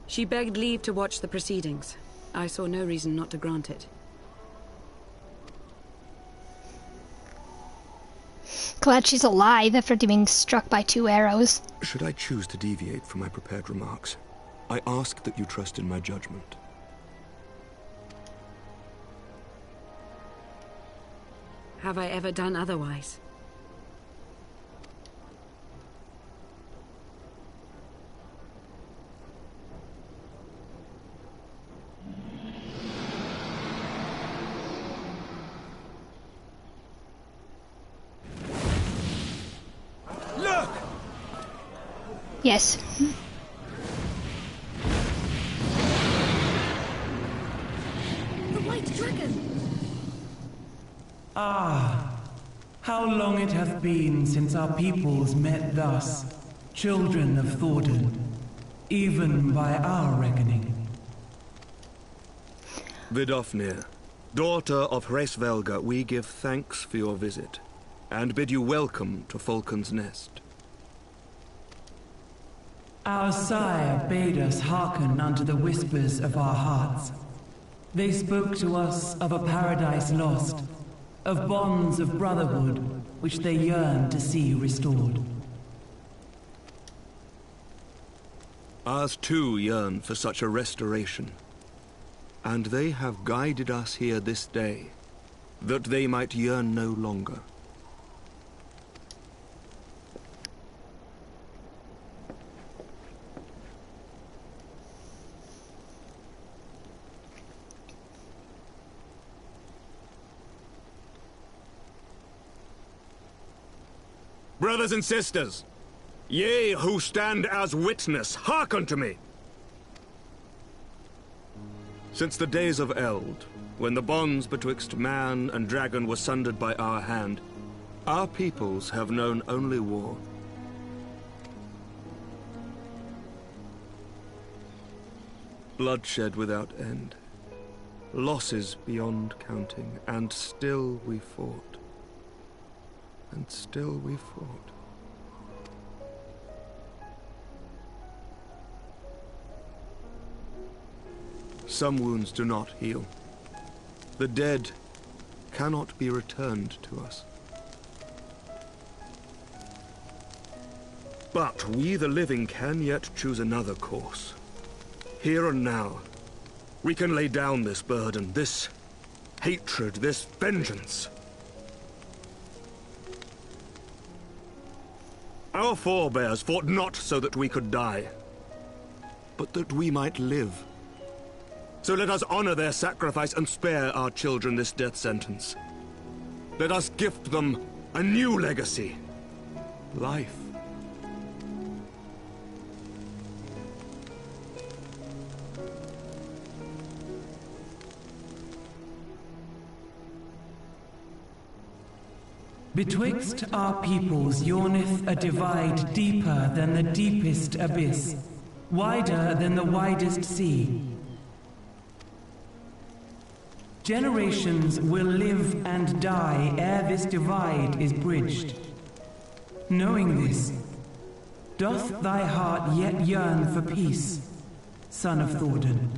She begged leave to watch the proceedings. I saw no reason not to grant it. Glad she's alive after being struck by 2 arrows. Should I choose to deviate from my prepared remarks, I ask that you trust in my judgment. Have I ever done otherwise? Look! Yes. The White Dragon! Ah, how long it hath been since our peoples met thus, children of Thordan, even by our reckoning. Vidofnir, daughter of Hraesvelga, we give thanks for your visit, and bid you welcome to Falcon's Nest. Our sire bade us hearken unto the whispers of our hearts. They spoke to us of a paradise lost, of bonds of brotherhood which they yearned to see restored. Ours too yearn for such a restoration, and they have guided us here this day, that they might yearn no longer. Brothers and sisters, ye who stand as witness, hearken to me! Since the days of Eld, when the bonds betwixt man and dragon were sundered by our hand, our peoples have known only war. Bloodshed without end, losses beyond counting, and still we fought. And still we fought. Some wounds do not heal. The dead cannot be returned to us. But we, the living, can yet choose another course. Here and now, we can lay down this burden, this hatred, this vengeance. Our forebears fought not so that we could die, but that we might live. So let us honor their sacrifice and spare our children this death sentence. Let us gift them a new legacy. Life. Betwixt our peoples yawneth a divide deeper than the deepest abyss, wider than the widest sea. Generations will live and die ere this divide is bridged. Knowing this, doth thy heart yet yearn for peace, son of Thordan?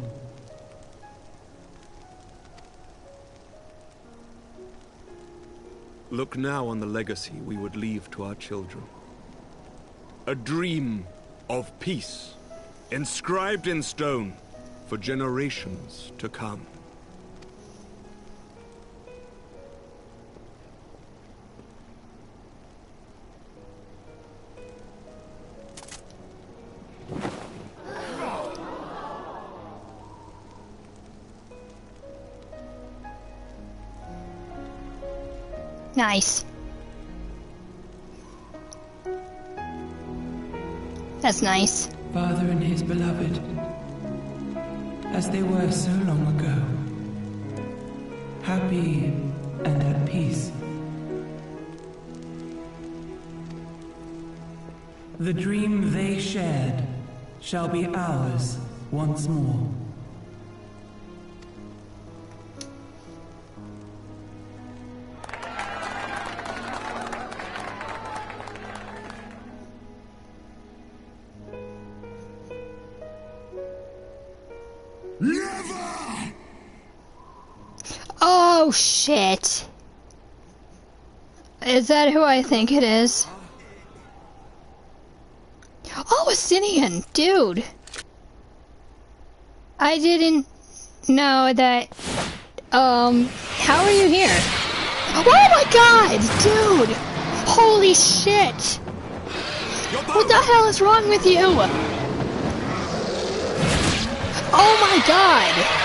Look now on the legacy we would leave to our children. A dream of peace, inscribed in stone for generations to come. Nice. That's nice. Father and his beloved, as they were so long ago, happy and at peace. The dream they shared shall be ours once more. Never! Oh, shit. Is that who I think it is? Oh, a Sinian, dude. I didn't know that. How are you here? Oh my god, dude! Holy shit! What the hell is wrong with you? Oh my god!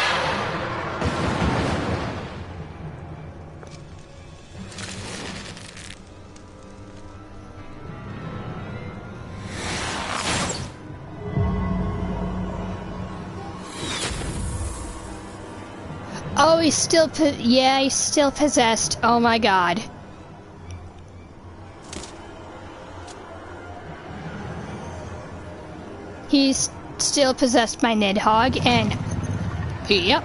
Oh, he's still he's still possessed. Oh my god. He's still possessed by Nidhogg, and... Yep.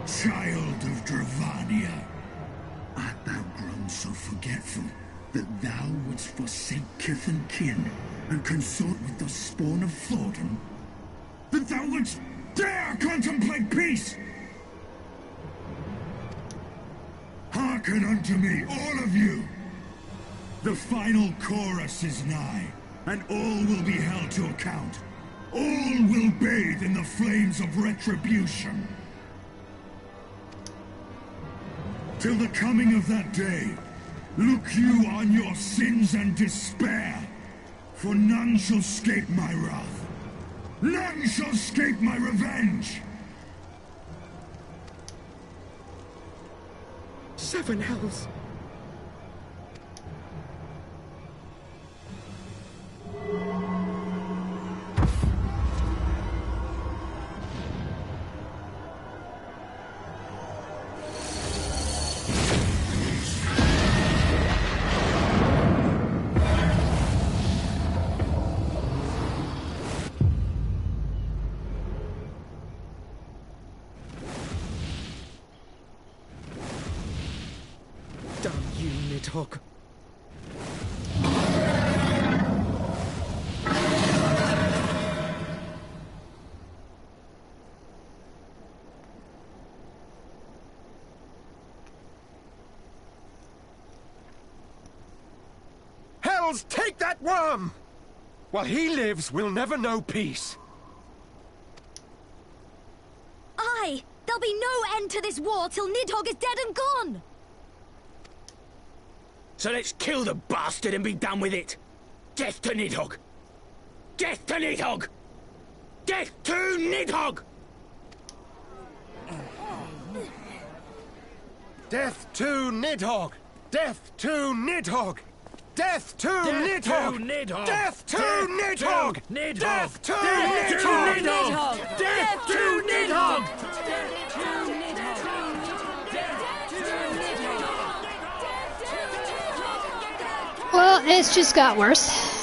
Child of Dravania, art thou grown so forgetful that thou wouldst forsake kith and kin and consort with the spawn of Thornton? That thou wouldst dare contemplate peace? Hearken unto me, all of you! The final chorus is nigh, and all will be held to account. All will bathe in the flames of retribution. Till the coming of that day, look you on your sins and despair, for none shall escape my wrath. None shall escape my revenge! 7 hells. Damn you, Nidhogg. Hells, take that worm! While he lives, we'll never know peace. Aye! There'll be no end to this war till Nidhogg is dead and gone! So let's kill the bastard and be done with it. Death to Nidhogg! Death to Nidhogg! Death to Nidhogg! Death to Nidhogg! Death to Nidhogg! Death to Nidhogg! Death to Nidhogg! Death to Nidhogg! Death to Nidhogg! Well, it's just got worse.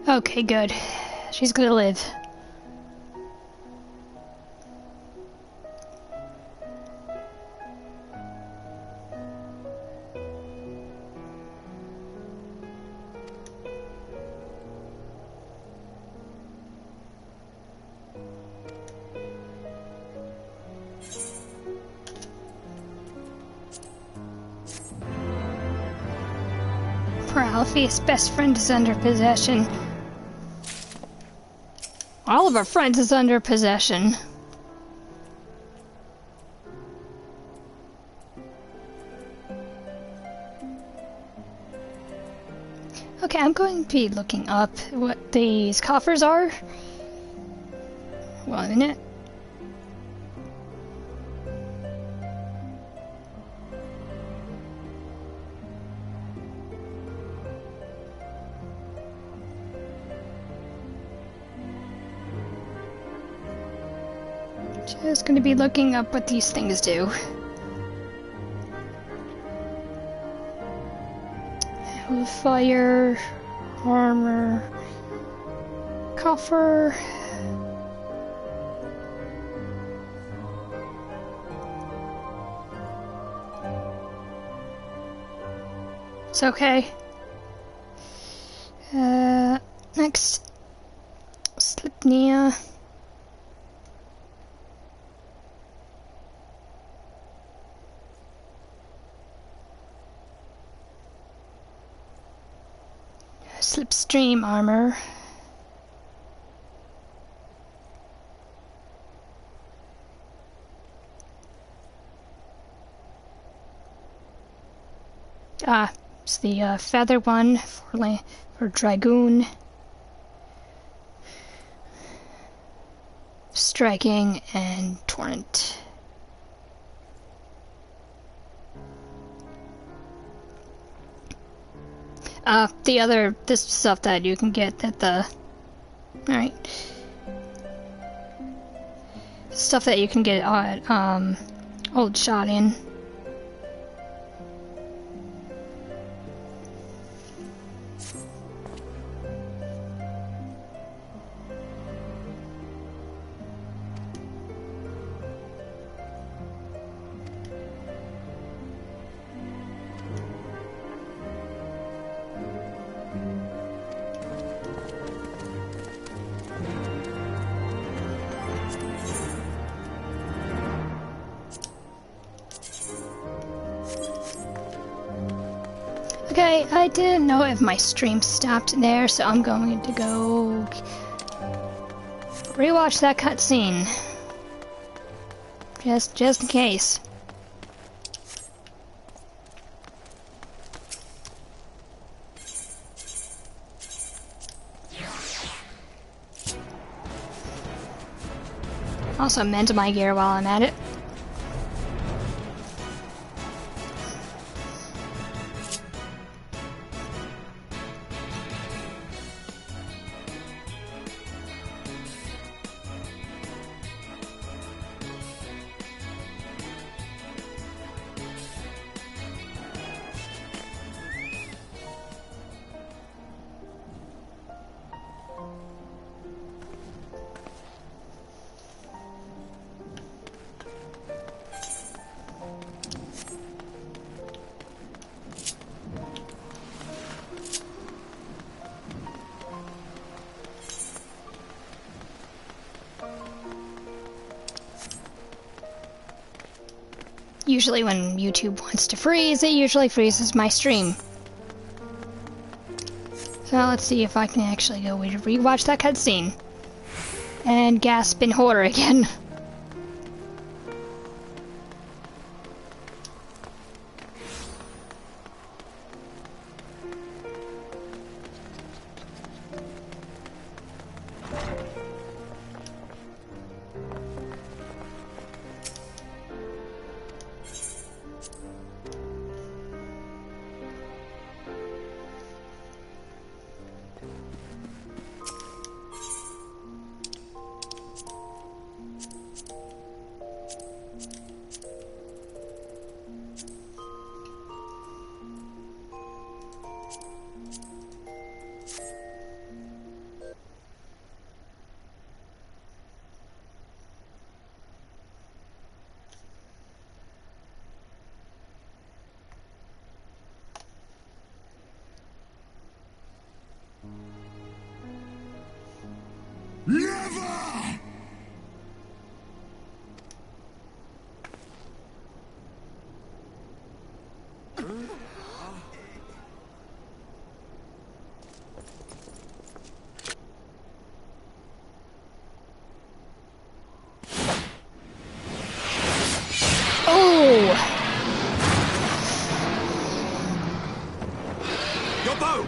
Okay, good. She's gonna live. Poor Alfie's best friend is under possession. All of our friends is under possession. Okay, I'm going to be looking up what these coffers are. 1 minute. Just going to be looking up what these things do. Fire, armor, coffer. It's okay. Next, Slipnea. Slipstream armor. It's the feather one for Dragoon. Striking and Torrent. This stuff that you can get at the... Alright. Stuff that you can get at, Old Shot In. Okay, I didn't know if my stream stopped there, so I'm going to go rewatch that cutscene. Just in case. Also mend my gear while I'm at it. Usually when YouTube wants to freeze, it usually freezes my stream. So let's see if I can actually go rewatch that cutscene. And gasp in horror again. Never! Your bow!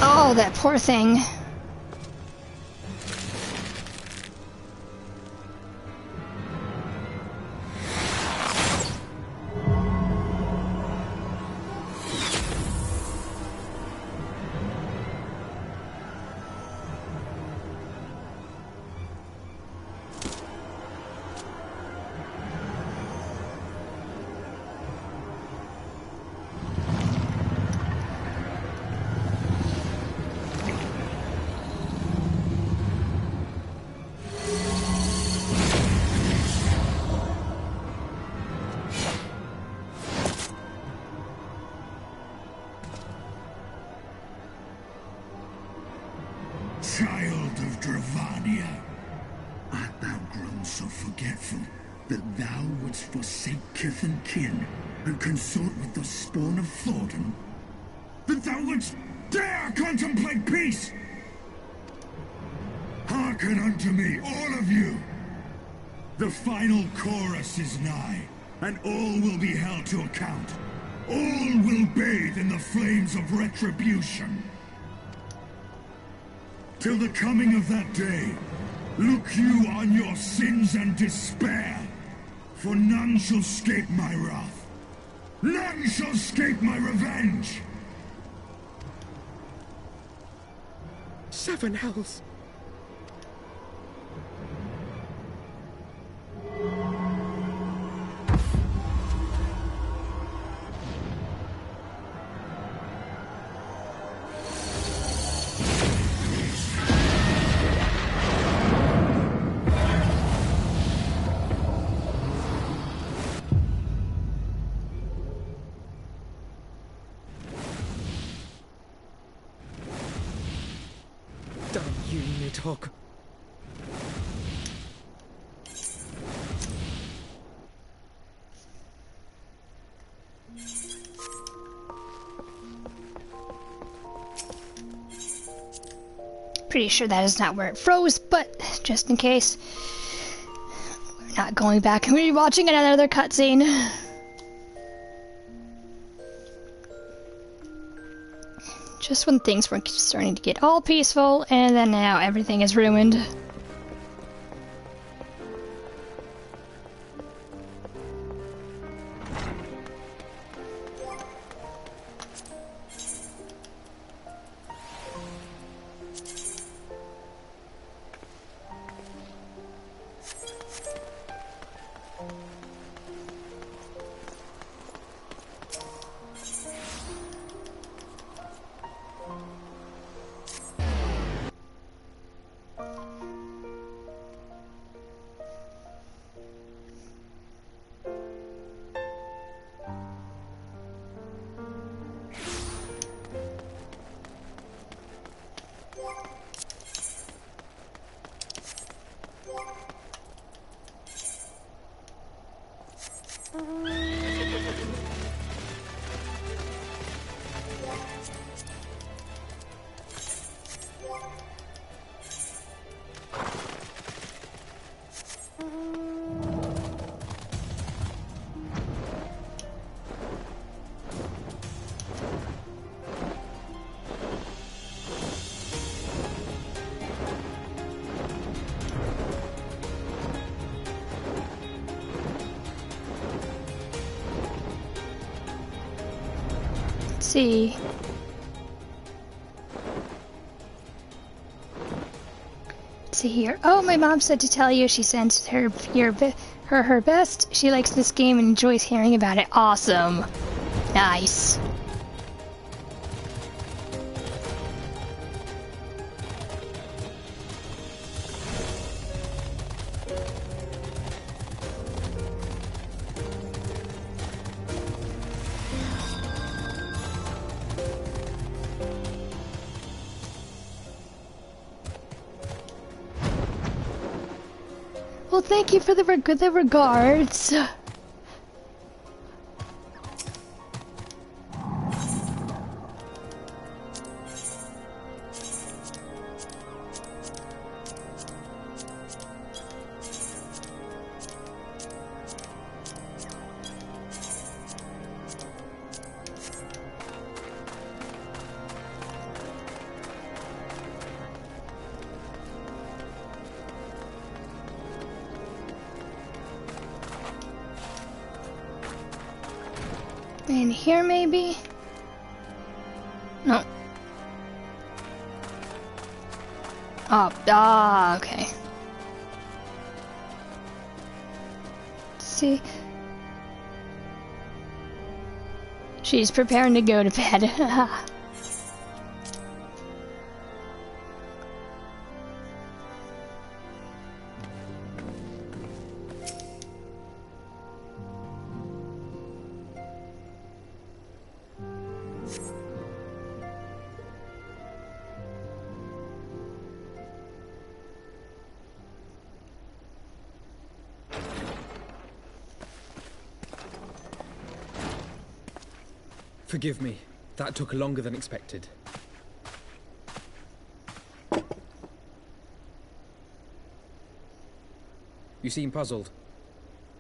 Oh, that poor thing. Child of Dravania, art thou grown so forgetful that thou wouldst forsake kith and kin and consort with the spawn of Thornton? That thou wouldst dare contemplate peace? Hearken unto me, all of you! The final chorus is nigh, and all will be held to account. All will bathe in the flames of retribution. Till the coming of that day, look you on your sins and despair, for none shall escape my wrath. None shall escape my revenge! 7 hells. Damn you, Nidhogg. Pretty sure that is not where it froze, but just in case, we're not going back and rewatching another cutscene. Just when things were starting to get all peaceful, and then now everything is ruined. See. Let's see here. Oh, my mom said to tell you she sent her her best. She likes this game and enjoys hearing about it. Awesome. Nice. Well, thank you for the regards. In here, maybe? No. Oh, okay. Let's see. She's preparing to go to bed. Forgive me. That took longer than expected. You seem puzzled.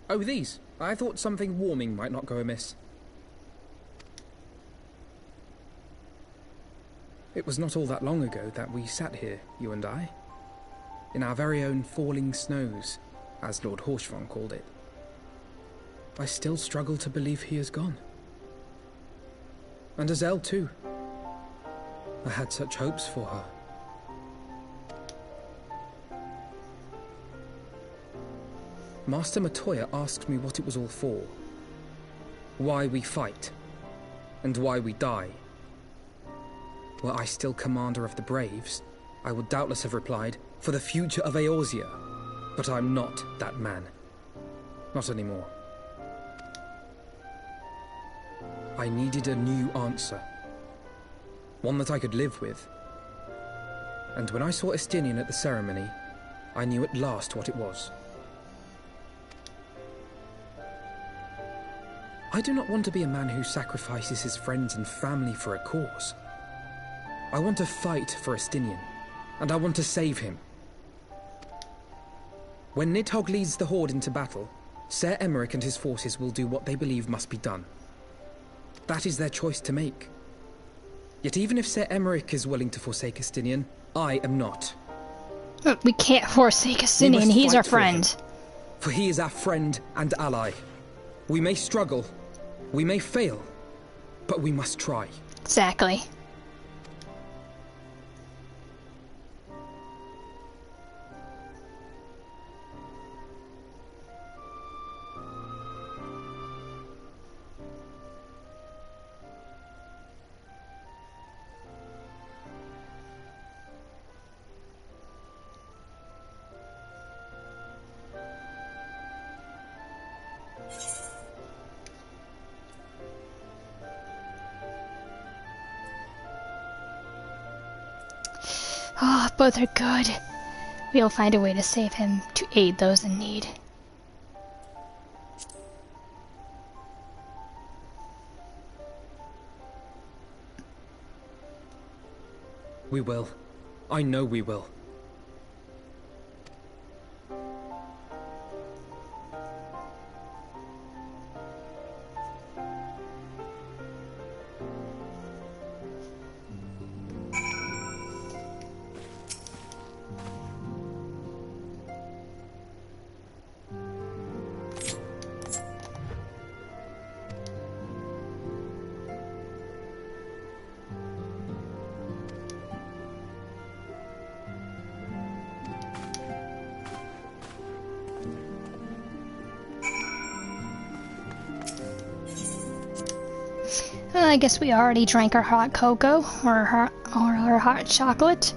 Oh, these. I thought something warming might not go amiss. It was not all that long ago that we sat here, you and I. In our very own falling snows, as Lord Horshvon called it. I still struggle to believe he is gone. And Azelle too. I had such hopes for her. Master Matoya asked me what it was all for. Why we fight. And why we die. Were I still commander of the Braves, I would doubtless have replied, for the future of Eorzea. But I'm not that man. Not anymore. I needed a new answer. One that I could live with. And when I saw Estinian at the ceremony, I knew at last what it was. I do not want to be a man who sacrifices his friends and family for a cause. I want to fight for Estinian, and I want to save him. When Nidhogg leads the Horde into battle, Ser Emeric and his forces will do what they believe must be done. That is their choice to make. Yet even if Ser Emeric is willing to forsake Estinian, I am not. We can't forsake Estinian, he's our friend. For he is our friend and ally. We may struggle, we may fail, but we must try. Exactly. Oh, both are good. We'll find a way to save him, to aid those in need. We will. I know we will. I guess we already drank our hot cocoa, or our hot chocolate.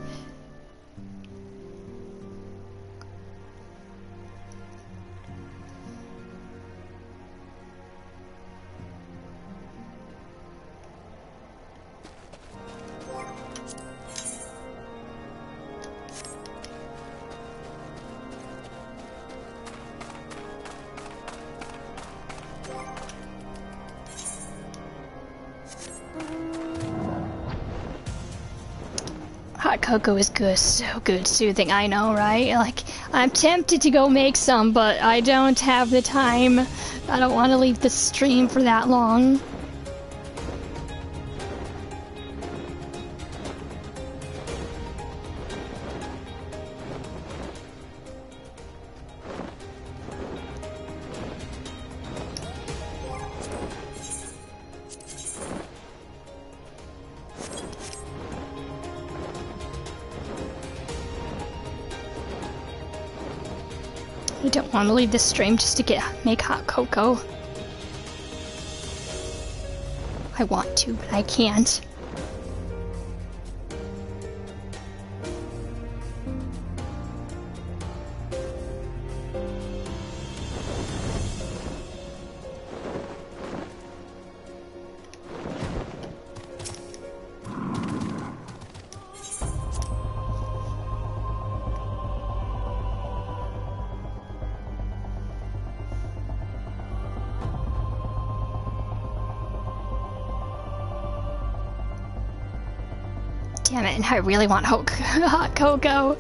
Hot cocoa is good, so good, soothing, I know, right? Like, I'm tempted to go make some, but I don't have the time. I don't want to leave the stream for that long. I don't want to leave this stream just to make hot cocoa. I want to, but I can't. Damn it, and I really want hot cocoa.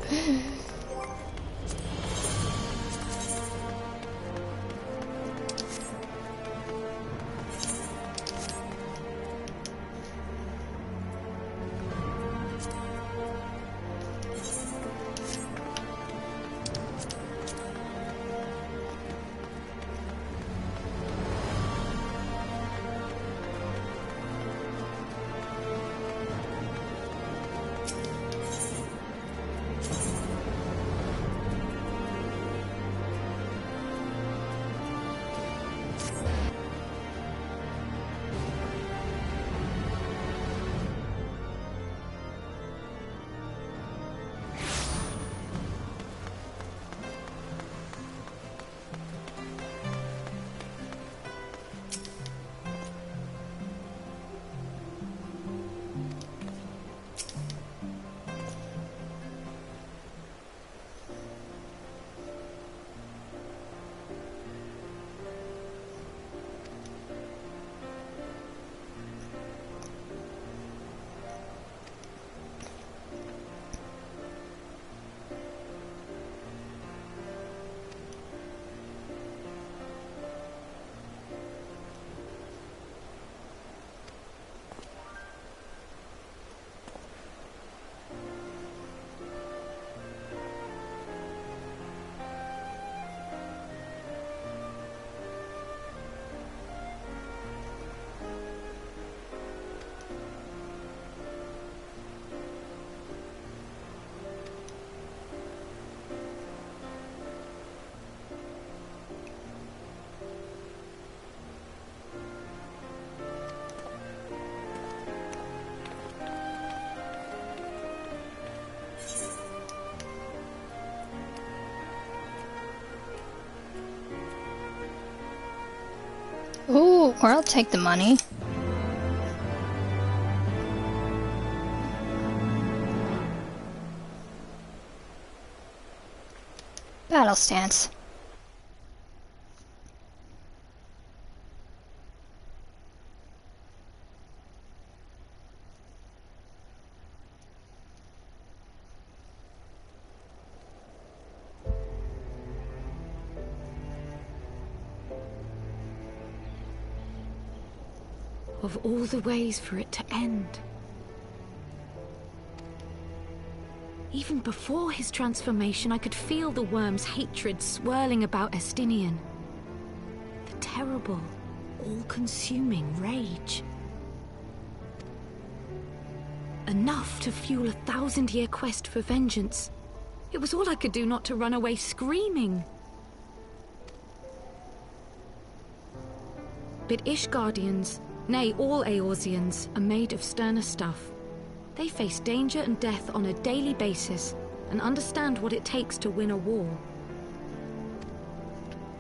Ooh, or I'll take the money. Battle stance. Of all the ways for it to end. Even before his transformation, I could feel the worm's hatred swirling about Estinian. The terrible, all-consuming rage. Enough to fuel a 1,000-year quest for vengeance. It was all I could do not to run away screaming. But Ishgardians, nay, all Eorzeans, are made of sterner stuff. They face danger and death on a daily basis, and understand what it takes to win a war.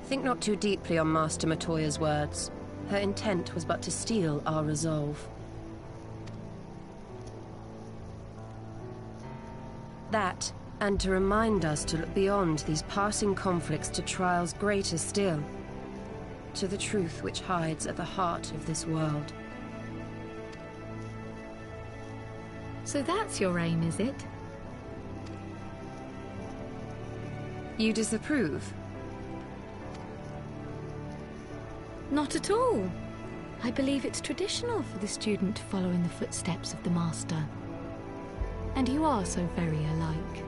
Think not too deeply on Master Matoya's words. Her intent was but to steal our resolve. That, and to remind us to look beyond these passing conflicts to trials greater still. To the truth which hides at the heart of this world. So that's your aim, is it? You disapprove? Not at all. I believe it's traditional for the student to follow in the footsteps of the master. And you are so very alike.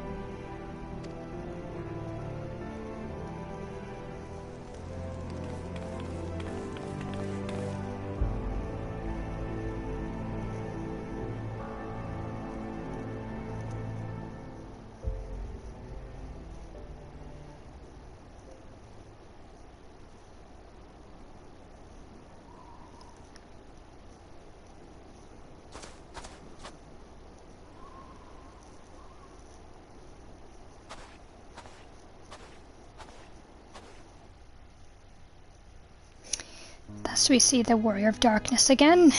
Thus we see the Warrior of Darkness again.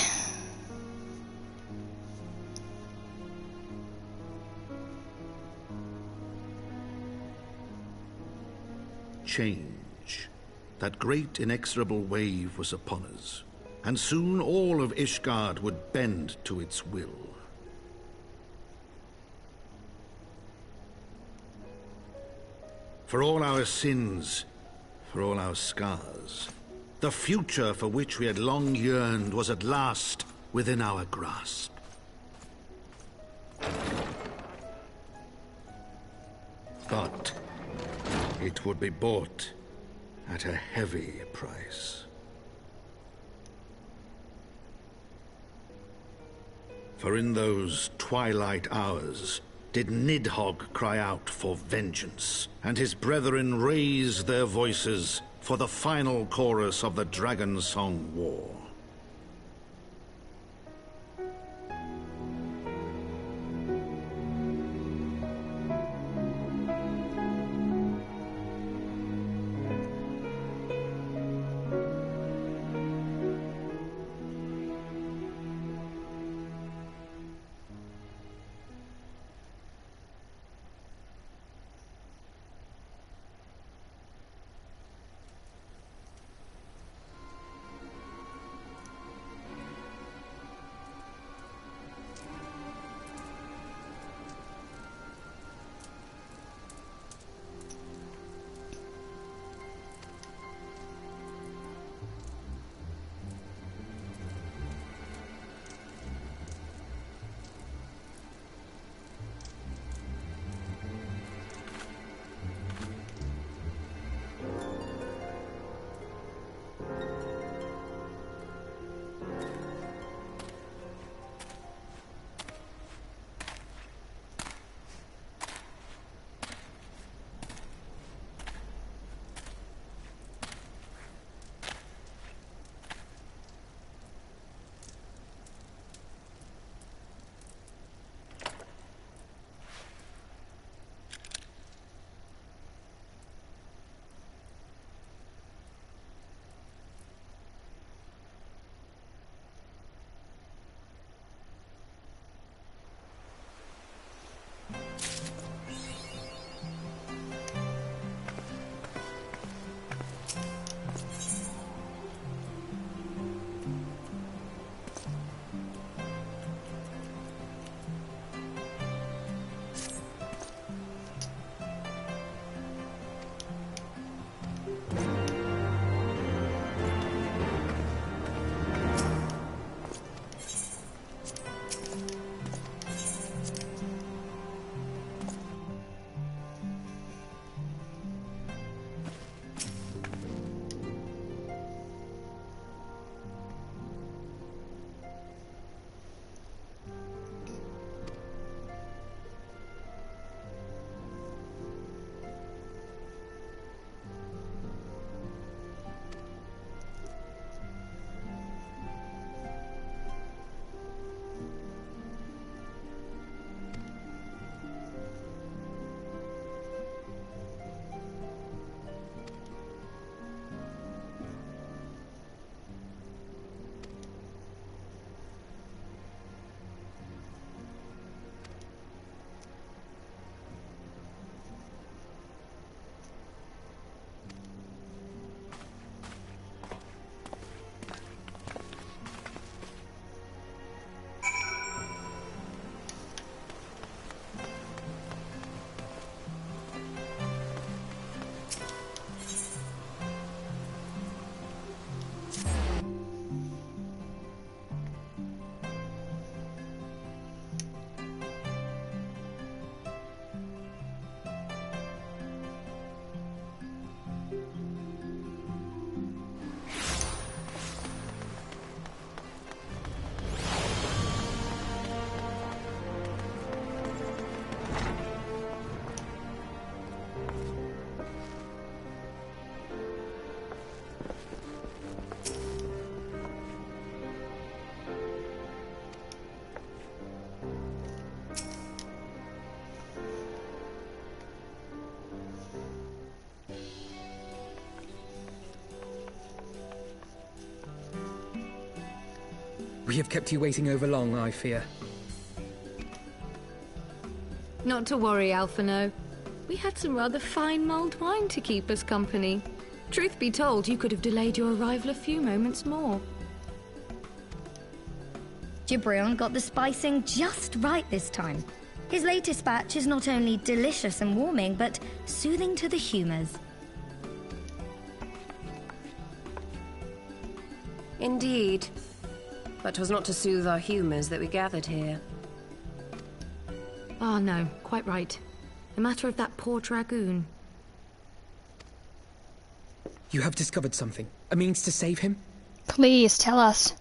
Change. That great inexorable wave was upon us, and soon all of Ishgard would bend to its will. For all our sins, for all our scars, the future for which we had long yearned was at last within our grasp. But it would be bought at a heavy price. For in those twilight hours did Nidhogg cry out for vengeance, and his brethren raise their voices for the final chorus of the Dragon Song War. We have kept you waiting over long, I fear. Not to worry, Alphino. We had some rather fine mulled wine to keep us company. Truth be told, you could have delayed your arrival a few moments more. Gibrion got the spicing just right this time. His latest batch is not only delicious and warming, but soothing to the humours. Indeed. But 'twas not to soothe our humours that we gathered here. Ah, no, quite right. The matter of that poor dragoon. You have discovered something. A means to save him? Please, tell us.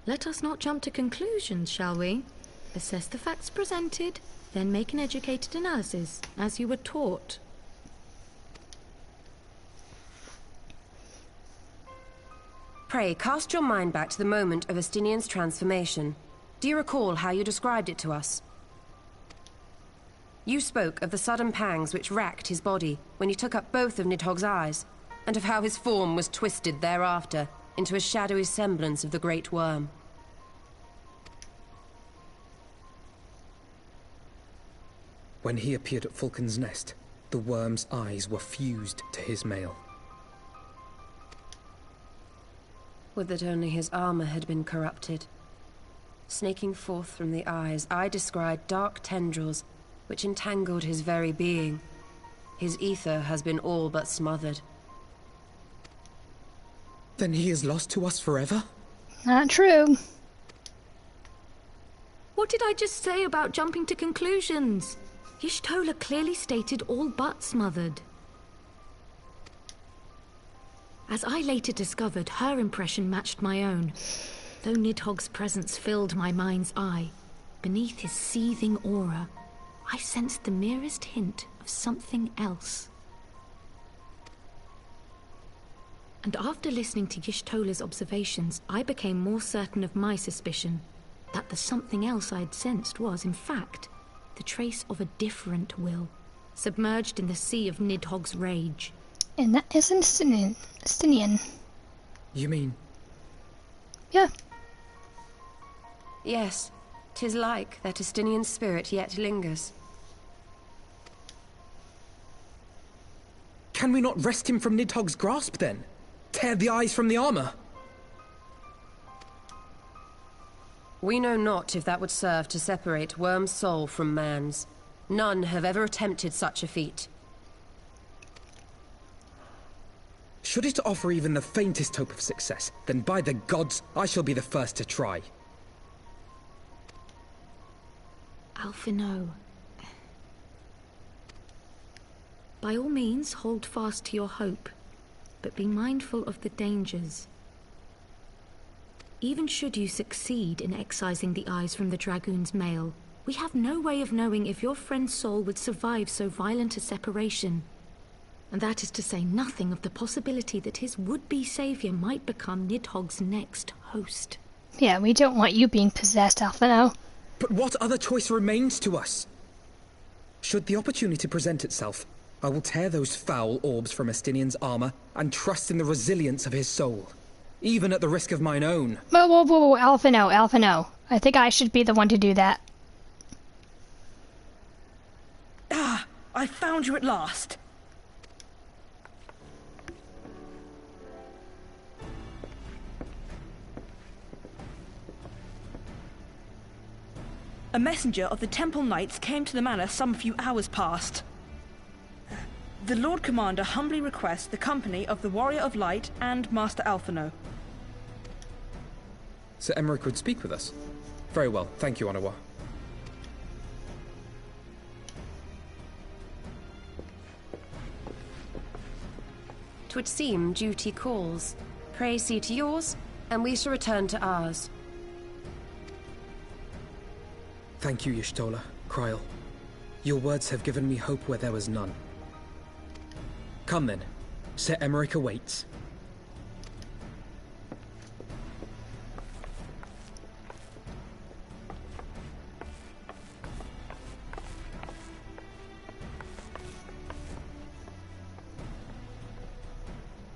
Let us not jump to conclusions, shall we? Assess the facts presented, then make an educated analysis, as you were taught. Pray, cast your mind back to the moment of Estinian's transformation. Do you recall how you described it to us? You spoke of the sudden pangs which racked his body when he took up both of Nidhogg's eyes, and of how his form was twisted thereafter into a shadowy semblance of the Great Worm. When he appeared at Falcon's Nest, the worm's eyes were fused to his mail. Would that only his armor had been corrupted. Snaking forth from the eyes, I descried dark tendrils which entangled his very being. His ether has been all but smothered. Then he is lost to us forever? Not true. What did I just say about jumping to conclusions? Y'shtola clearly stated all but smothered. As I later discovered, her impression matched my own. Though Nidhogg's presence filled my mind's eye, beneath his seething aura, I sensed the merest hint of something else. And after listening to Y'shtola's observations, I became more certain of my suspicion, that the something else I had sensed was, in fact, the trace of a different will, submerged in the sea of Nidhogg's rage. And that isn't Estinian. You mean? Yeah. Yes, 'tis like that Estinian spirit yet lingers. Can we not wrest him from Nidhogg's grasp, then? Tear the eyes from the armor? We know not if that would serve to separate Worm's soul from man's. None have ever attempted such a feat. Should it offer even the faintest hope of success, then by the gods, I shall be the first to try. Alphino. By all means, hold fast to your hope, but be mindful of the dangers. Even should you succeed in excising the eyes from the dragoon's mail, we have no way of knowing if your friend's soul would survive so violent a separation. And that is to say nothing of the possibility that his would-be savior might become Nidhogg's next host. Yeah, we don't want you being possessed, Alphino. But what other choice remains to us? Should the opportunity present itself, I will tear those foul orbs from Estinian's armor and trust in the resilience of his soul, even at the risk of mine own. Whoa, Alphino. I think I should be the one to do that. Ah, I found you at last. A messenger of the Temple Knights came to the manor some few hours past. The Lord Commander humbly requests the company of the Warrior of Light and Master Alphino. Sir Emmerich would speak with us. Very well, thank you, Onawa. 'Twould seem duty calls. Pray see to yours, and we shall return to ours. Thank you, Y'shtola, Kryl. Your words have given me hope where there was none. Come then. Sir Emmerich awaits.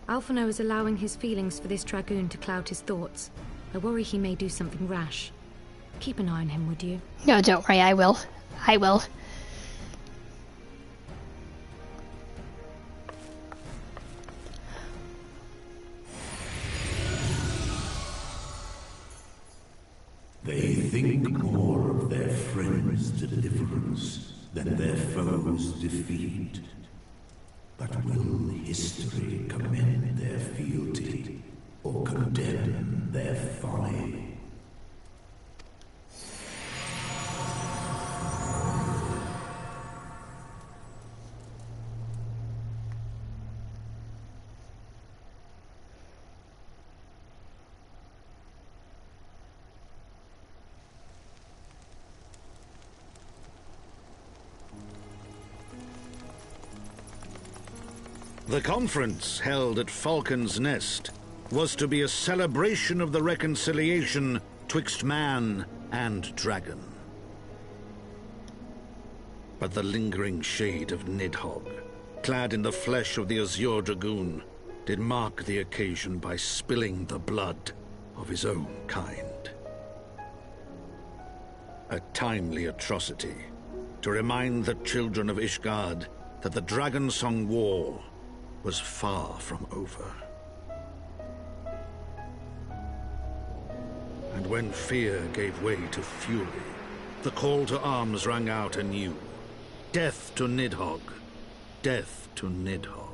Alphino is allowing his feelings for this dragoon to cloud his thoughts. I worry he may do something rash. Keep an eye on him, would you? No, don't worry, I will. I will. They think more of their friends' deliverance than their foes' defeat. But will history commend their fealty or condemn their folly? The conference held at Falcon's Nest was to be a celebration of the reconciliation twixt man and dragon. But the lingering shade of Nidhogg, clad in the flesh of the Azure Dragoon, did mark the occasion by spilling the blood of his own kind. A timely atrocity to remind the children of Ishgard that the Dragonsong War was far from over. And when fear gave way to fury, the call to arms rang out anew. Death to Nidhogg! Death to Nidhogg!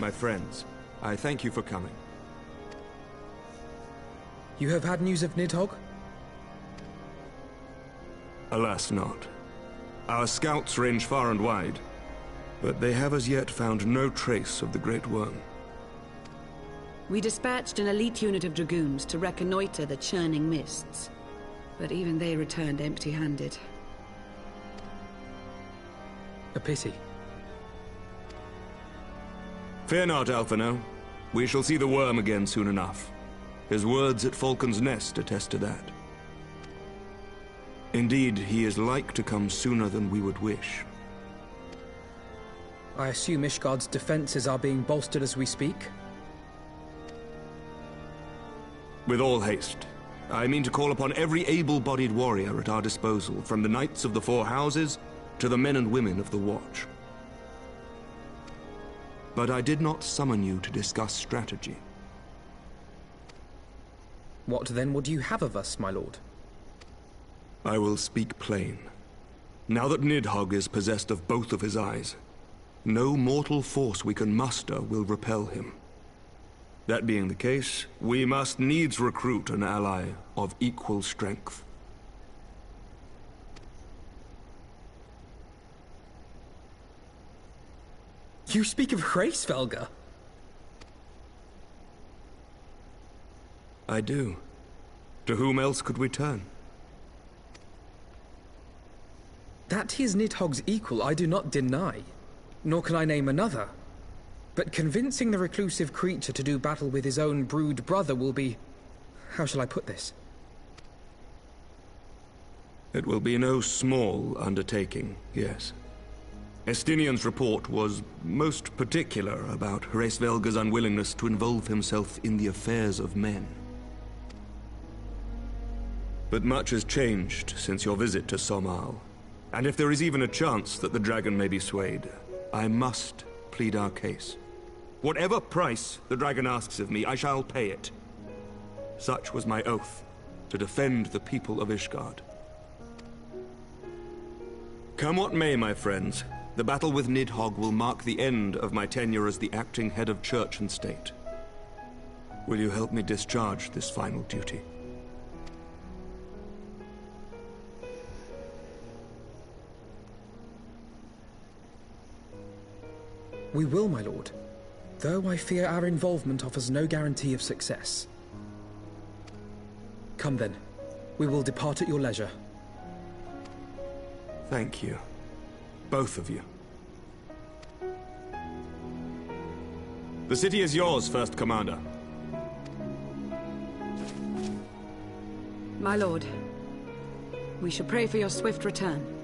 My friends, I thank you for coming. You have had news of Nidhogg? Alas not. Our scouts range far and wide, but they have as yet found no trace of the Great Worm. We dispatched an elite unit of dragoons to reconnoiter the churning mists, but even they returned empty-handed. A pity. Fear not, Alphino. We shall see the worm again soon enough. His words at Falcon's Nest attest to that. Indeed, he is like to come sooner than we would wish. I assume Ishgard's defenses are being bolstered as we speak? With all haste. I mean to call upon every able-bodied warrior at our disposal, from the Knights of the Four Houses to the men and women of the Watch. But I did not summon you to discuss strategy. What then would you have of us, my lord? I will speak plain. Now that Nidhogg is possessed of both of his eyes, no mortal force we can muster will repel him. That being the case, we must needs recruit an ally of equal strength. You speak of Hraesvelga? I do. To whom else could we turn? That he is Nidhogg's equal, I do not deny. Nor can I name another. But convincing the reclusive creature to do battle with his own brood brother will be... how shall I put this? It will be no small undertaking, yes. Estinian's report was most particular about Hraesvelga's unwillingness to involve himself in the affairs of men. But much has changed since your visit to Somal. And if there is even a chance that the dragon may be swayed, I must plead our case. Whatever price the dragon asks of me, I shall pay it. Such was my oath, to defend the people of Ishgard. Come what may, my friends, the battle with Nidhogg will mark the end of my tenure as the acting head of church and state. Will you help me discharge this final duty? We will, my lord, though I fear our involvement offers no guarantee of success. Come then, we will depart at your leisure. Thank you. Both of you. The city is yours, First Commander. My lord, we shall pray for your swift return.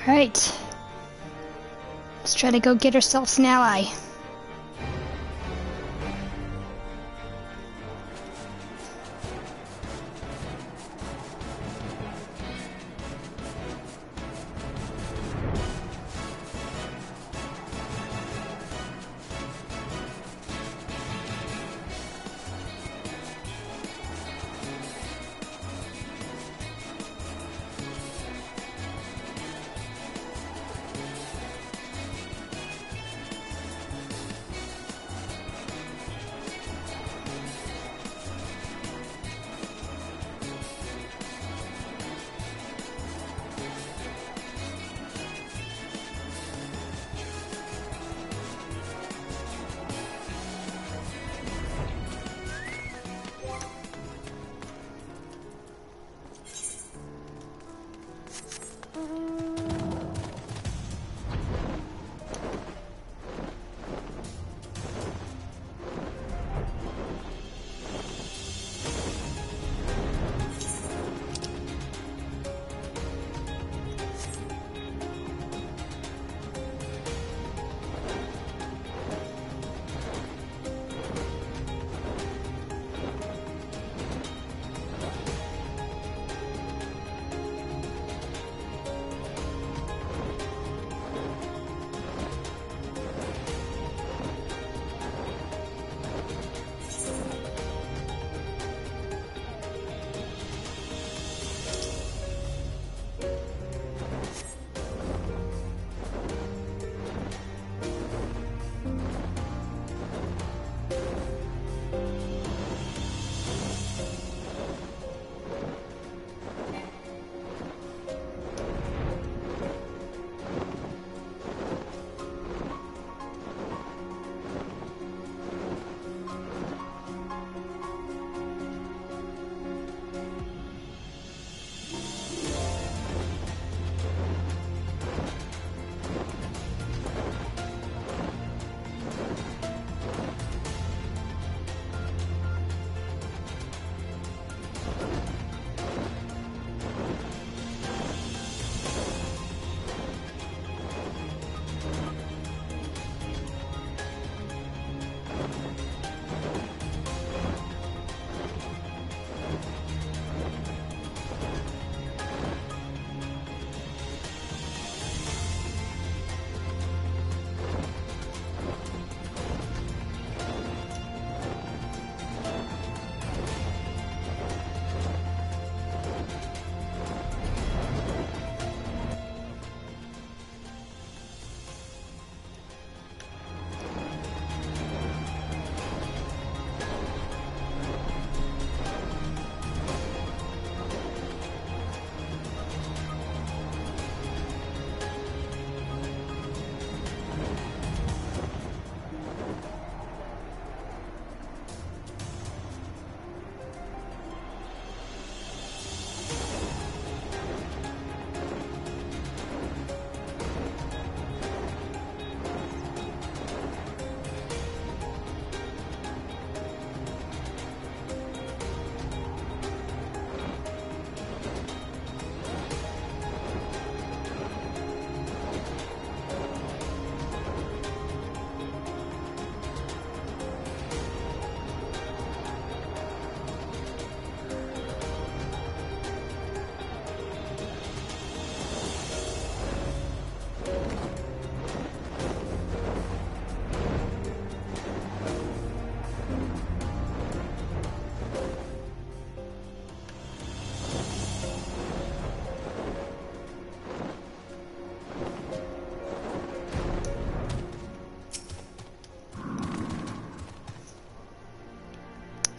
Alright. Let's try to go get ourselves an ally.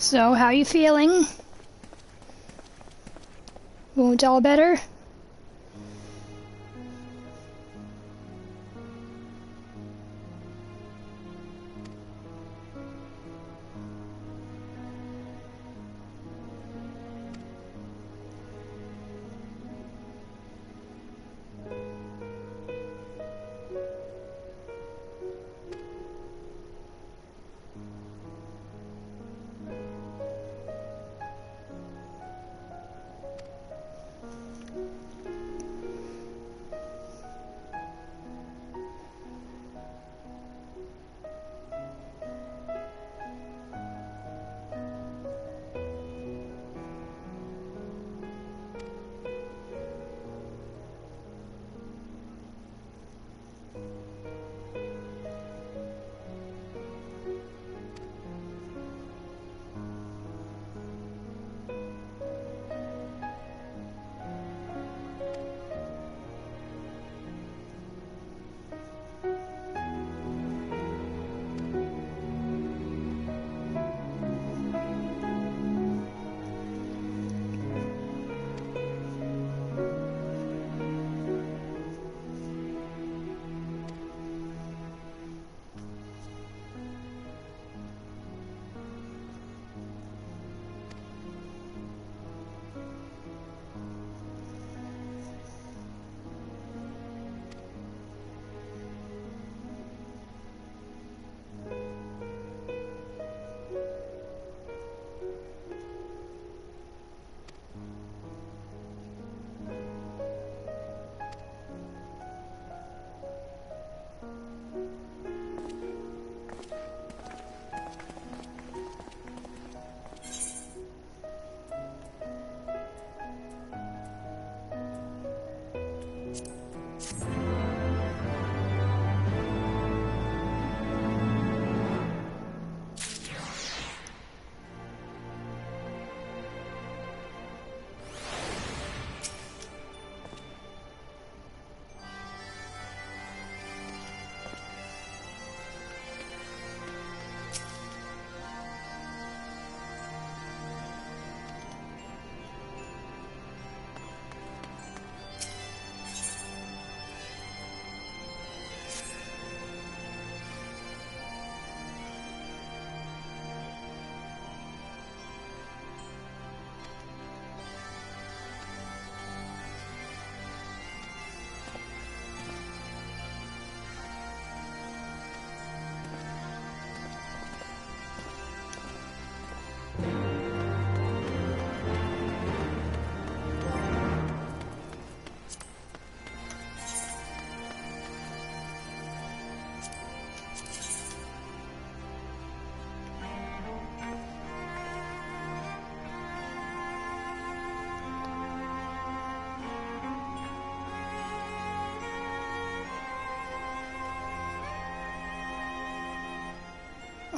So, how you feeling? Wound all better?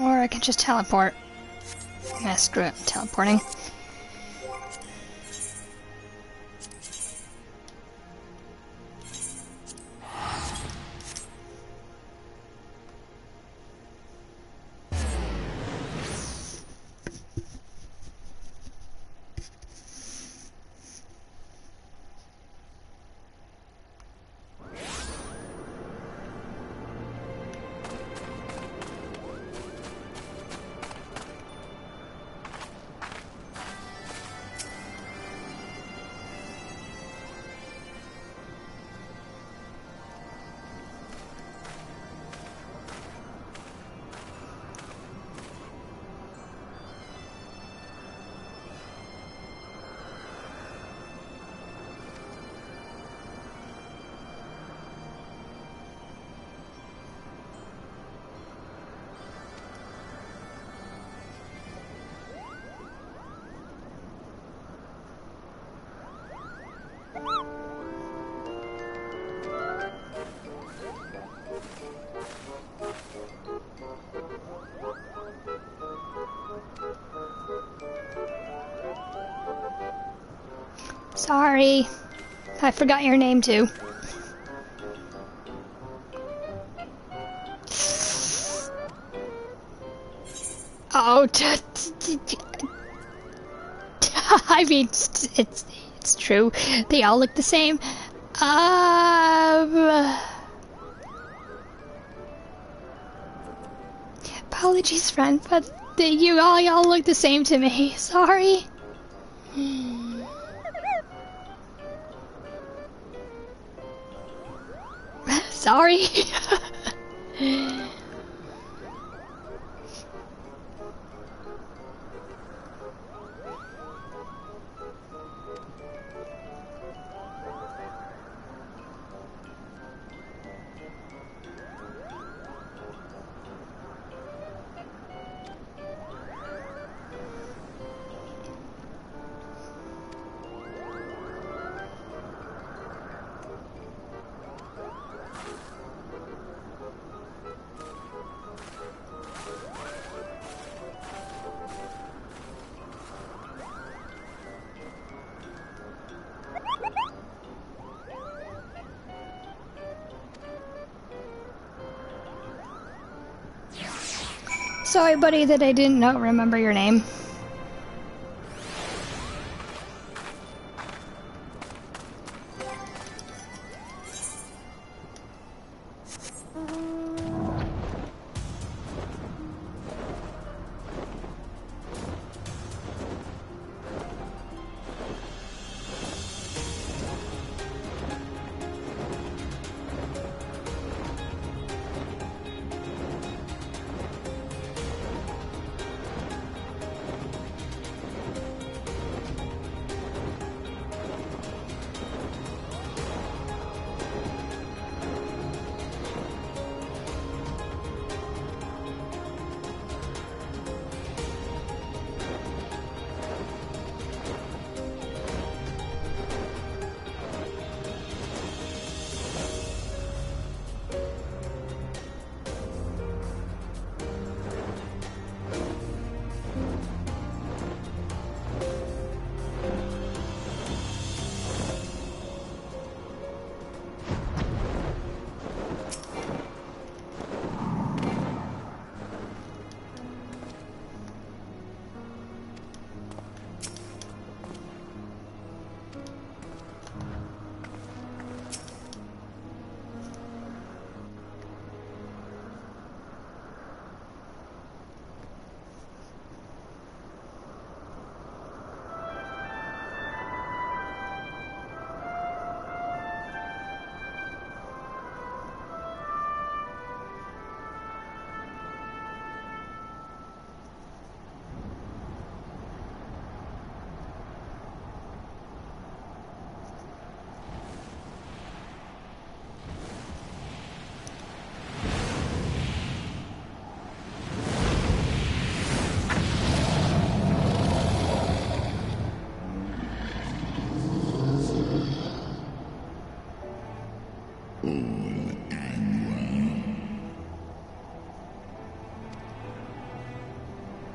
Or I can just teleport. Nah, screw it, I'm teleporting. Sorry. I forgot your name too. Oh, I mean, it's true. They all look the same. Apologies, friend, but you all look the same to me. Sorry. Sorry. Sorry, buddy, that I didn't remember your name.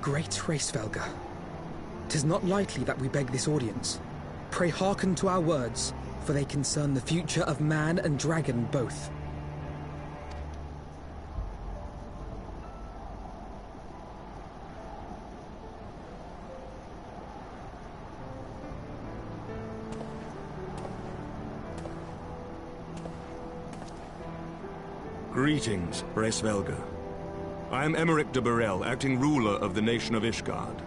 Great Hraesvelga, 'tis not lightly that we beg this audience. Pray hearken to our words, for they concern the future of man and dragon both. Greetings, Hraesvelga. I am Emeric de Burrell, acting ruler of the nation of Ishgard.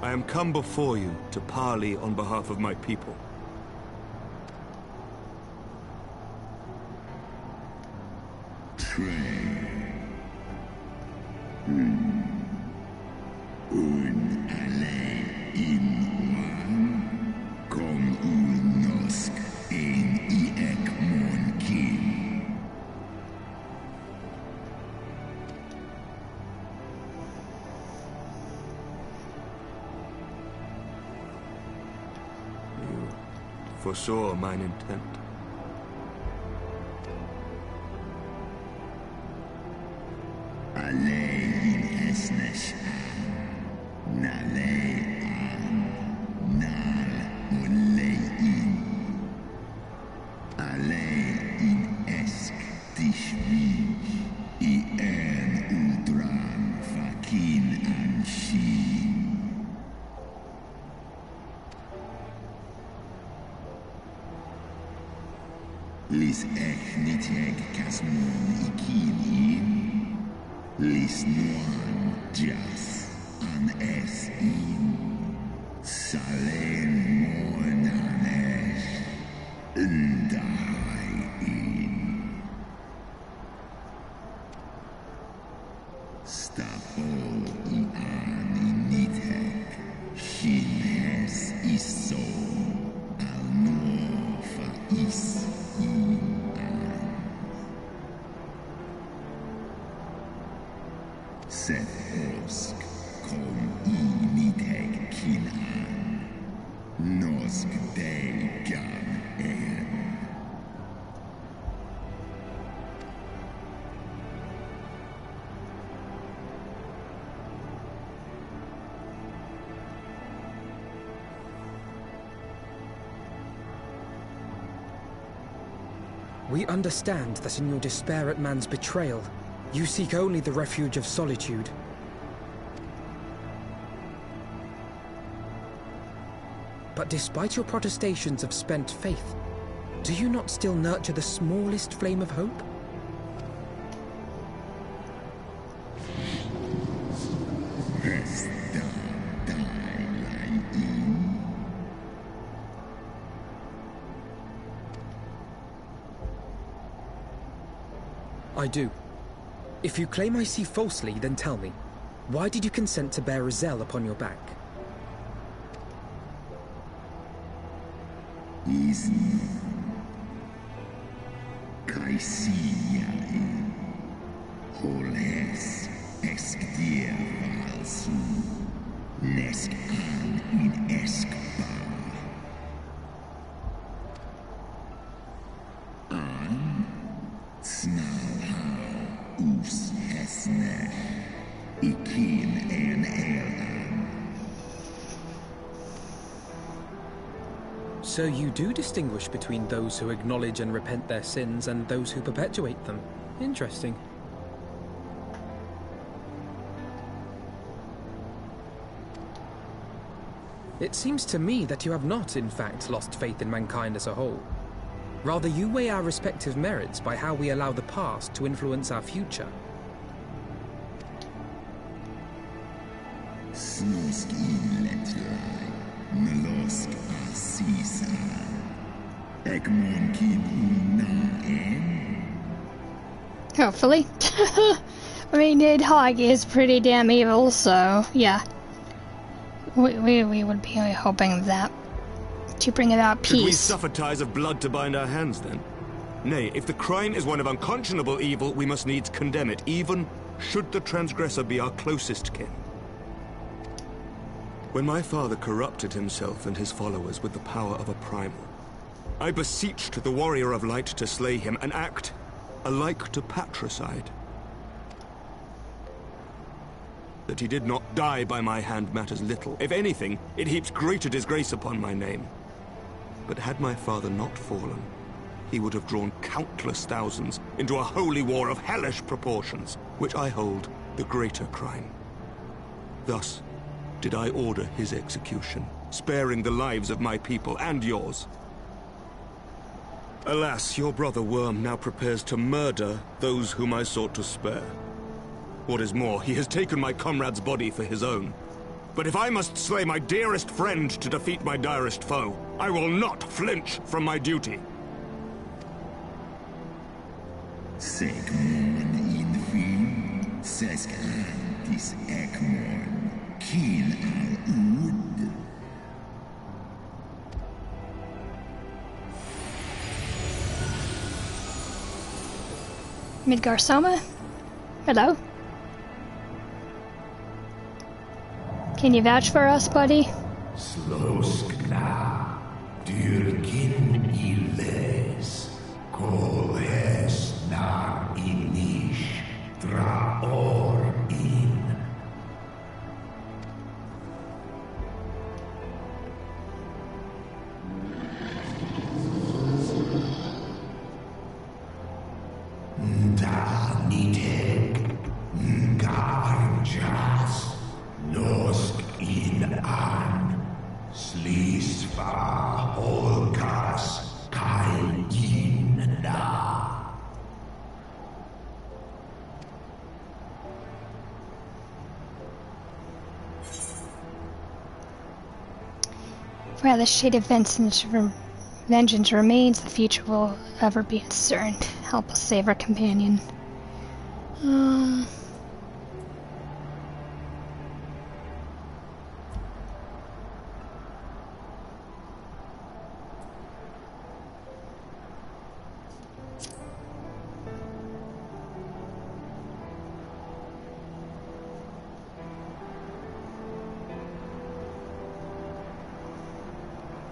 I am come before you to parley on behalf of my people. Foresaw mine intent. Tis ek Nidhogg kasmun ikini. Lis nuan jas an es in. Salen mon anesh. Ndai in. Stapo I ani Nidhogg. Shinhes iso. Al nofa is in an. Set osk kom I Nidhogg kin an. Nosk de gan en. We understand that in your despair at man's betrayal, you seek only the refuge of solitude. But despite your protestations of spent faith, do you not still nurture the smallest flame of hope? I do. If you claim I see falsely, then tell me, why did you consent to bear Rizel upon your back? Isen. Kaisia in. Holes esk dir valsu. Nesk an in esk bar. An. Snarhau us hesne. Ikin en elan. So you do distinguish between those who acknowledge and repent their sins and those who perpetuate them. Interesting. It seems to me that you have not, in fact, lost faith in mankind as a whole. Rather, you weigh our respective merits by how we allow the past to influence our future. Snusk in letlai. Melosk asisa. Egmon kin una en. Hopefully. I mean, Nidhogg is pretty damn evil, so yeah. We would be hoping that to bring about peace. Should we suffer ties of blood to bind our hands, then? Nay, if the crime is one of unconscionable evil, we must needs condemn it, even should the transgressor be our closest kin. When my father corrupted himself and his followers with the power of a primal, I beseeched the warrior of light to slay him, an act alike to patricide. That he did not die by my hand matters little. If anything, it heaps greater disgrace upon my name. But had my father not fallen, he would have drawn countless thousands into a holy war of hellish proportions, which I hold the greater crime. Thus did I order his execution, sparing the lives of my people and yours. Alas, your brother Worm now prepares to murder those whom I sought to spare. What is more, he has taken my comrade's body for his own. But if I must slay my dearest friend to defeat my direst foe, I will not flinch from my duty. Segmon infin, sesk antis ekmon, kin al ud. Midgar Soma? Hello? Can you vouch for us, buddy? Sloskna, dyrkin illes, kolhes nar inish, draor in. Da Nidhogg, Ngarjas, Nosk in an, Slisva Holkas, Kai in na. While the shade of vengeance remains, the future will ever be uncertain. Help us save our companion.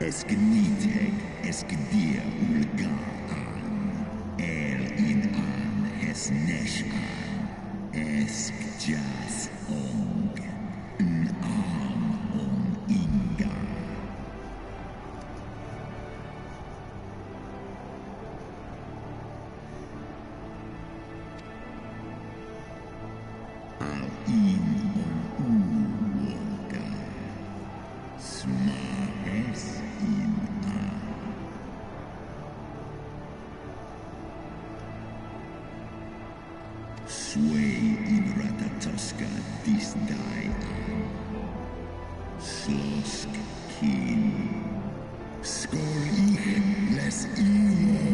Nidhogg eskedia ulga an, in an nesh an, jas ong, on inga. Al on uolga, smahes Sway in Ratatoska this die Slosk kin Skor ich les imo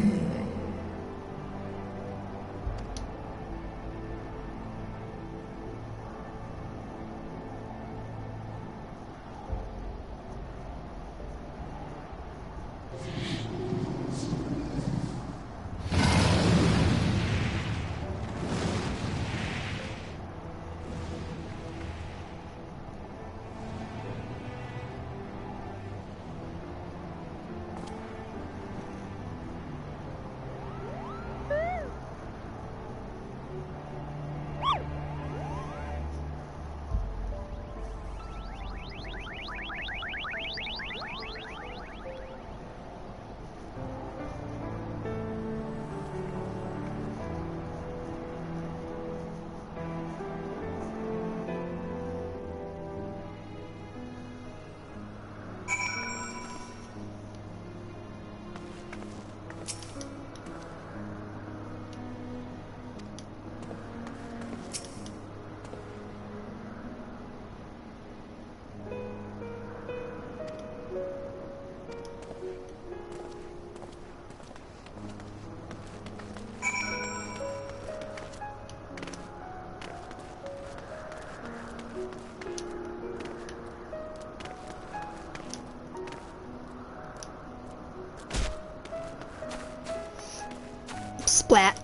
Splat.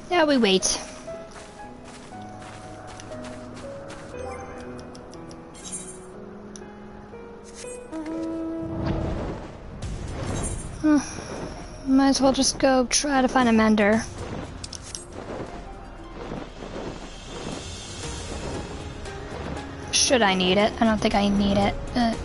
Now we wait. Might as well just go try to find a mender. Should I need it? I don't think I need it, but...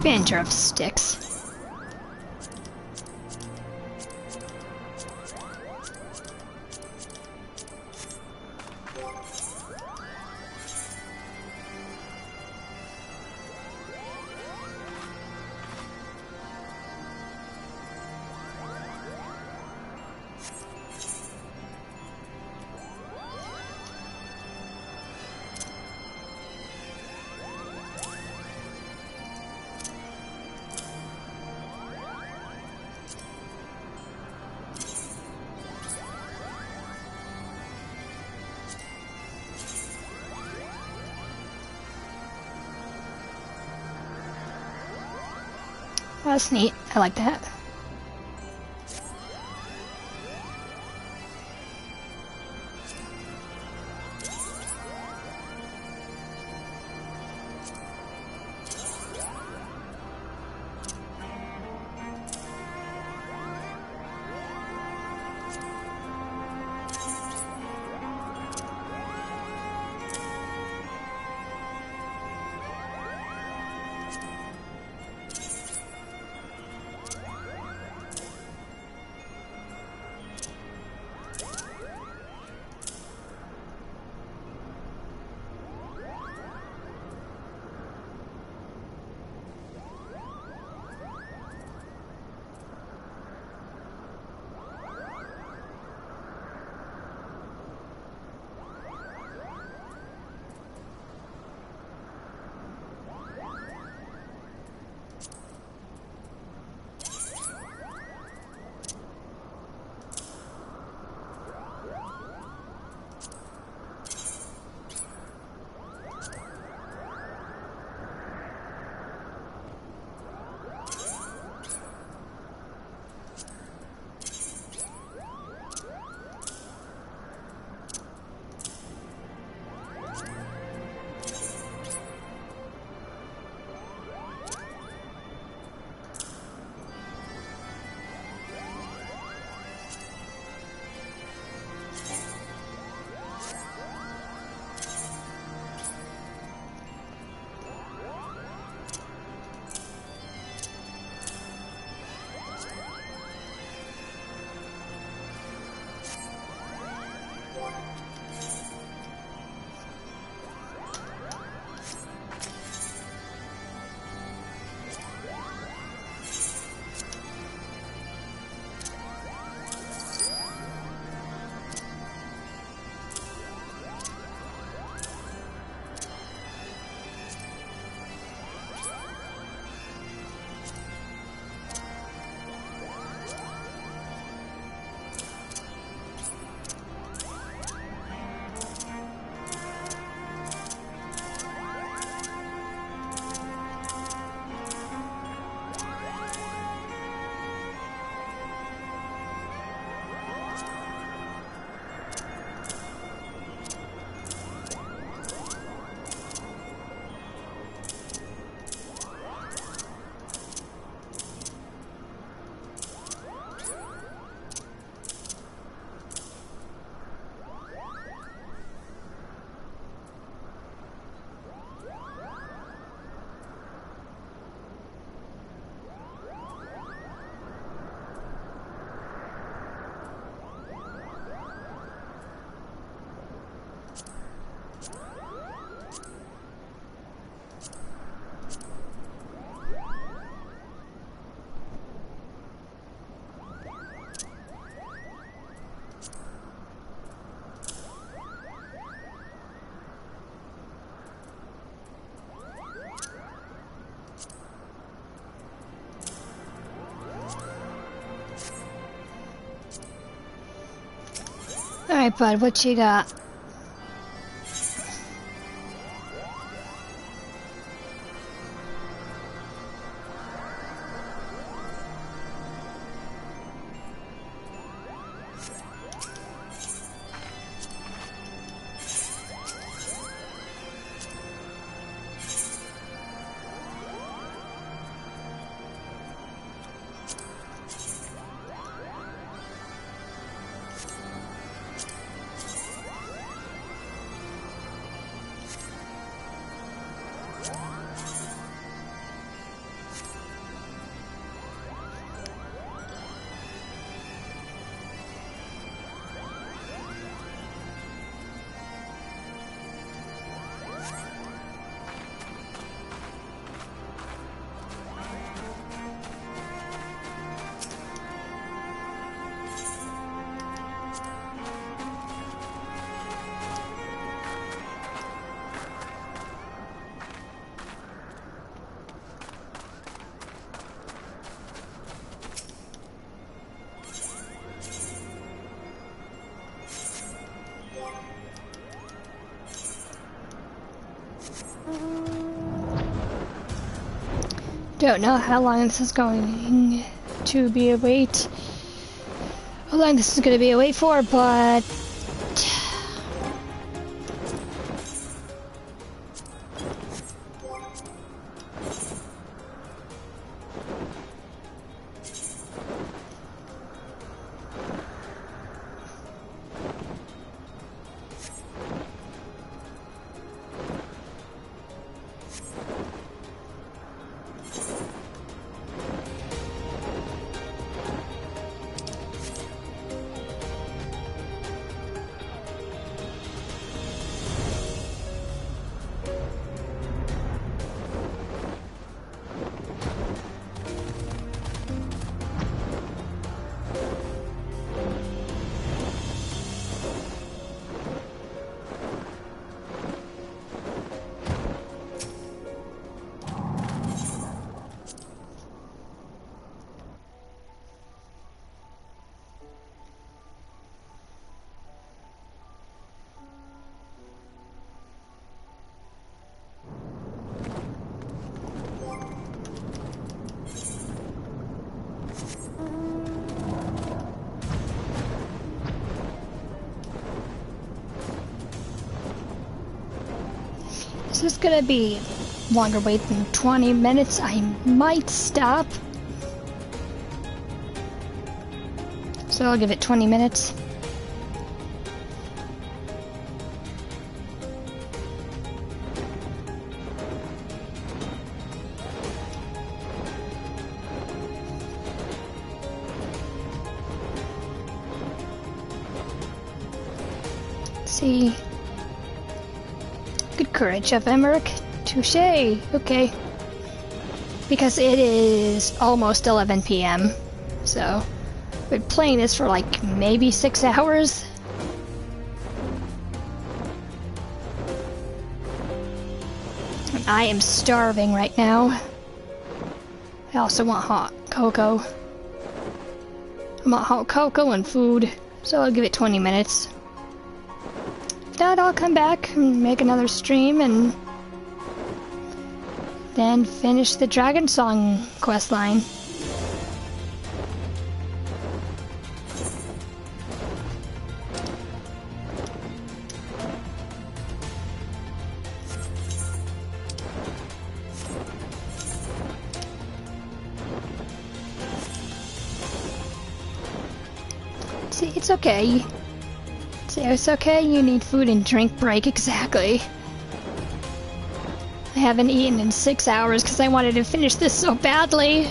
Banter of sticks. Well, that's neat. I like that. Alright, bud, what you got? Don't know how long this is going to be a wait. How long this is going to be a wait for, but this is gonna be longer wait than 20 minutes. I might stop. So I'll give it 20 minutes. Let's see. Good courage of Emmerich. Touché. Okay. Because it is almost 11 p.m. So, we're playing this for like maybe 6 hours. And I am starving right now. I also want hot cocoa. I want hot cocoa and food. So I'll give it 20 minutes. If not, I'll come back and make another stream and then finish the Dragon Song questline. See, it's okay. See, it's okay, you need food and drink break, exactly. I haven't eaten in 6 hours because I wanted to finish this so badly.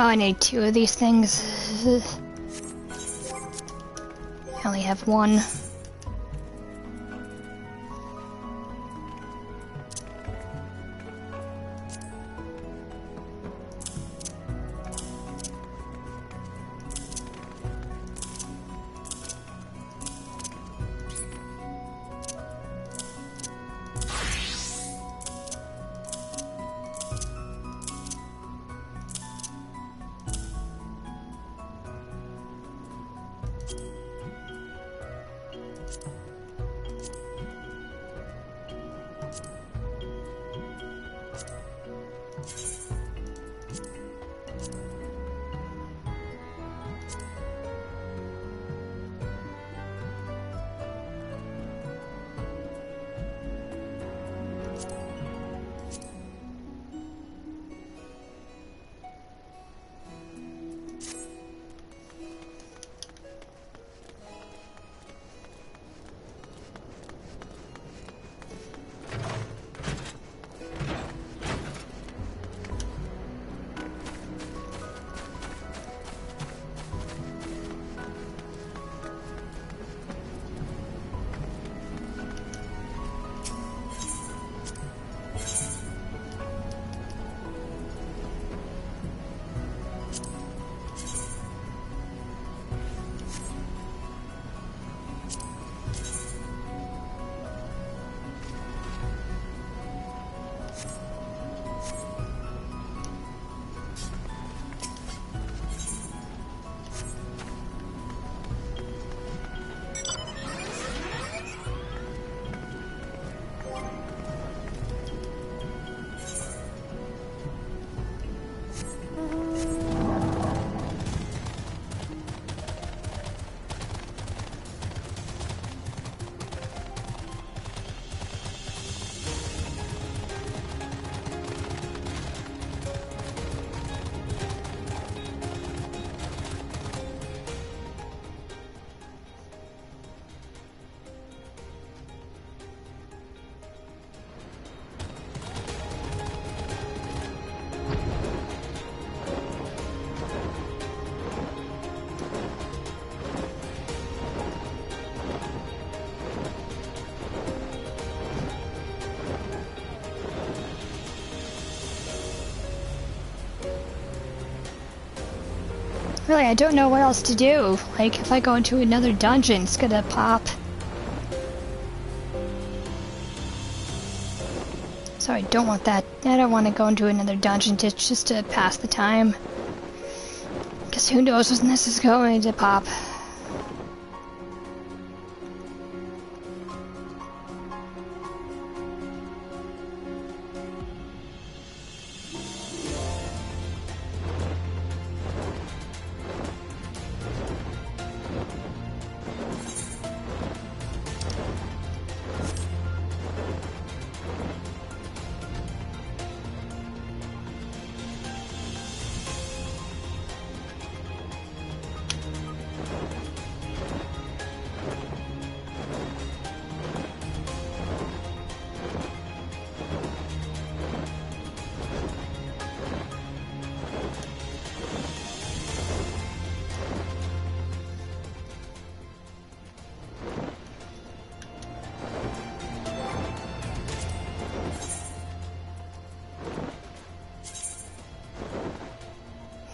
Oh, I need 2 of these things. I only have 1. Really, I don't know what else to do. Like, if I go into another dungeon, it's gonna pop. So I don't want that. I don't want to go into another dungeon just to pass the time. Because who knows when this is going to pop.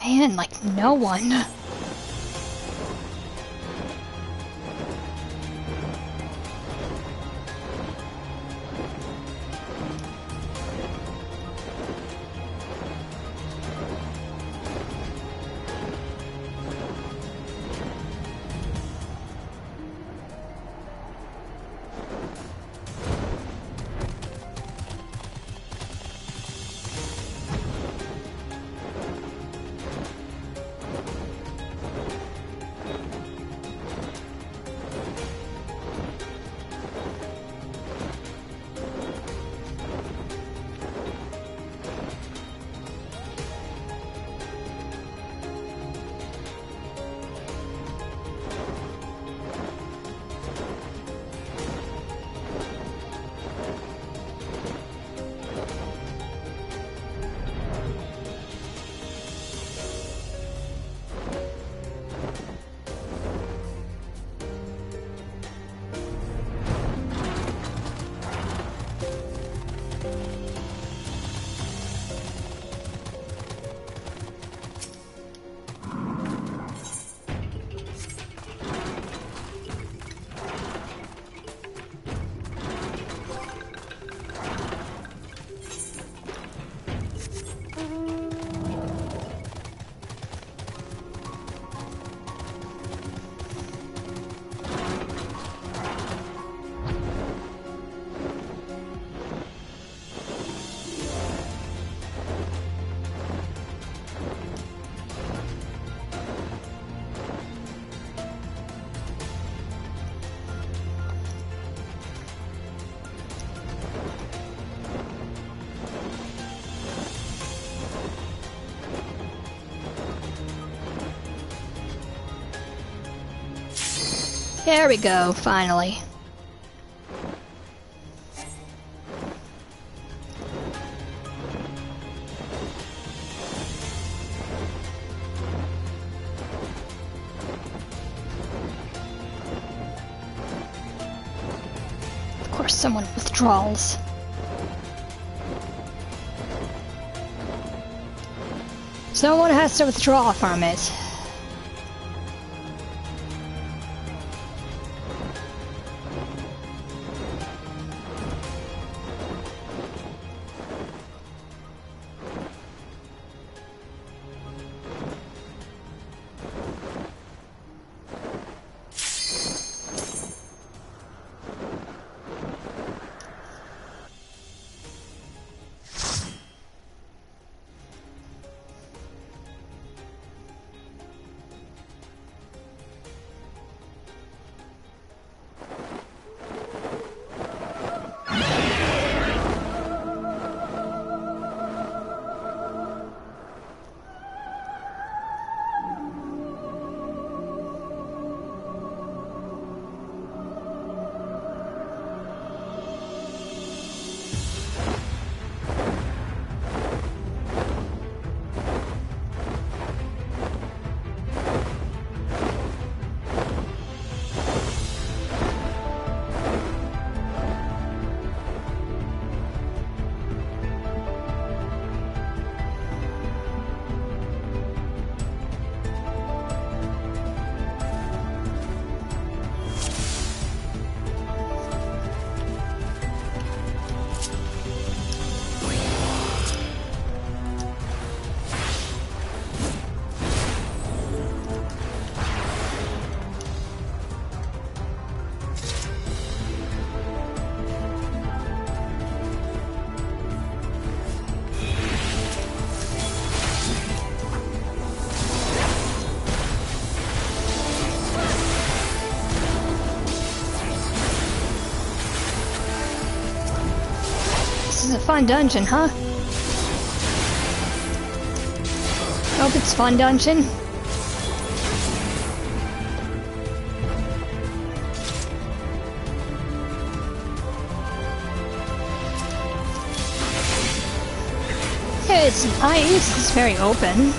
Man, like no one. There we go, finally. Of course, someone withdrawals. Someone has to withdraw from it. This is a fun dungeon, huh? Hope it's fun dungeon. Yeah, it's nice. It's very open.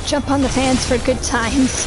Jump on the fans for good times.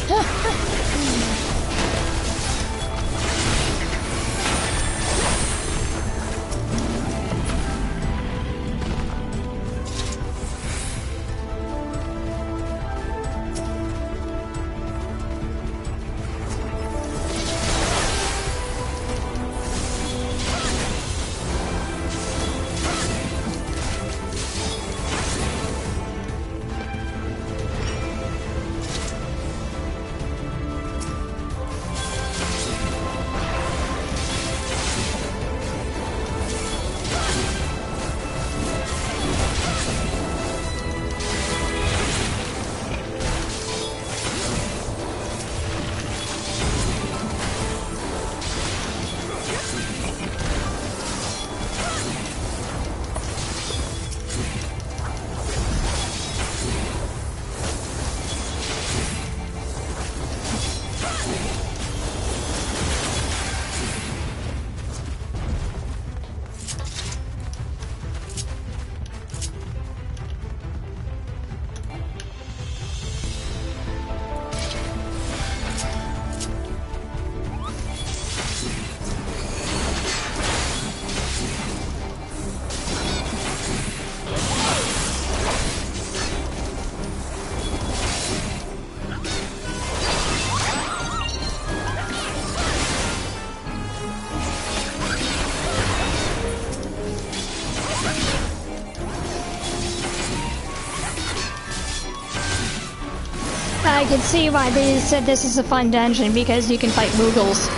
I can see why they said this is a fun dungeon, because you can fight Moogles.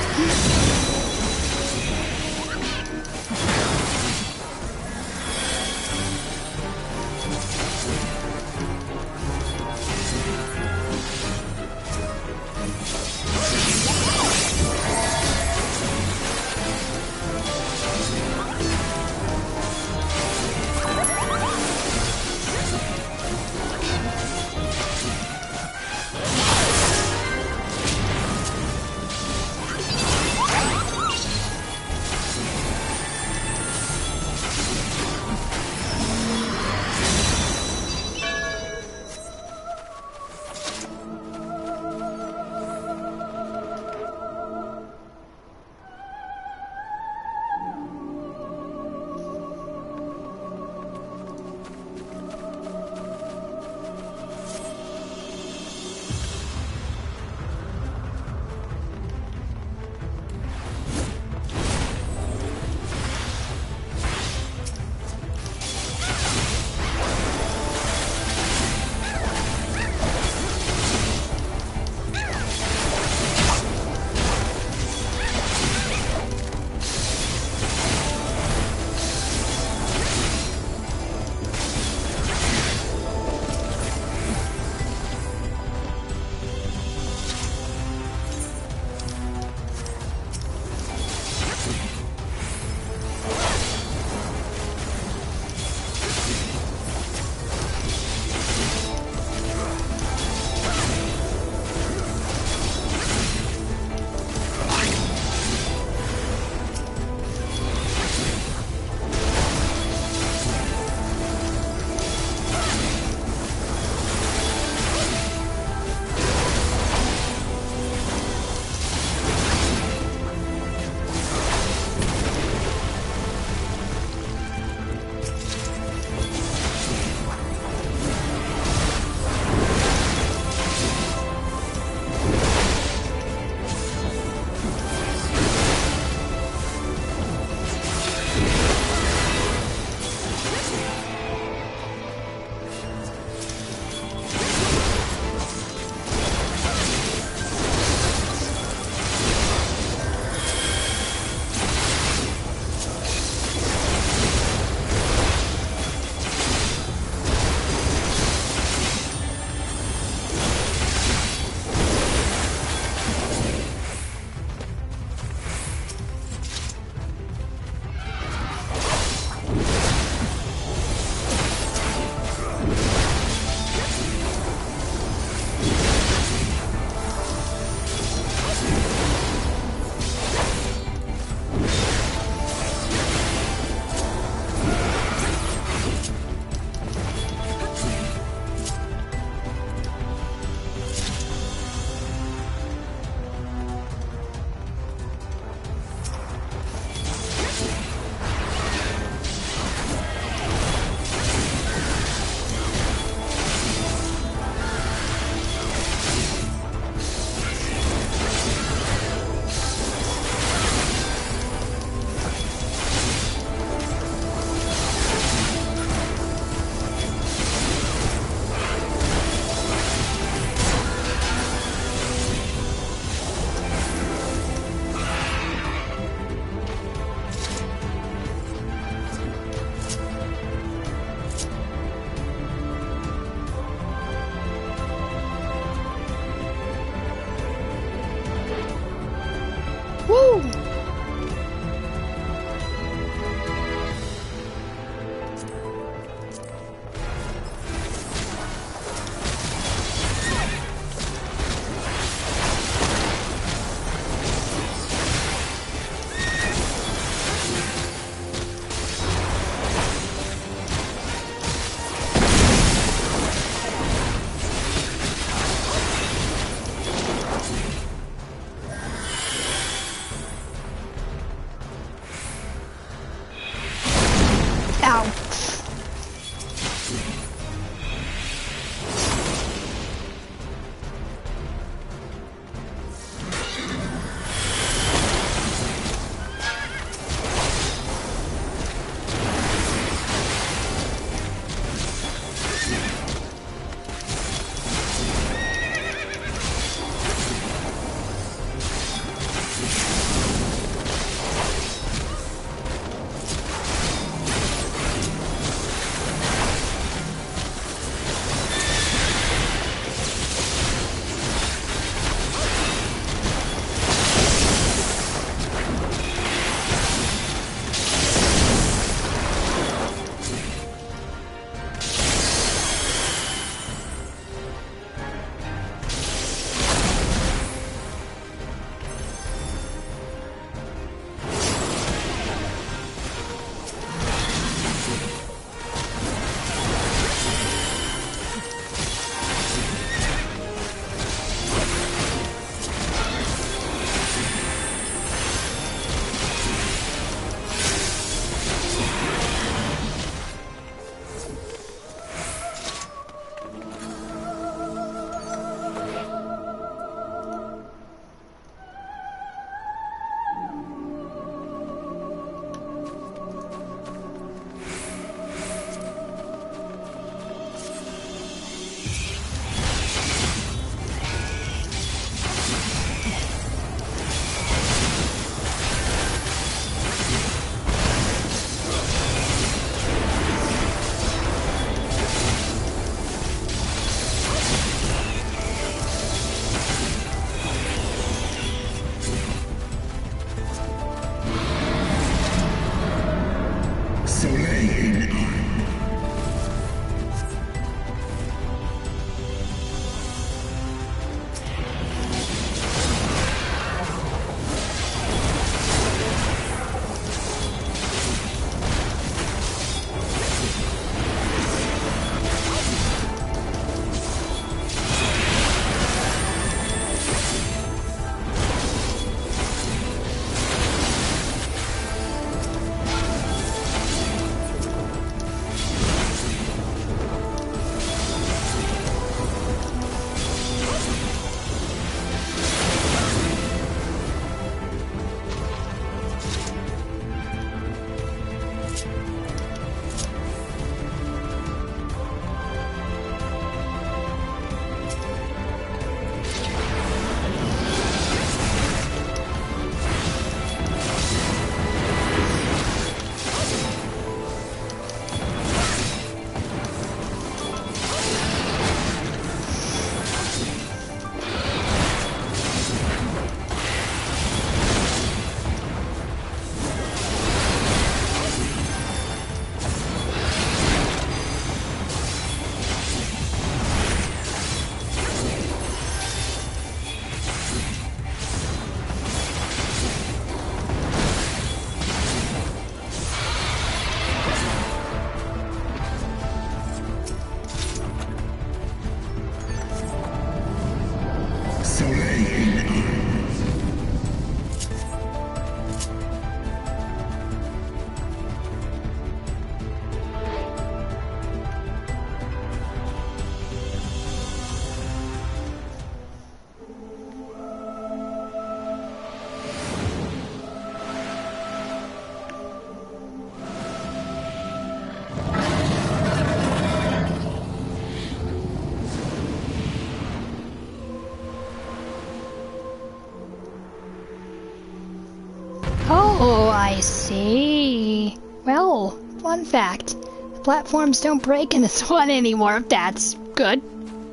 Oh, I see. Well, fun fact. The platforms don't break in this one anymore. That's good.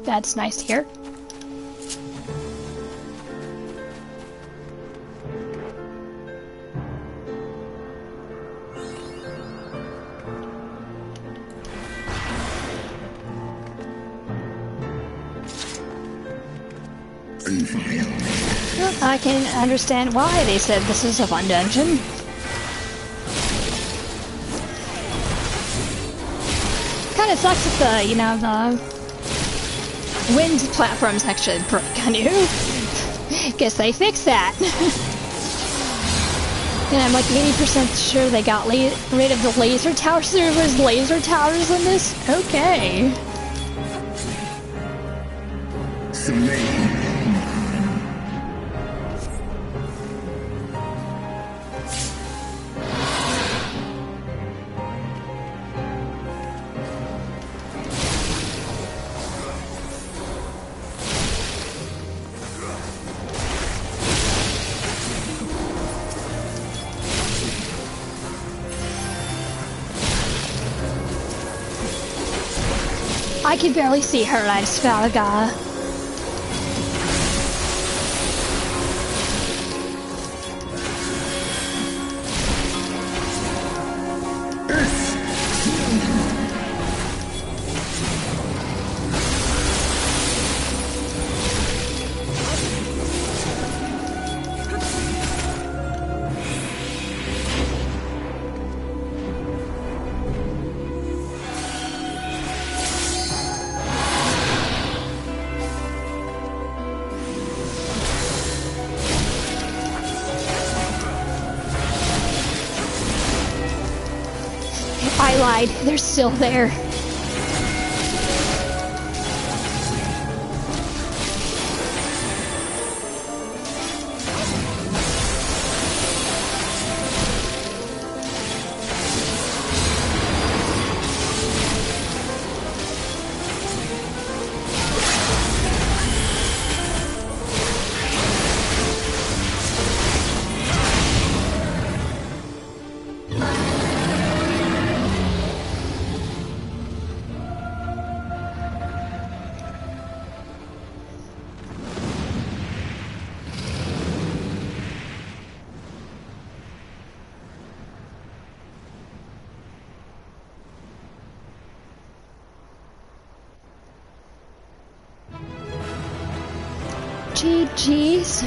That's nice to hear. Well, I can understand why they said this is a fun dungeon. Kinda sucks that the wind platforms actually broke on you. Guess they fixed that. And I'm like 80% sure they got rid of the laser towers. There was laser towers in this? Okay. I can barely see her, I just found a guy. I lied. They're still there. GG's.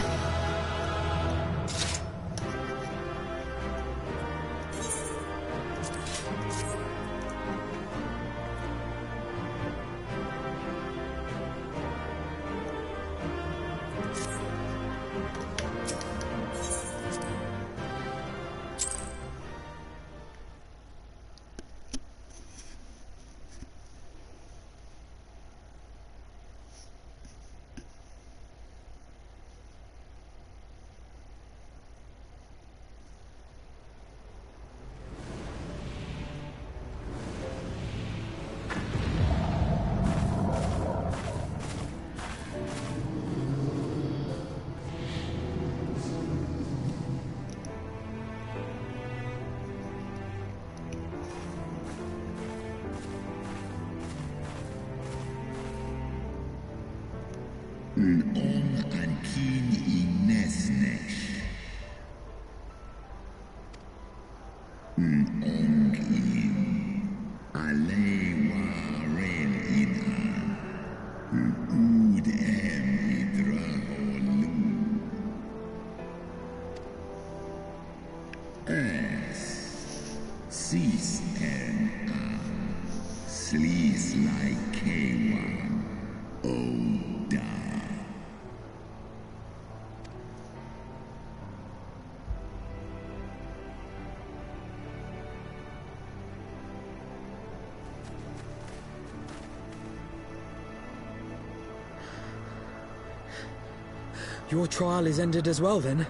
Your trial is ended as well, then?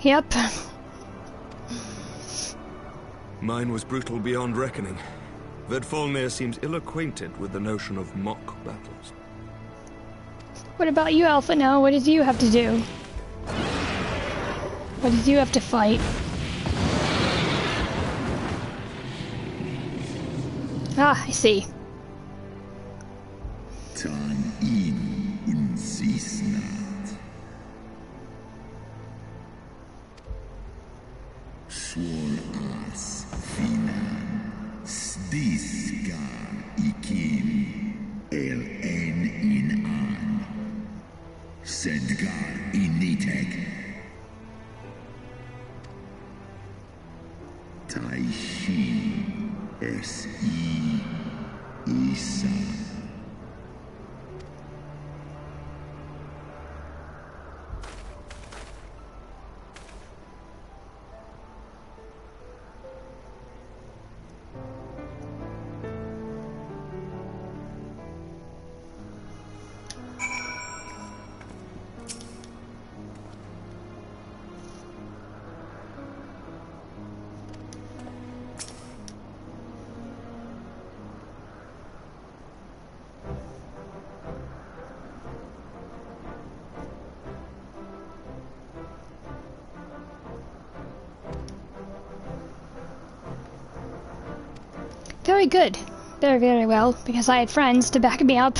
Yep. Mine was brutal beyond reckoning. Vedfalnir seems ill-acquainted with the notion of mock battles. What about you, Alphino? What did you have to do? What did you have to fight? Ah, I see. Tan in unsisnat. Swol as finan sdiskar ikin el en in an sedgar in Nidhogg. Taishi S.E. Isa. Very good. Very, very well, because I had friends to back me up.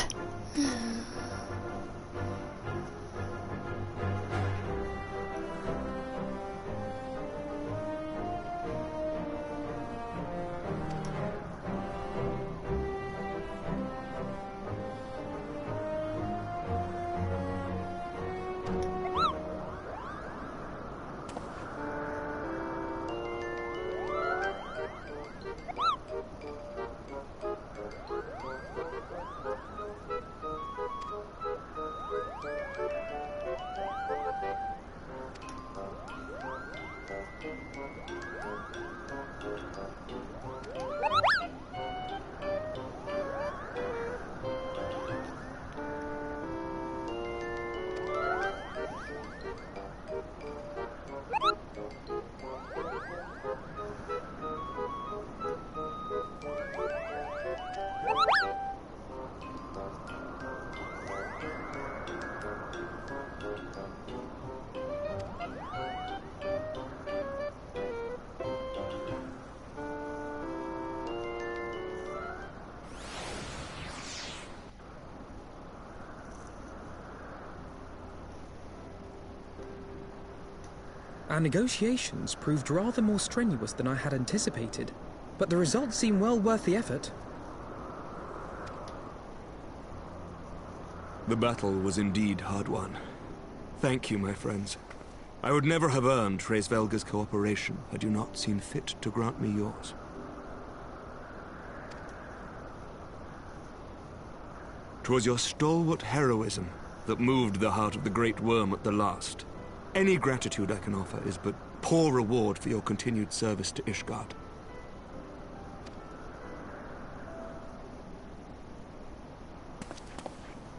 Our negotiations proved rather more strenuous than I had anticipated, but the results seem well worth the effort. The battle was indeed hard won. Thank you, my friends. I would never have earned Hraesvelga's cooperation had you not seen fit to grant me yours. 'Twas your stalwart heroism that moved the heart of the Great Worm at the last. Any gratitude I can offer is but poor reward for your continued service to Ishgard.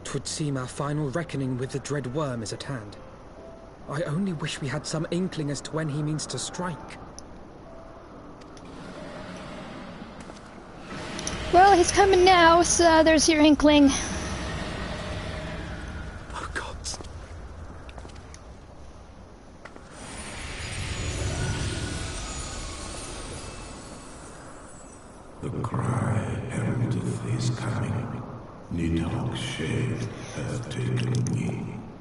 Twould seem our final reckoning with the dread worm is at hand. I only wish we had some inkling as to when he means to strike. Well, he's coming now, so there's your inkling. The cry heraldeth his coming. Nidhogg's shade hath taken wing.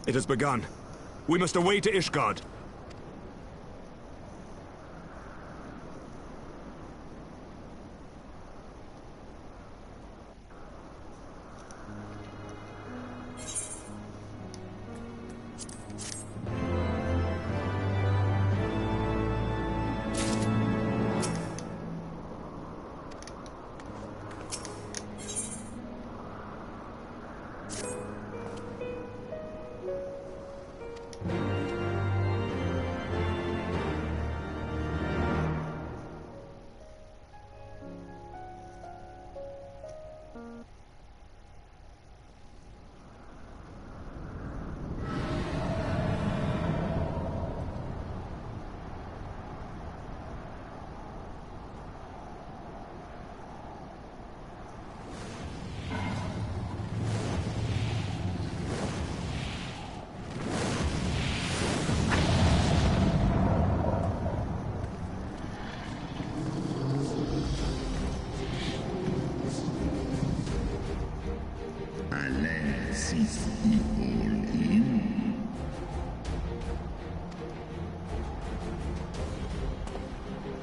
It has begun. We must away to Ishgard.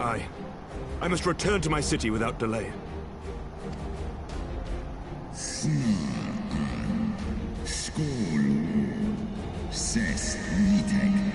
Aye. I must return to my city without delay. Ses Nidhogg,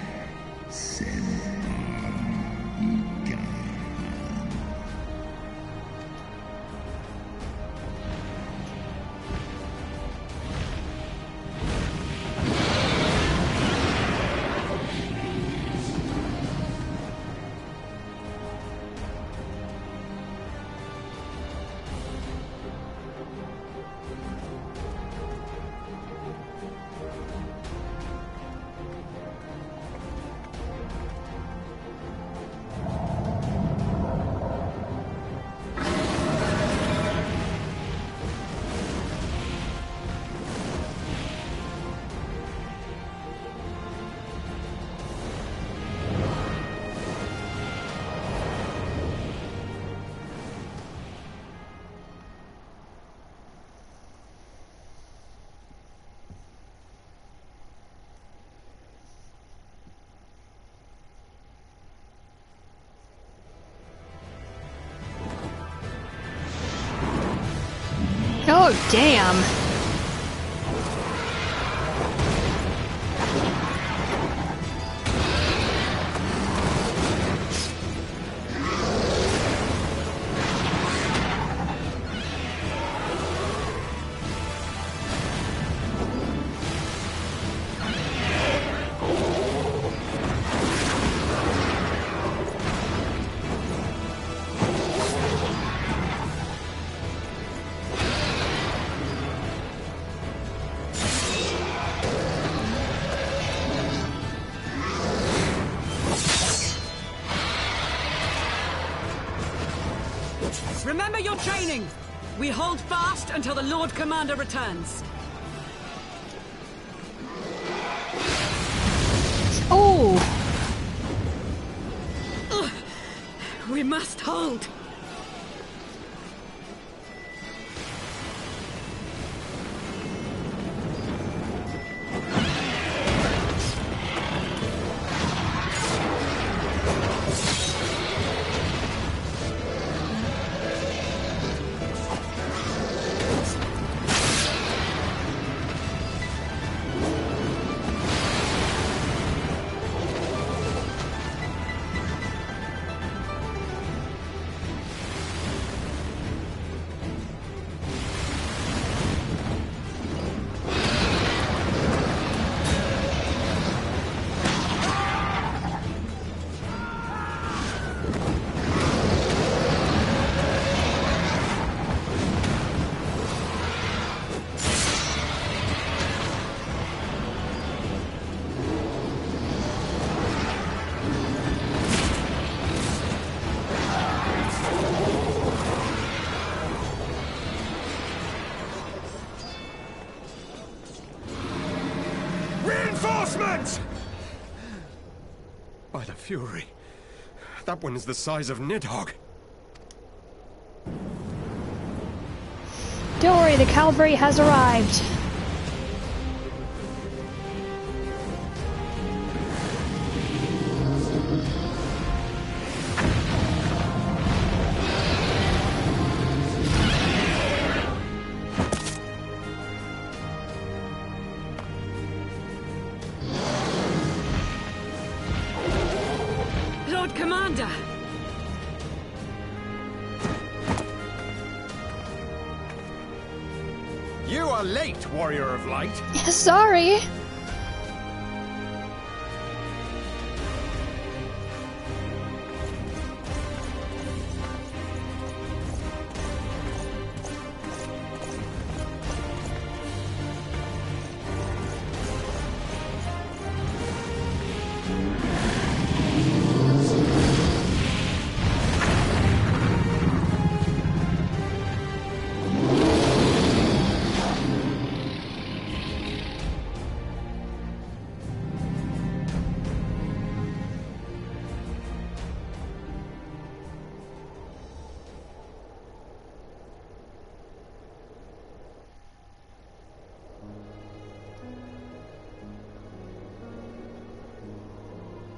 Oh, damn. Remember your training! We hold fast until the Lord Commander returns. Oh! Ugh. We must hold! Reinforcements! By the Fury, that one is the size of Nidhogg. Don't worry, the cavalry has arrived. Lord Commander! You are late, Warrior of Light. Sorry.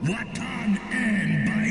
Watan and by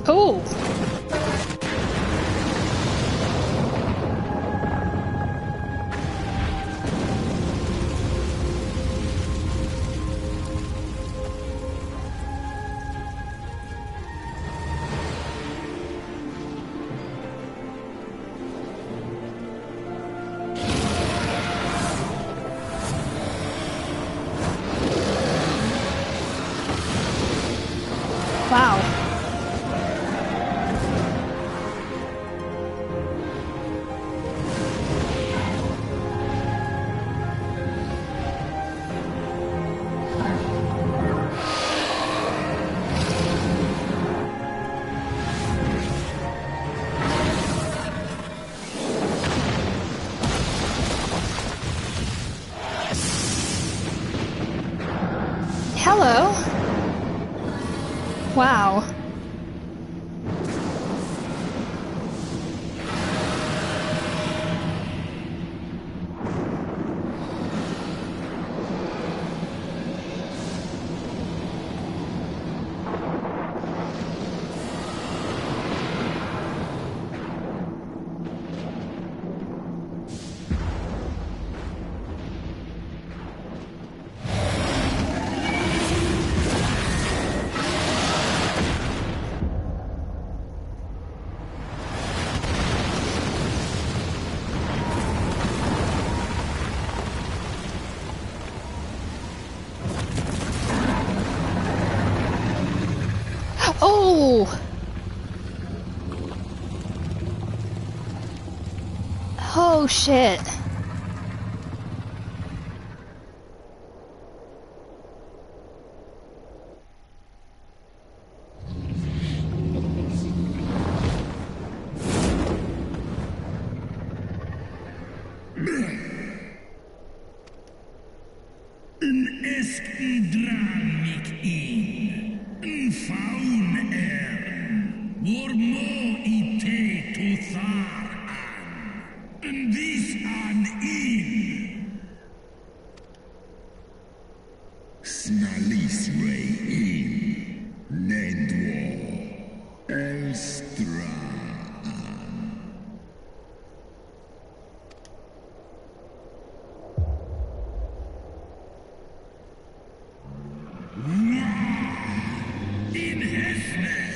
Oh! Wow. Hello. Wow. Oh! Oh shit. Snalicia. Rein, Nidhogg, Elstra. In Hesmet!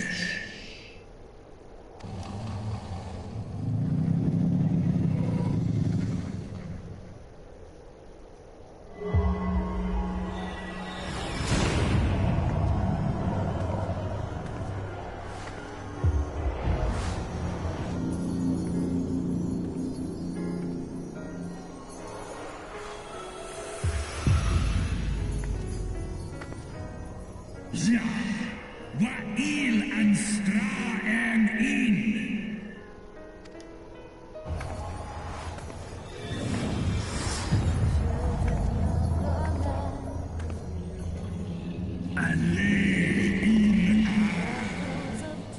Ja, Wa'il and Stra and In. Alle in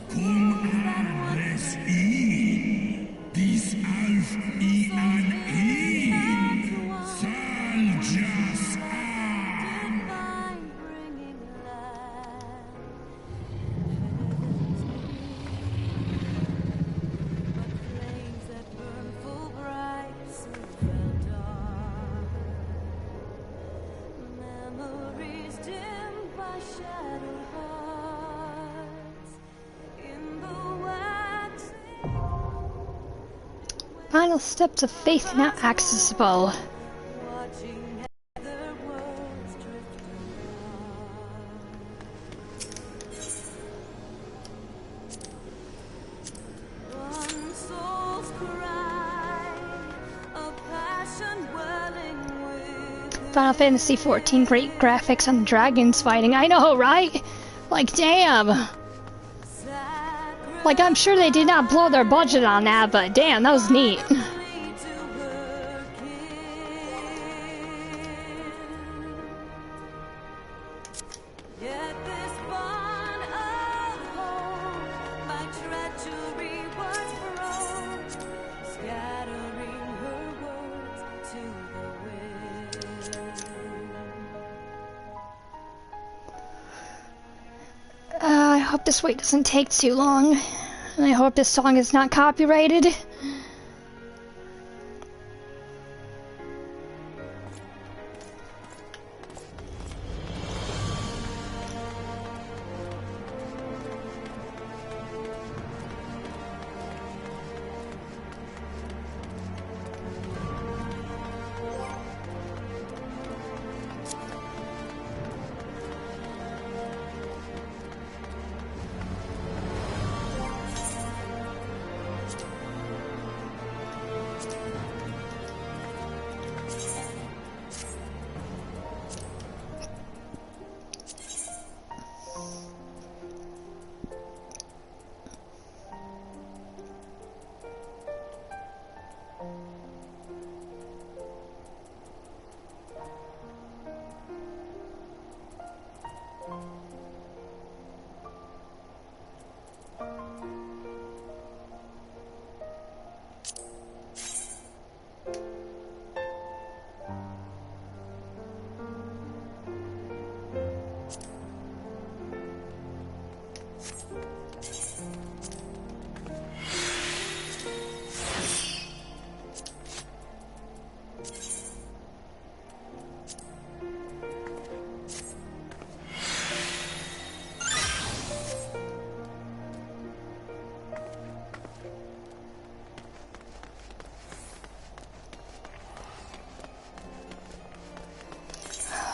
Kom alles in. Dies Alf I an In. Sal jas an. Final steps of faith now accessible. Final Fantasy XIV, great graphics and dragons fighting. I know, right? Like, damn. Like, I'm sure they did not blow their budget on that, but damn, that was neat. I hope this wait doesn't take too long, and I hope this song is not copyrighted.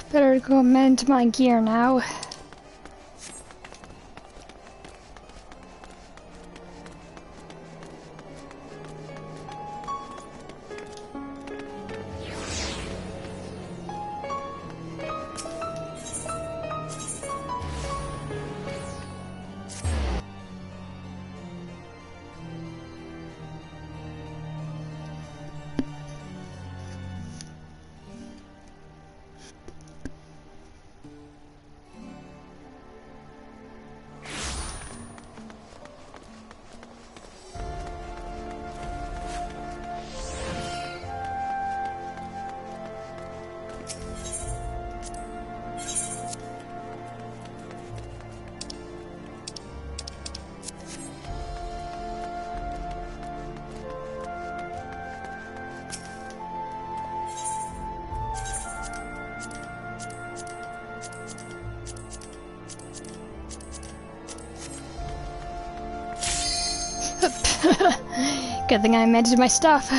Better go mend my gear now. Good thing I amended my stuff.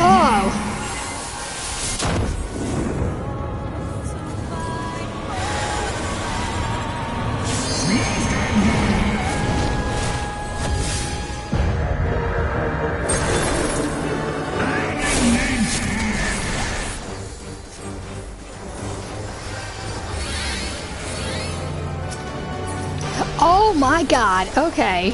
Oh! Oh my god, okay.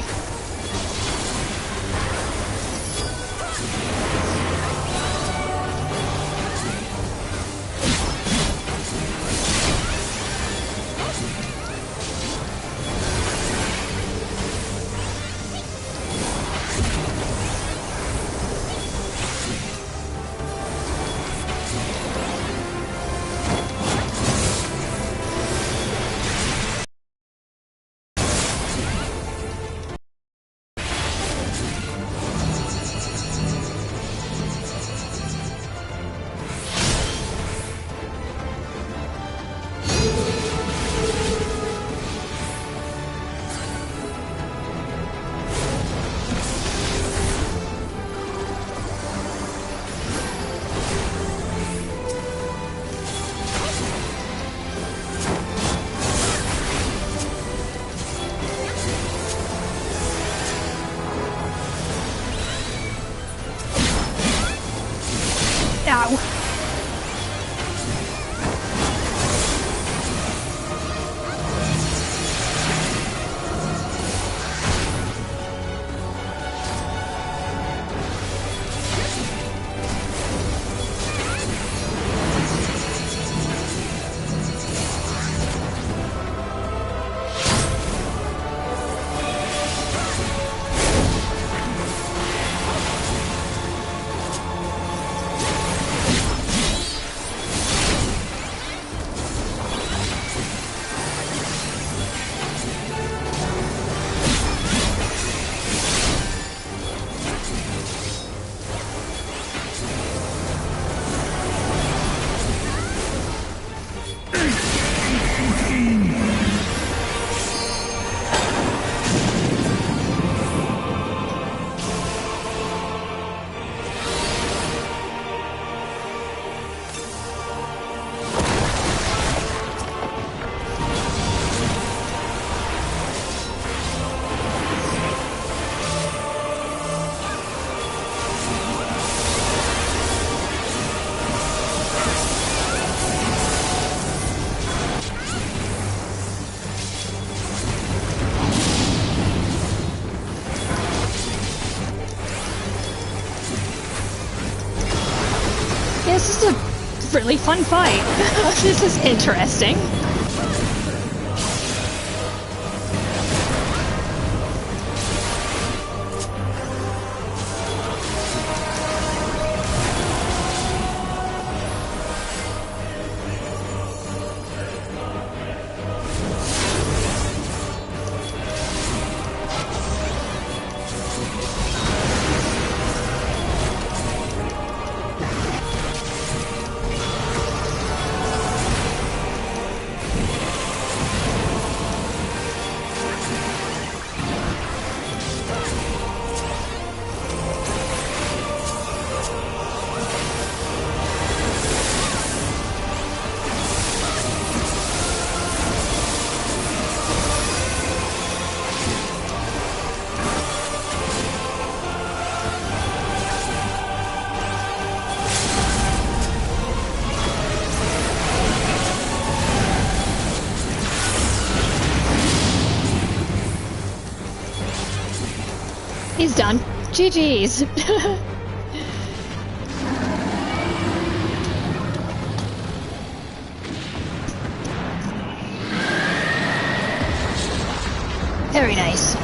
Ow. This is a really fun fight. This is interesting. He's done. GG's. Very nice.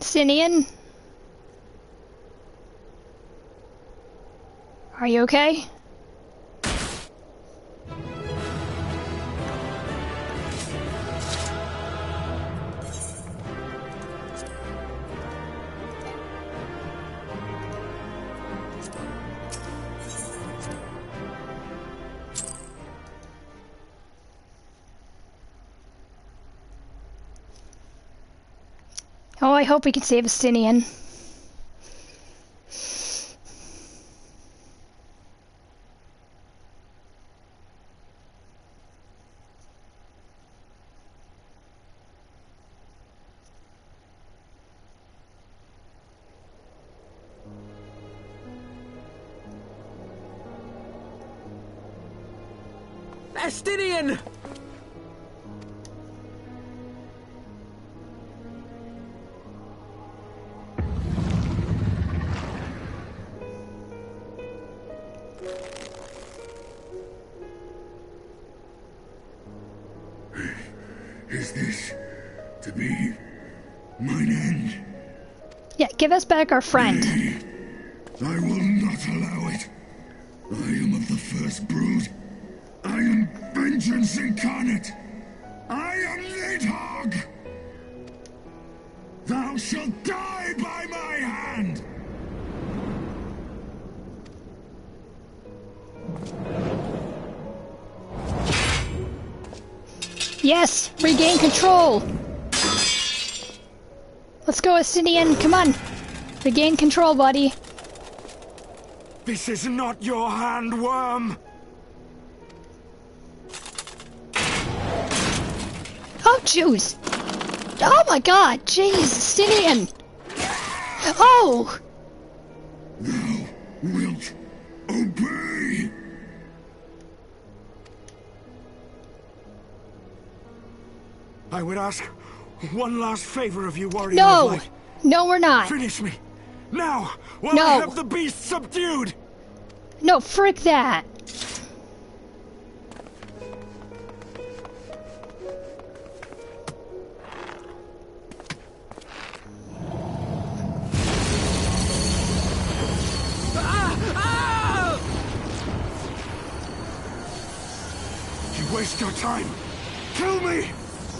Sinian? Are you okay? Oh, I hope we can save Astinian. Astinian! Is this to be mine end? Yeah, give us back our friend. I will not allow it. I am of the first brood. I am vengeance incarnate. I am Nidhogg. Thou shalt die by my hand. Yes! Regain control! Let's go, Astinian, come on! Regain control, buddy. This is not your hand, worm! Oh, jeez! Oh my god! Jeez, Astinian! Oh! Thou wilt obey! I would ask one last favor of you, warrior. No! No, we're not. Finish me! Now! While No. I have the beast subdued! No, frick that! You waste your time! Kill me!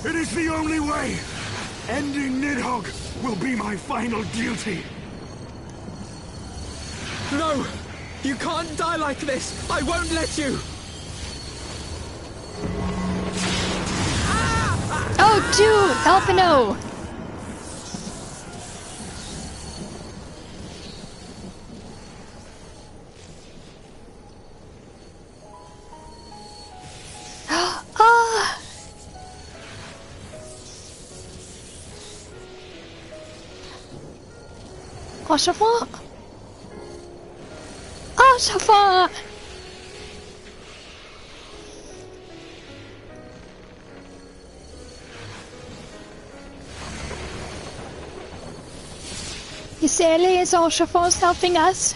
It is the only way! Ending Nidhogg will be my final duty! No! You can't die like this! I won't let you! Oh, dude! Alpino! Ah! Ashafa! Ashafa! Gisele is also helping us.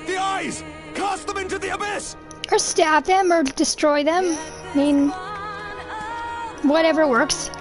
The eyes! Cast them into the abyss! Or stab them, or destroy them. I mean, whatever works.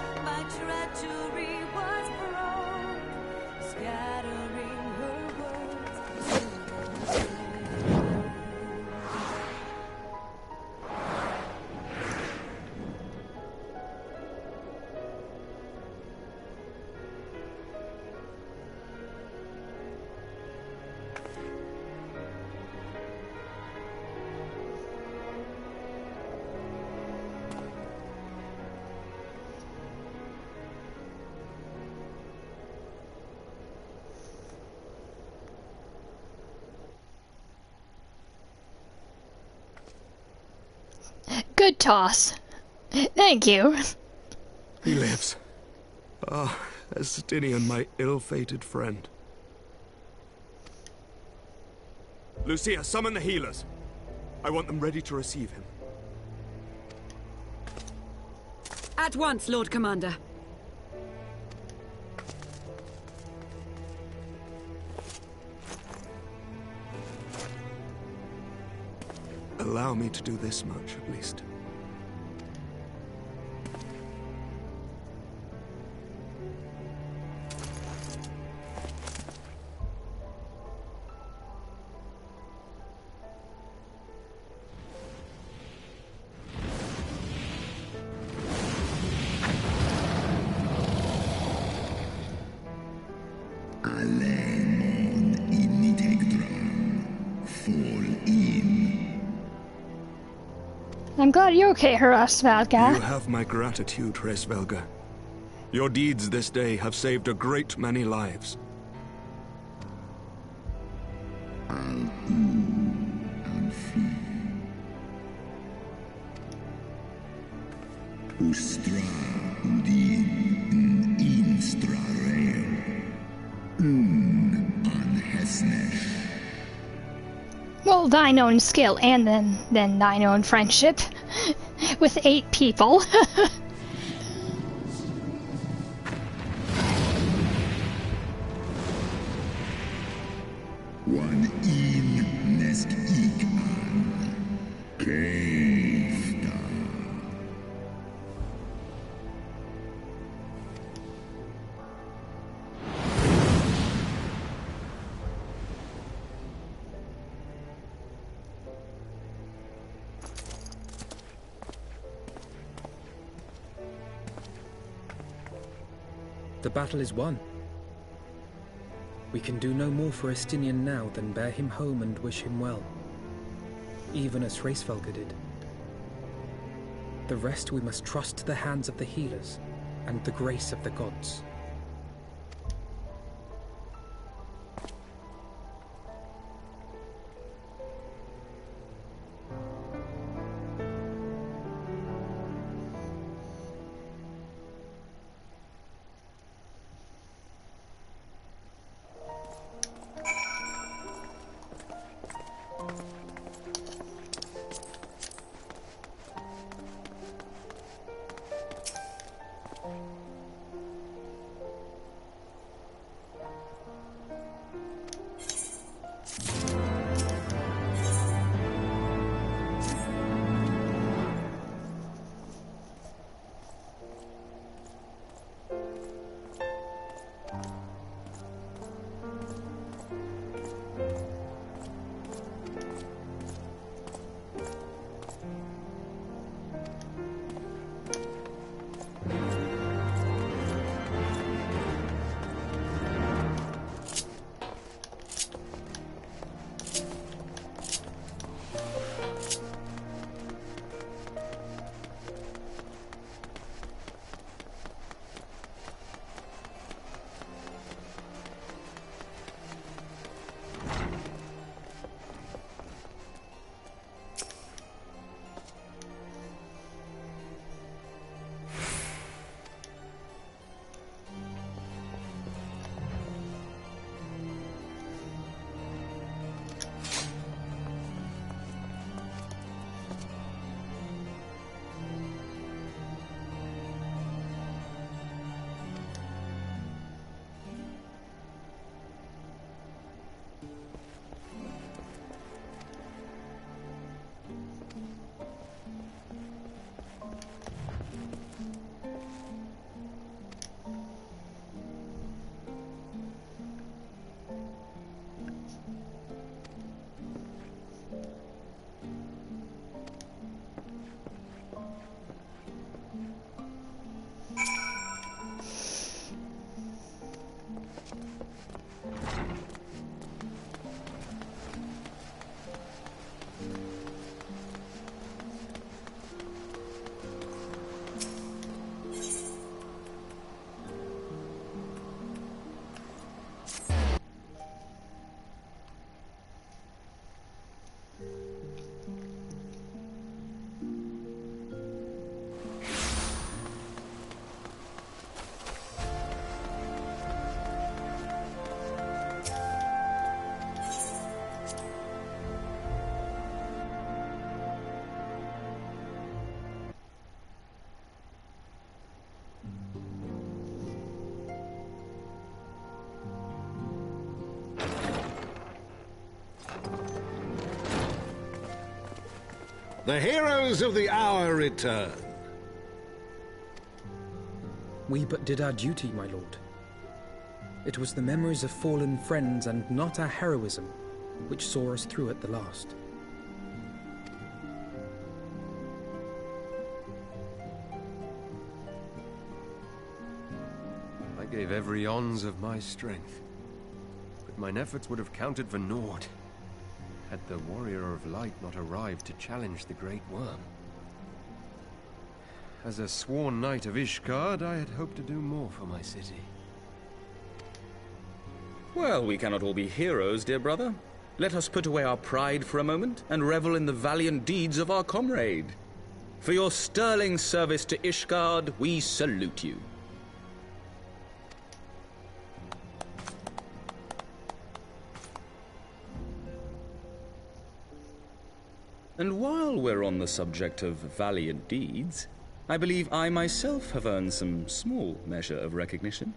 Good toss. Thank you. He lives. Ah, Estinian, my ill-fated friend. Lucia, summon the healers. I want them ready to receive him. At once, Lord Commander. Allow me to do this much, at least. I'm glad you're okay, Svelga. You have my gratitude, Svelga. Your deeds this day have saved a great many lives. Well, thine own skill, and then thine own friendship. With 8 people. One in nest ik an Keifta. The battle is won. We can do no more for Estinian now than bear him home and wish him well, even as Hraesvelga did. The rest we must trust to the hands of the healers and the grace of the gods. The heroes of the hour return. We but did our duty, my lord. It was the memories of fallen friends and not our heroism which saw us through at the last. I gave every ounce of my strength, but mine efforts would have counted for naught had the Warrior of Light not arrived to challenge the Great Worm. As a sworn knight of Ishgard, I had hoped to do more for my city. Well, we cannot all be heroes, dear brother. Let us put away our pride for a moment and revel in the valiant deeds of our comrade. For your sterling service to Ishgard, we salute you. And while we're on the subject of valiant deeds, I believe I myself have earned some small measure of recognition.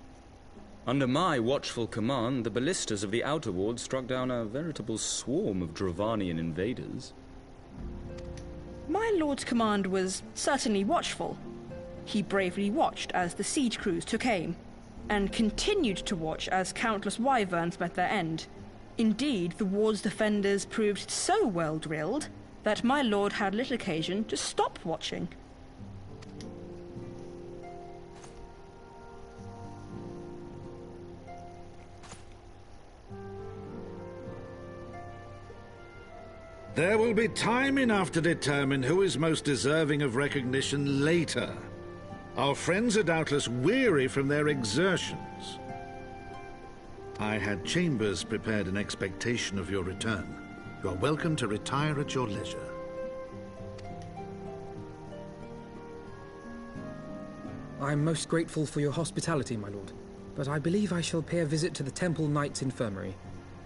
Under my watchful command, the ballistas of the Outer Ward struck down a veritable swarm of Dravanian invaders. My lord's command was certainly watchful. He bravely watched as the siege crews took aim, and continued to watch as countless wyverns met their end. Indeed, the ward's defenders proved so well drilled that my lord had little occasion to stop watching. There will be time enough to determine who is most deserving of recognition later. Our friends are doubtless weary from their exertions. I had chambers prepared in expectation of your return. You are welcome to retire at your leisure. I am most grateful for your hospitality, my lord, but I believe I shall pay a visit to the Temple Knight's Infirmary.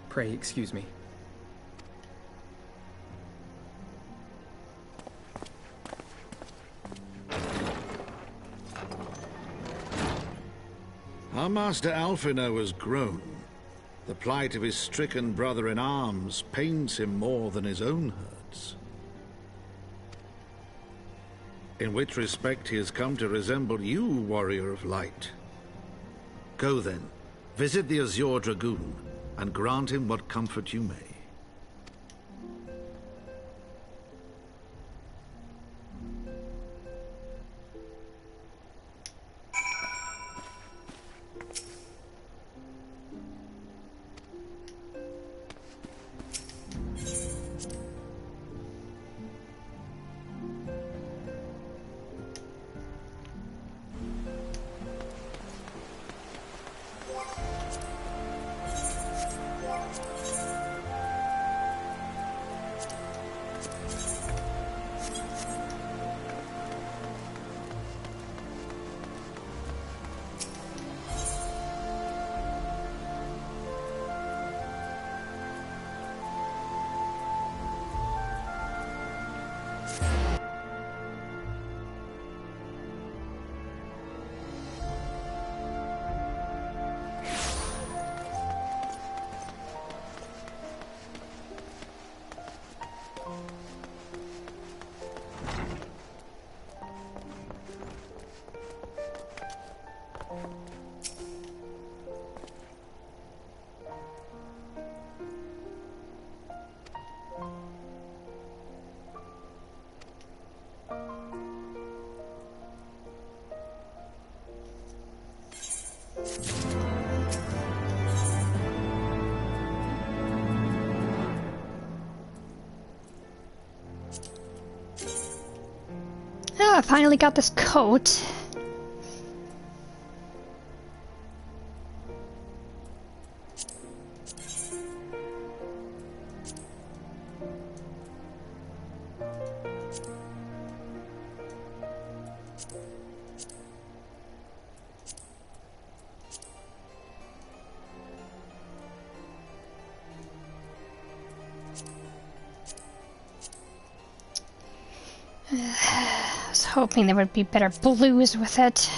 Pray excuse me. Our master Alphino has grown. The plight of his stricken brother-in-arms pains him more than his own hurts. In which respect he has come to resemble you, Warrior of Light. Go then, visit the Azure Dragoon, and grant him what comfort you may. Oh, I finally got this coat. I was hoping there would be better blues with it.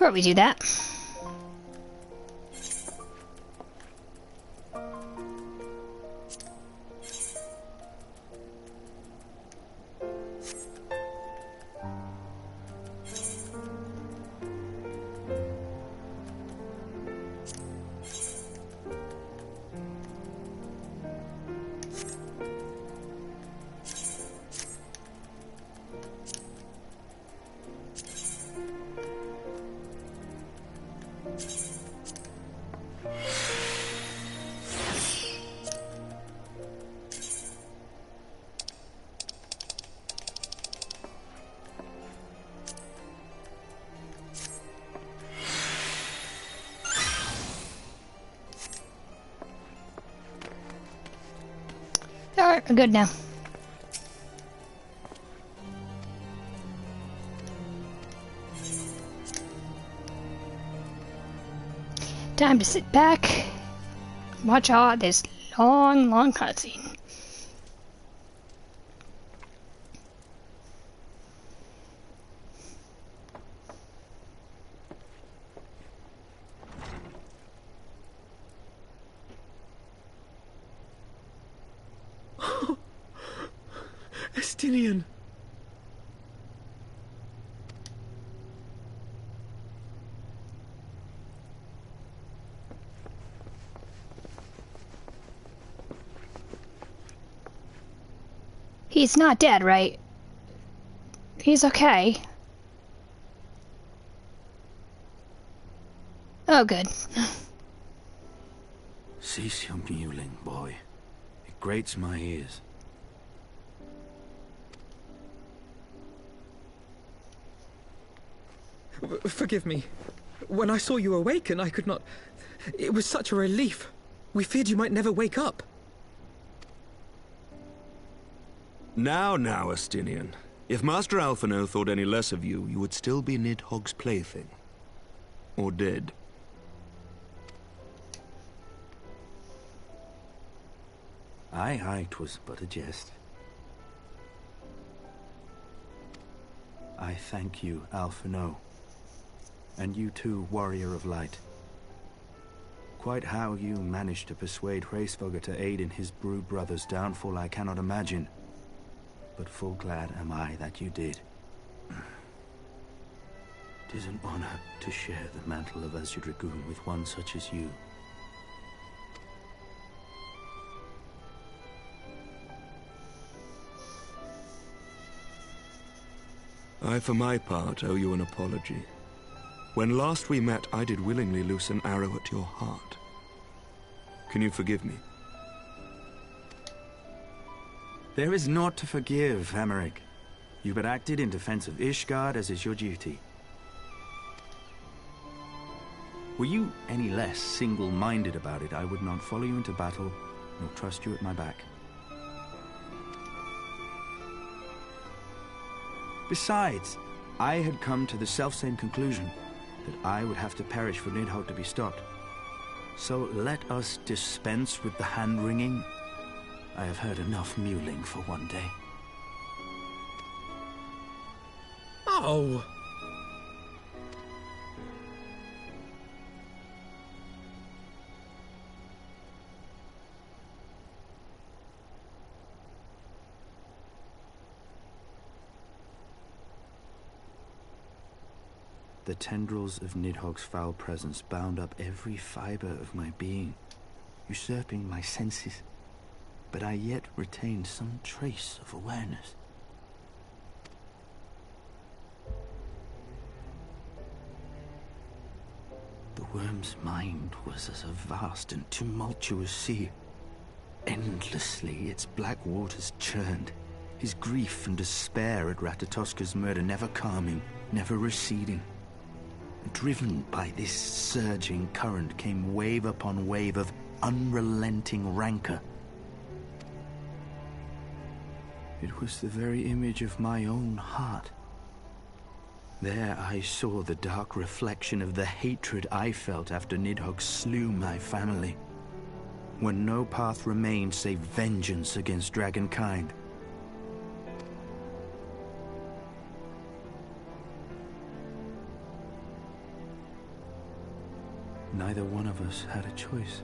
Before we do that, alright, we're good now. Time to sit back, watch all this long cutscene. Estinian! He's not dead, right? He's okay. Oh, good. Cease your mewling, boy. It grates my ears. Forgive me. When I saw you awaken, I could not... It was such a relief. We feared you might never wake up. Now, Estinian. If Master Alphino thought any less of you, you would still be Nidhogg's plaything. Or dead. Aye, 'twas but a jest. I thank you, Alphino. And you too, Warrior of Light. Quite how you managed to persuade Hraesvogr to aid in his brood brother's downfall I cannot imagine. But full glad am I that you did. 'Tis an honor to share the mantle of Azure Dragoon with one such as you. I, for my part, owe you an apology. When last we met, I did willingly loose an arrow at your heart. Can you forgive me? There is naught to forgive, Emmerich. You but acted in defense of Ishgard, as is your duty. Were you any less single-minded about it, I would not follow you into battle, nor trust you at my back. Besides, I had come to the selfsame conclusion, that I would have to perish for Nidhogg to be stopped. So let us dispense with the hand-wringing. I have heard enough mewling for one day. Oh! The tendrils of Nidhogg's foul presence bound up every fiber of my being, usurping my senses, but I yet retained some trace of awareness. The worm's mind was as a vast and tumultuous sea. Endlessly its black waters churned, his grief and despair at Ratatoska's murder never calming, never receding. Driven by this surging current came wave upon wave of unrelenting rancor. It was the very image of my own heart. There I saw the dark reflection of the hatred I felt after Nidhogg slew my family, when no path remained save vengeance against dragonkind. neither one of us had a choice.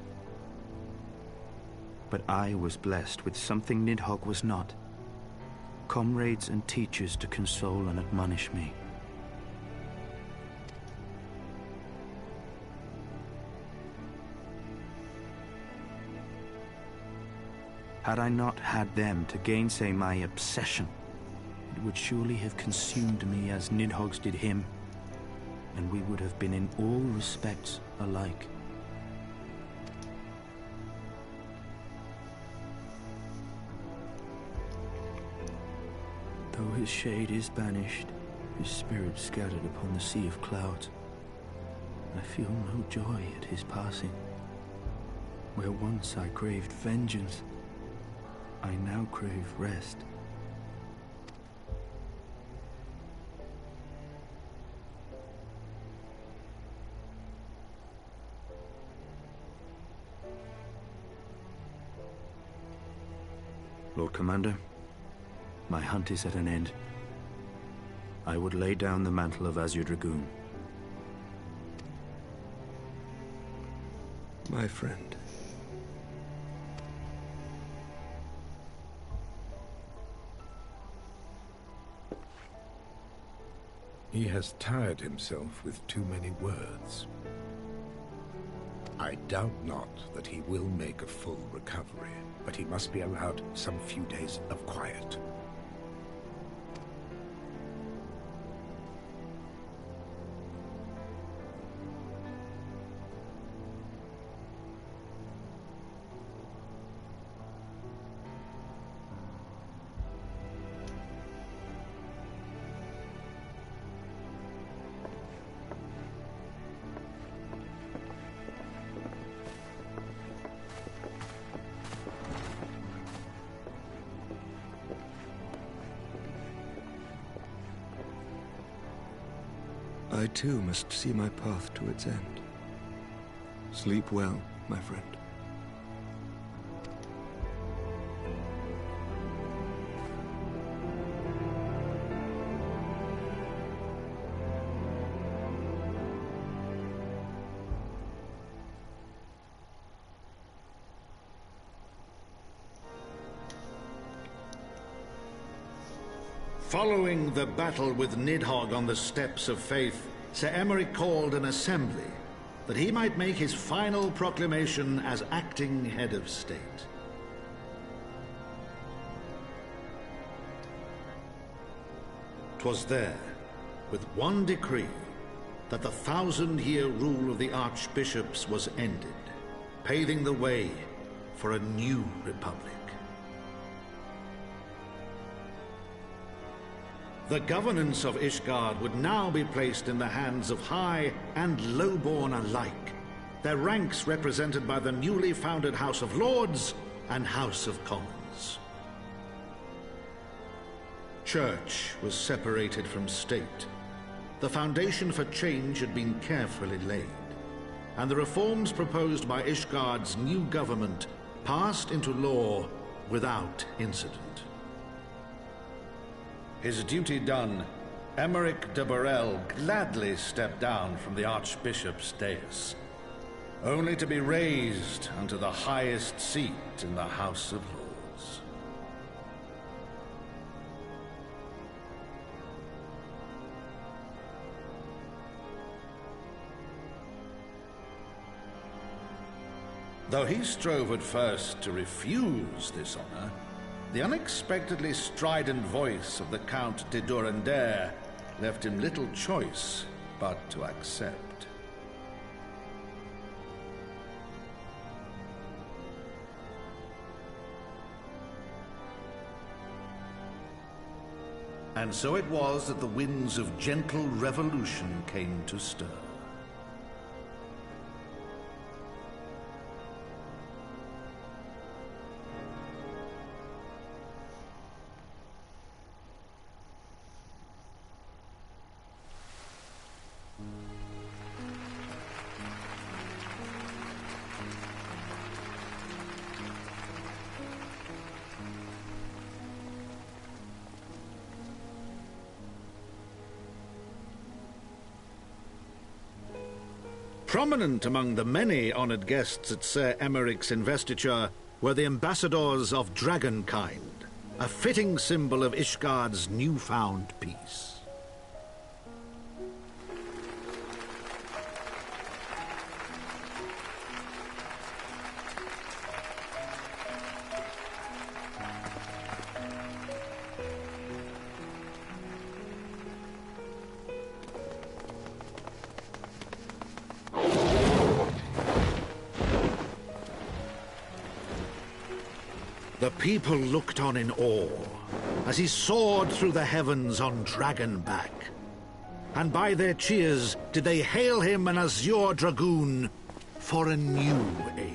But I was blessed with something Nidhogg was not. Comrades and teachers to console and admonish me. Had I not had them to gainsay my obsession, it would surely have consumed me as Nidhogg's did him, and we would have been in all respects alike. Though his shade is banished, his spirit scattered upon the sea of clouds, I feel no joy at his passing. Where once I craved vengeance, I now crave rest. Lord Commander, my hunt is at an end. I would lay down the mantle of Azure Dragoon. My friend. He has tired himself with too many words. I doubt not that he will make a full recovery, but he must be allowed some few days of quiet. I too must see my path to its end. Sleep well, my friend. Following the battle with Nidhogg on the Steps of Faith, Sir Emeric called an assembly that he might make his final proclamation as acting head of state. 'Twas there, with one decree, that the 1,000-year rule of the archbishops was ended, paving the way for a new republic. The governance of Ishgard would now be placed in the hands of high and lowborn alike, their ranks represented by the newly founded House of Lords and House of Commons. Church was separated from state. The foundation for change had been carefully laid, and the reforms proposed by Ishgard's new government passed into law without incident. His duty done, Emeric de Burrell gladly stepped down from the Archbishop's dais, only to be raised unto the highest seat in the House of Lords. Though he strove at first to refuse this honor, the unexpectedly strident voice of the Count de Durandare left him little choice but to accept. And so it was that the winds of gentle revolution came to stir. Prominent among the many honoured guests at Sir Emeric's investiture were the ambassadors of dragonkind, a fitting symbol of Ishgard's newfound peace. The people looked on in awe as he soared through the heavens on dragonback. And by their cheers did they hail him an azure dragoon for a new age.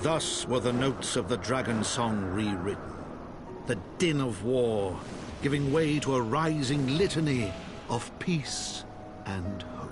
Thus were the notes of the dragon song rewritten, the din of war giving way to a rising litany of peace and hope.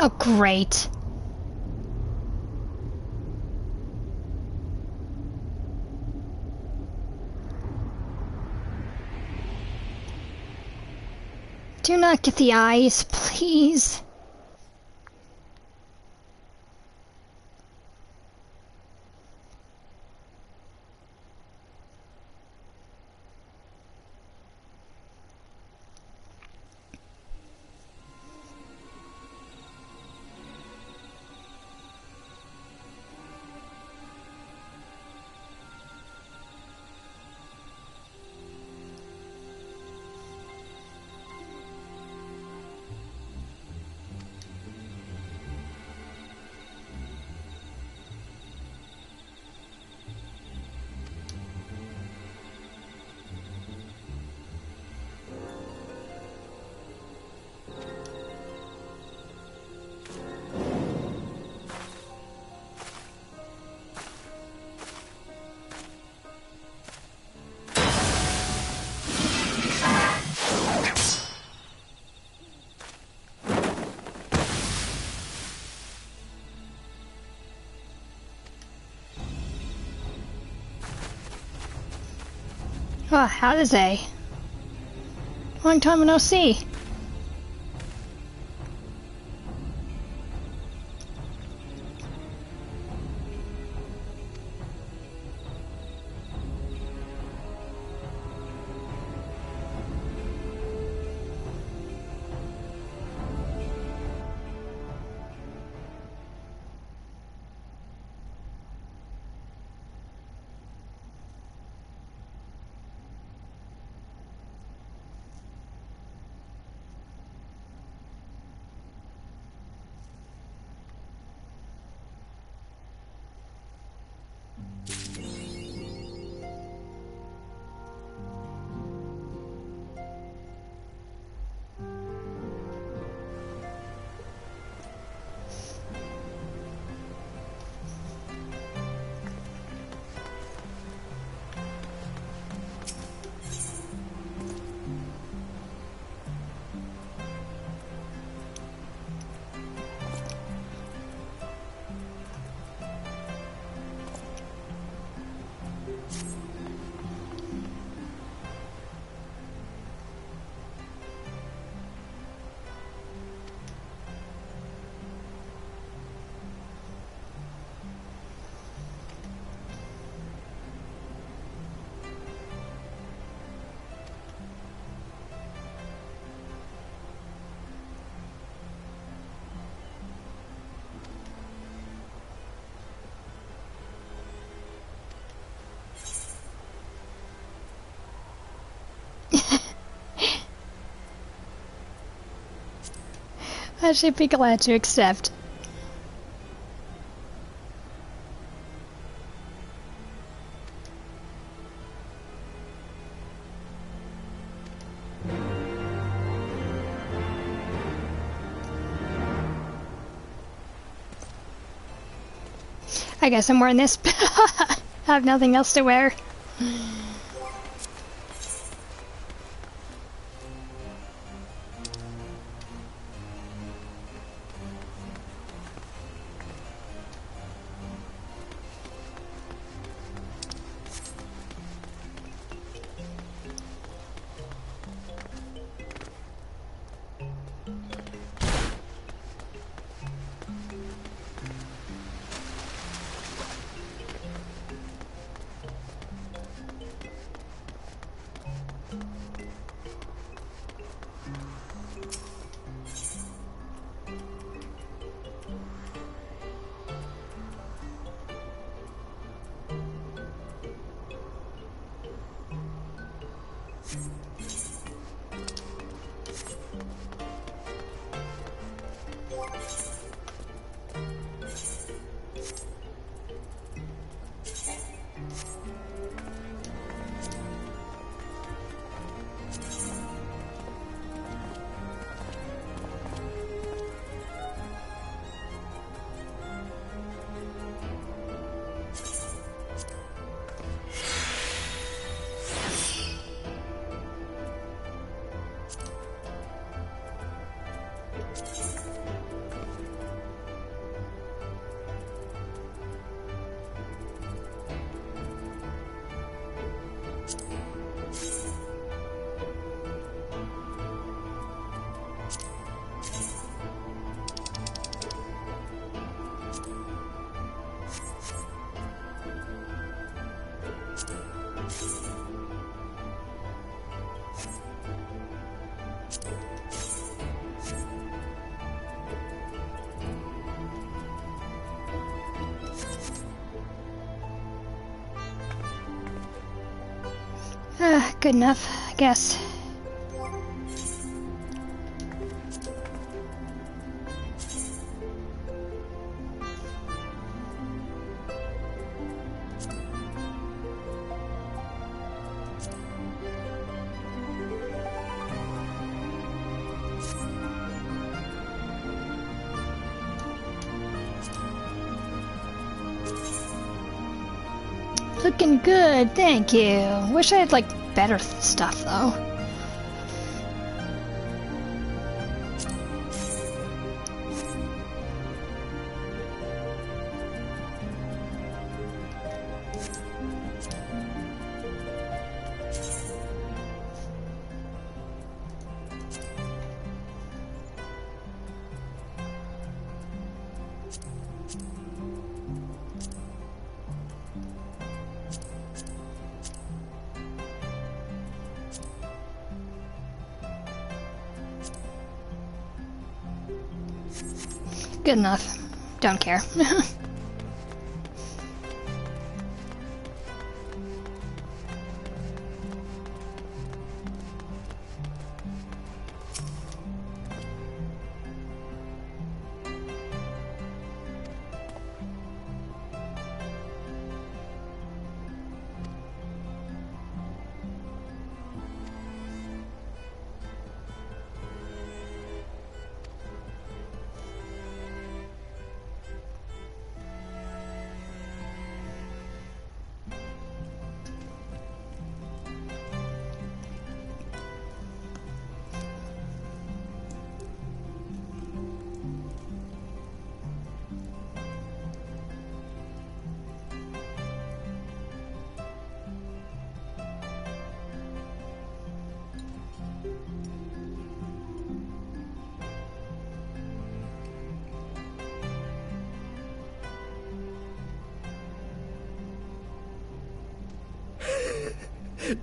Oh, great. Do not get the eyes, please. Oh, how's they? Long time no see. I should be glad to accept. I guess I'm wearing this. I have nothing else to wear. Good enough, I guess. Looking good, thank you. Wish I had, like, better stuff, though. Good enough. Don't care.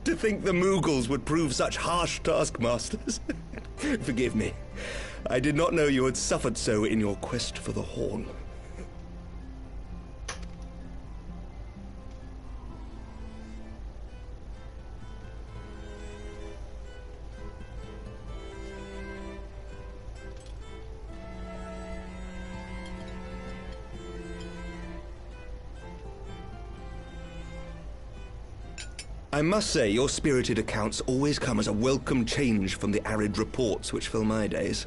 To think the Moogles would prove such harsh taskmasters. Forgive me. I did not know you had suffered so in your quest for the Horn. I must say, your spirited accounts always come as a welcome change from the arid reports which fill my days.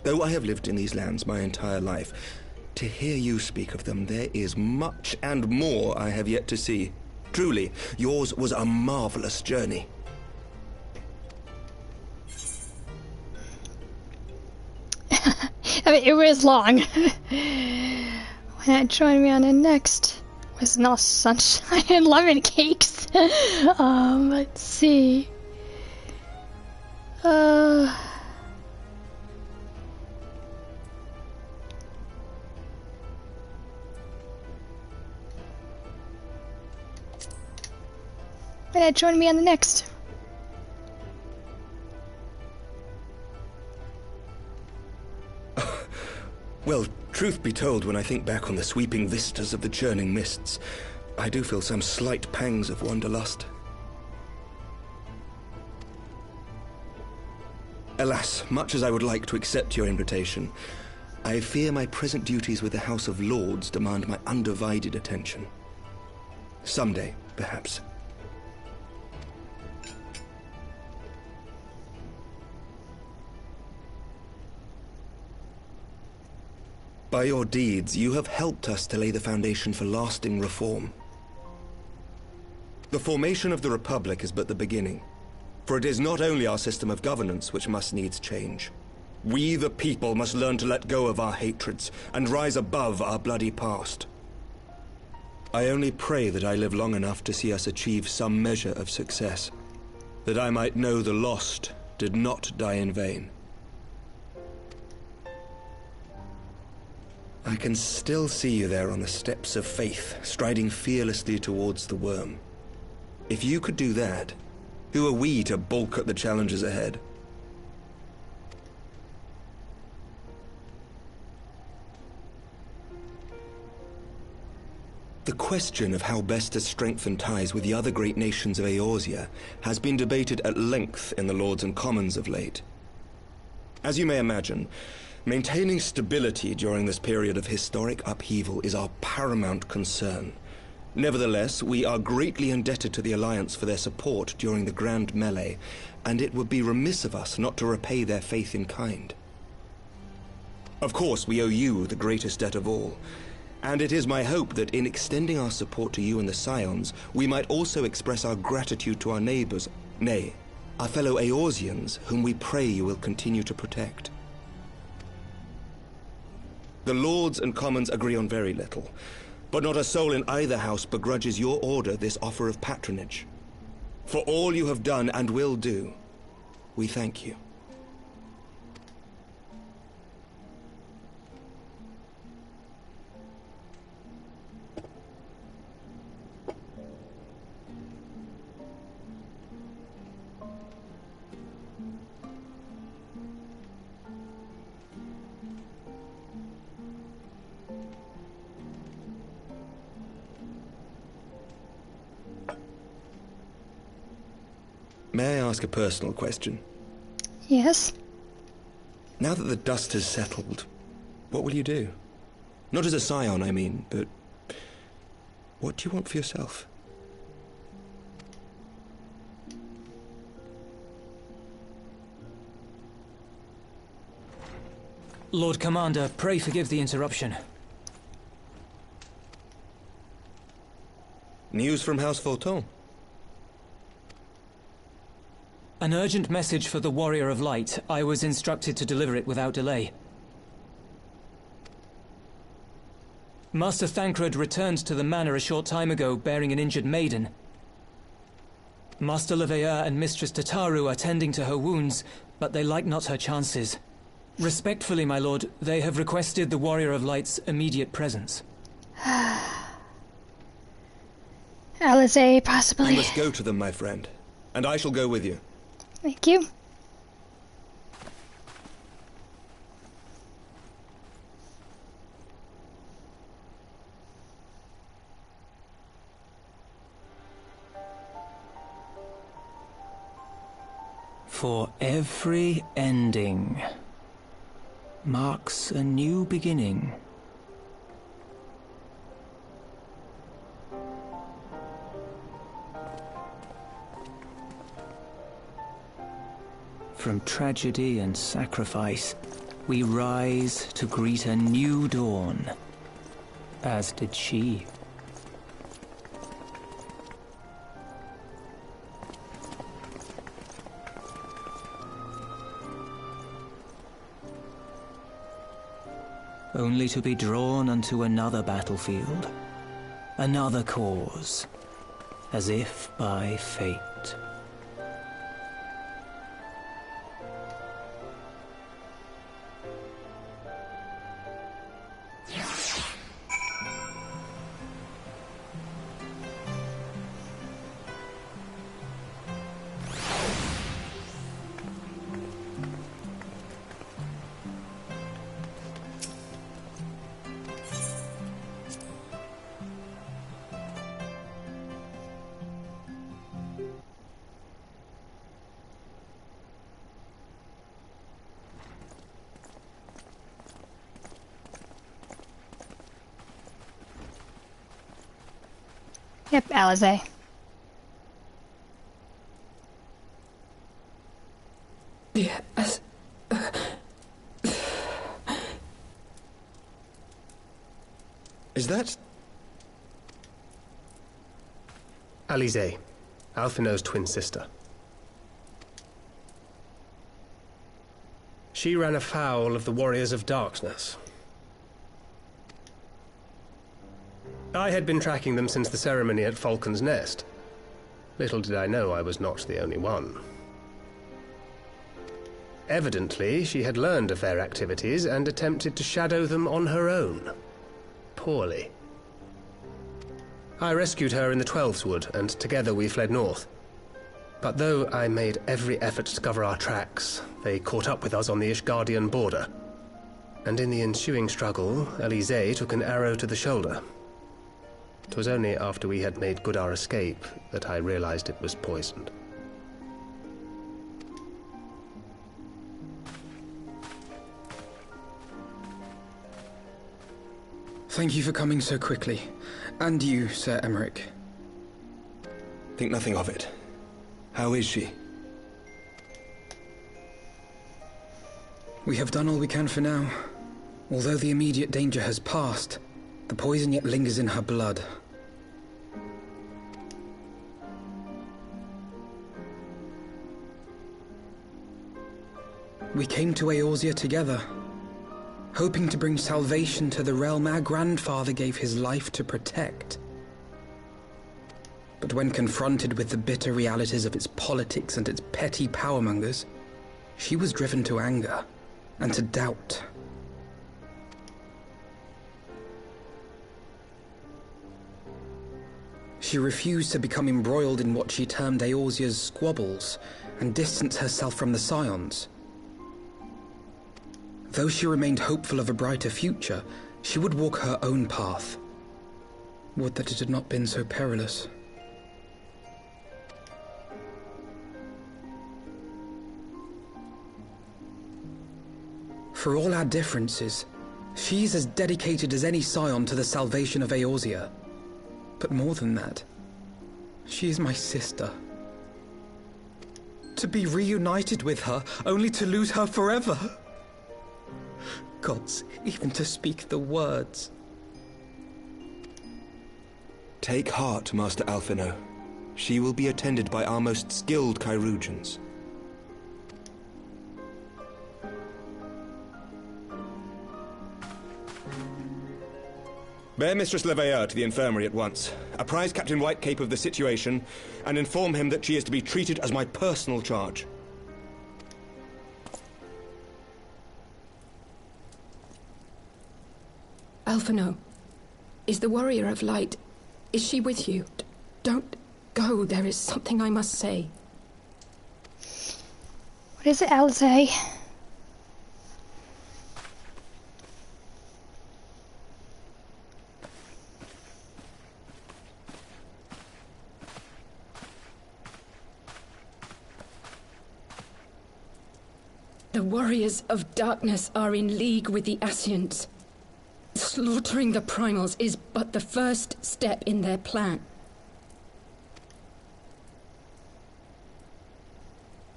Though I have lived in these lands my entire life, to hear you speak of them, there is much and more I have yet to see. Truly, yours was a marvelous journey. I mean, it was long. When I joined me on the next was not sunshine and lemon cakes. Let's see. When I joined me on the next. Well, truth be told, when I think back on the sweeping vistas of the churning mists, I do feel some slight pangs of wanderlust. Alas, much as I would like to accept your invitation, I fear my present duties with the House of Lords demand my undivided attention. Someday, perhaps. By your deeds, you have helped us to lay the foundation for lasting reform. The formation of the Republic is but the beginning, for it is not only our system of governance which must needs change. We, the people, must learn to let go of our hatreds and rise above our bloody past. I only pray that I live long enough to see us achieve some measure of success, that I might know the lost did not die in vain. I can still see you there on the steps of faith, striding fearlessly towards the worm. If you could do that, who are we to balk at the challenges ahead? The question of how best to strengthen ties with the other great nations of Eorzea has been debated at length in the Lords and Commons of late. As you may imagine, maintaining stability during this period of historic upheaval is our paramount concern. Nevertheless, we are greatly indebted to the Alliance for their support during the Grand Melee, and it would be remiss of us not to repay their faith in kind. Of course, we owe you the greatest debt of all, and it is my hope that in extending our support to you and the Scions, we might also express our gratitude to our neighbors, nay, our fellow Eorzeans, whom we pray you will continue to protect. The Lords and Commons agree on very little, but not a soul in either house begrudges your order this offer of patronage. For all you have done and will do, we thank you. May I ask a personal question? Yes? Now that the dust has settled, what will you do? Not as a scion, I mean, but what do you want for yourself? Lord Commander, pray forgive the interruption. News from House Fulton? An urgent message for the Warrior of Light. I was instructed to deliver it without delay. Master Thancred returned to the manor a short time ago, bearing an injured maiden. Master Leveilleur and Mistress Tataru are tending to her wounds, but they like not her chances. Respectfully, my lord, they have requested the Warrior of Light's immediate presence. Alize, possibly. You must go to them, my friend, and I shall go with you. Thank you. For every ending marks a new beginning. From tragedy and sacrifice, we rise to greet a new dawn, as did she. Only to be drawn unto another battlefield, another cause, as if by fate. Yep, Alize. Yes. Is that... Alize, Alphinaud's twin sister. She ran afoul of the Warriors of Darkness. I had been tracking them since the ceremony at Falcon's Nest. Little did I know I was not the only one. Evidently, she had learned of their activities and attempted to shadow them on her own. Poorly. I rescued her in the Twelves Wood, and together we fled north. But though I made every effort to cover our tracks, they caught up with us on the Ishgardian border. And in the ensuing struggle, Alize took an arrow to the shoulder. It was only after we had made good our escape that I realized it was poisoned. Thank you for coming so quickly. And you, Sir Emmerich. Think nothing of it. How is she? We have done all we can for now. Although the immediate danger has passed, the poison yet lingers in her blood. We came to Eorzea together, hoping to bring salvation to the realm our grandfather gave his life to protect. But when confronted with the bitter realities of its politics and its petty powermongers, she was driven to anger and to doubt. She refused to become embroiled in what she termed Eorzea's squabbles and distance herself from the Scions. Though she remained hopeful of a brighter future, she would walk her own path. Would that it had not been so perilous. For all our differences, she's as dedicated as any Scion to the salvation of Eorzea. But more than that, she is my sister. To be reunited with her, only to lose her forever. Gods, even to speak the words. Take heart, Master Alphinaud. She will be attended by our most skilled chirurgeons. Bear Mistress Leveilleur to the infirmary at once. Apprise Captain Whitecape of the situation, and inform him that she is to be treated as my personal charge. Alphinaud, is the Warrior of Light... is she with you? Don't go, there is something I must say. What is it, Alize? The Warriors of Darkness are in league with the Ascians. Slaughtering the Primals is but the first step in their plan.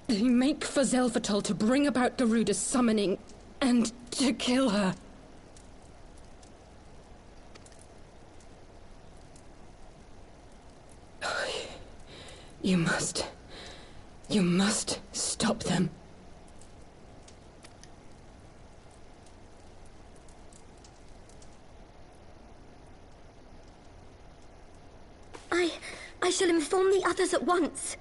They make for Zelvatol to bring about Garuda's summoning and to kill her. You must stop them. I shall inform the others at once.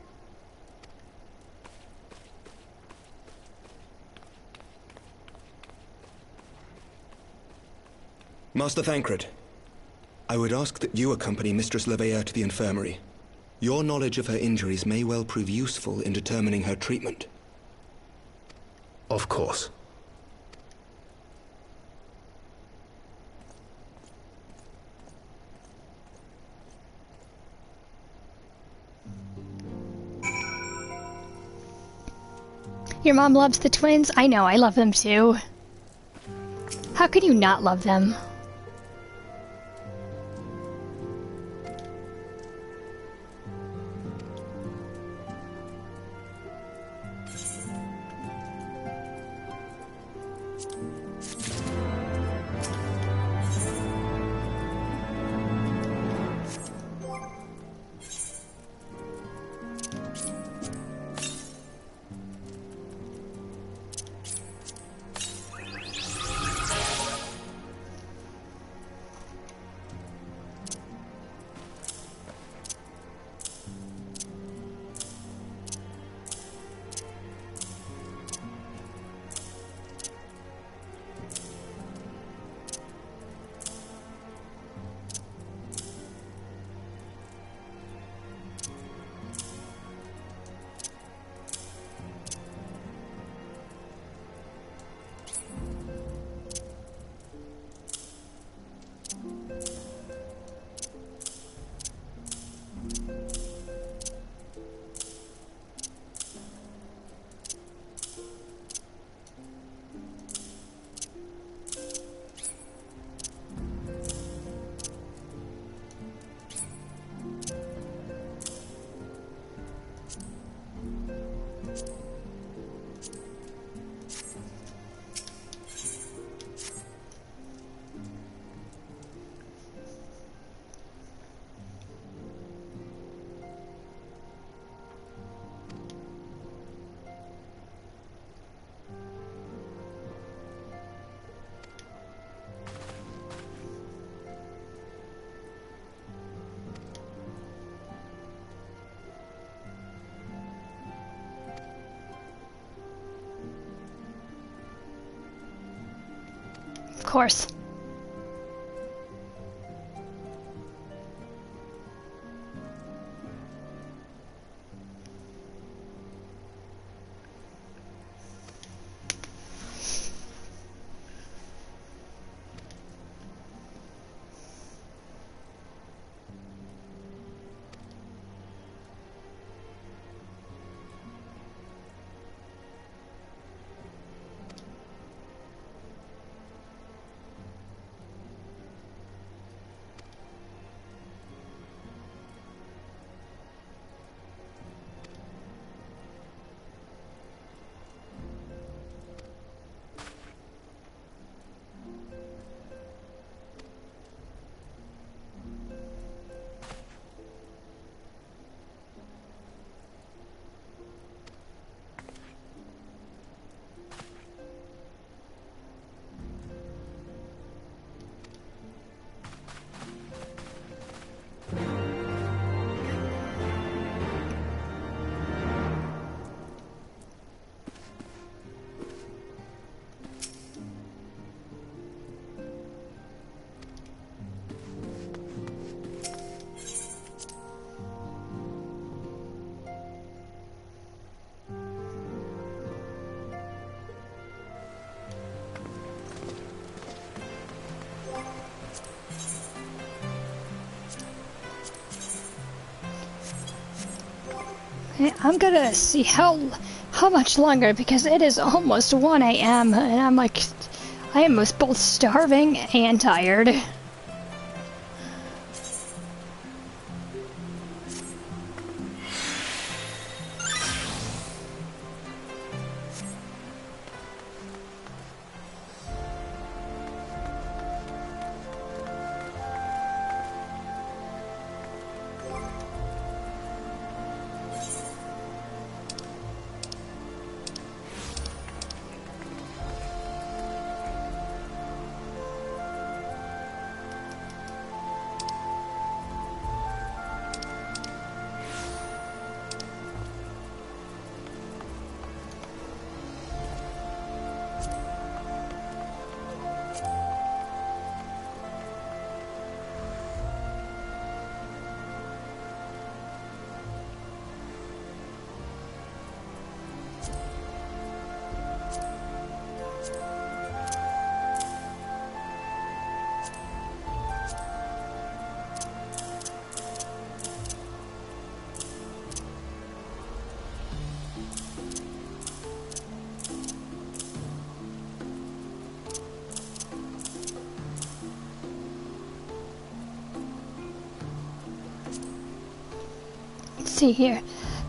Master Thancred, I would ask that you accompany Mistress Leveilleur to the infirmary. Your knowledge of her injuries may well prove useful in determining her treatment. Of course. Your mom loves the twins? I know, I love them too. How could you not love them? course. I'm gonna see how much longer, because it is almost 1 a.m. and I'm like, I am both starving and tired. See here.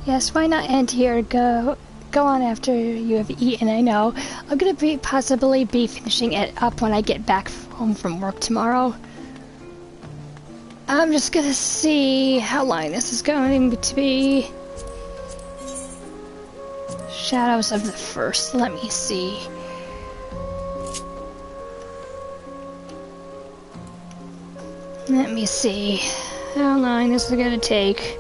Yes, why not end here? Go on after you have eaten. I know. I'm gonna possibly be finishing it up when I get back home from work tomorrow. I'm just gonna see how long this is going to be. Shadows of the First. Let me see. Let me see how long this is gonna take.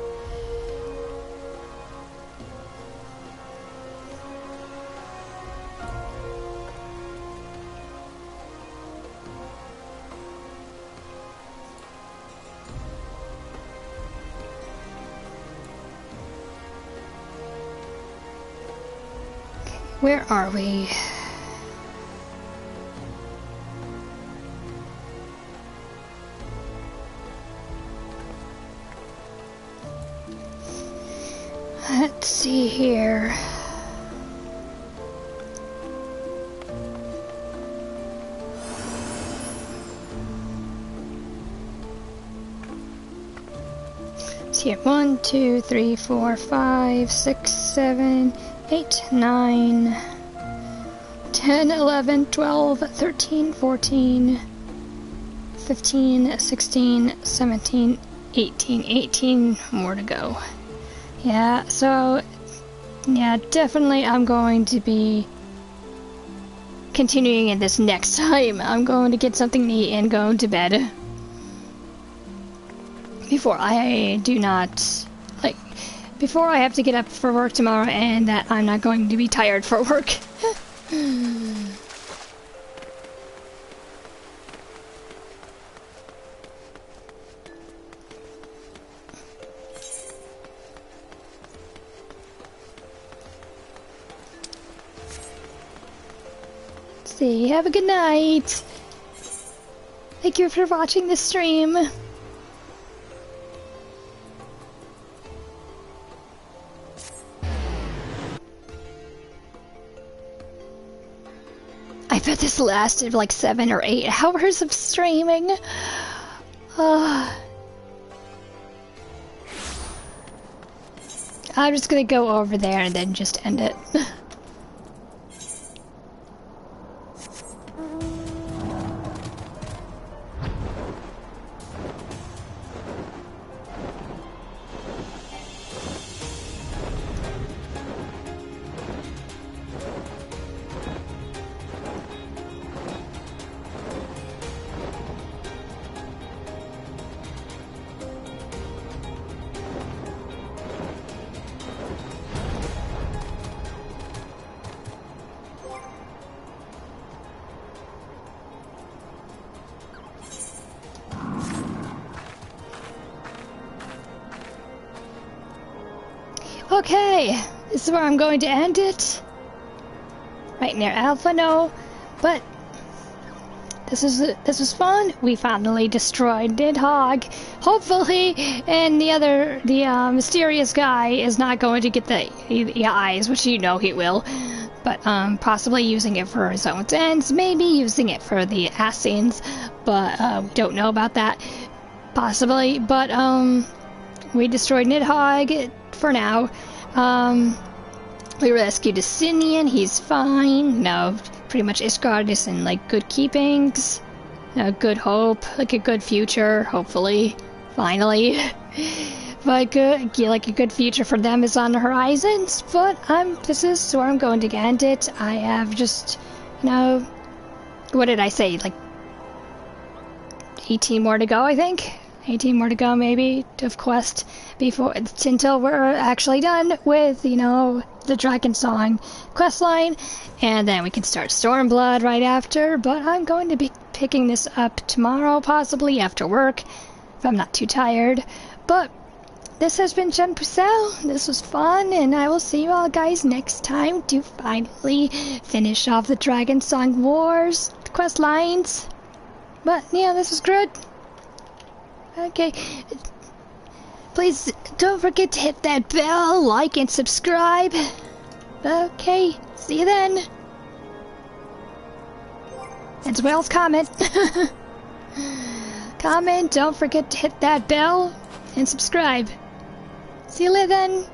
Where are we? Let's see here. It's here. 1, 2, 3, 4, 5, 6, 7, 8, 9, 10, 11, 12, 13, 14, 15, 16, 17, 18. 18 more to go. Yeah, so, yeah, definitely I'm going to be continuing in this next time. I'm going to get something to eat and go to bed. Before I before I have to get up for work tomorrow, and that I'm not going to be tired for work. see. Have a good night. Thank you for watching the stream. I bet this lasted like 7 or 8 hours of streaming. I'm just gonna go over there and then just end it. Okay, this is where I'm going to end it. Right near Alpha, no, but this was fun. We finally destroyed Nidhogg. Hopefully, and the mysterious guy is not going to get the eyes, which you know he will. But possibly using it for his own ends, maybe using it for the Assassins, but we don't know about that. Possibly, but we destroyed Nidhogg for now. We rescued Asinian, he's fine. No, pretty much Ishgard is in like good keepings. Good hope, like a good future, hopefully. Finally. But good, like a good future for them is on the horizons. But this is where I'm going to end it. I have just, what did I say? Like 18 more to go, I think. 18 more to go, maybe, of quest until we're actually done with, the Dragon Song quest line, and then we can start Stormblood right after. But I'm going to be picking this up tomorrow, possibly after work, if I'm not too tired. But this has been Jen Purcell. This was fun, and I will see you all guys next time to finally finish off the Dragon Song Wars quest lines. But yeah, this was good. Okay, please don't forget to hit that bell, like, and subscribe. Okay, see you then. As well as comment. Comment, don't forget to hit that bell and subscribe. See you then.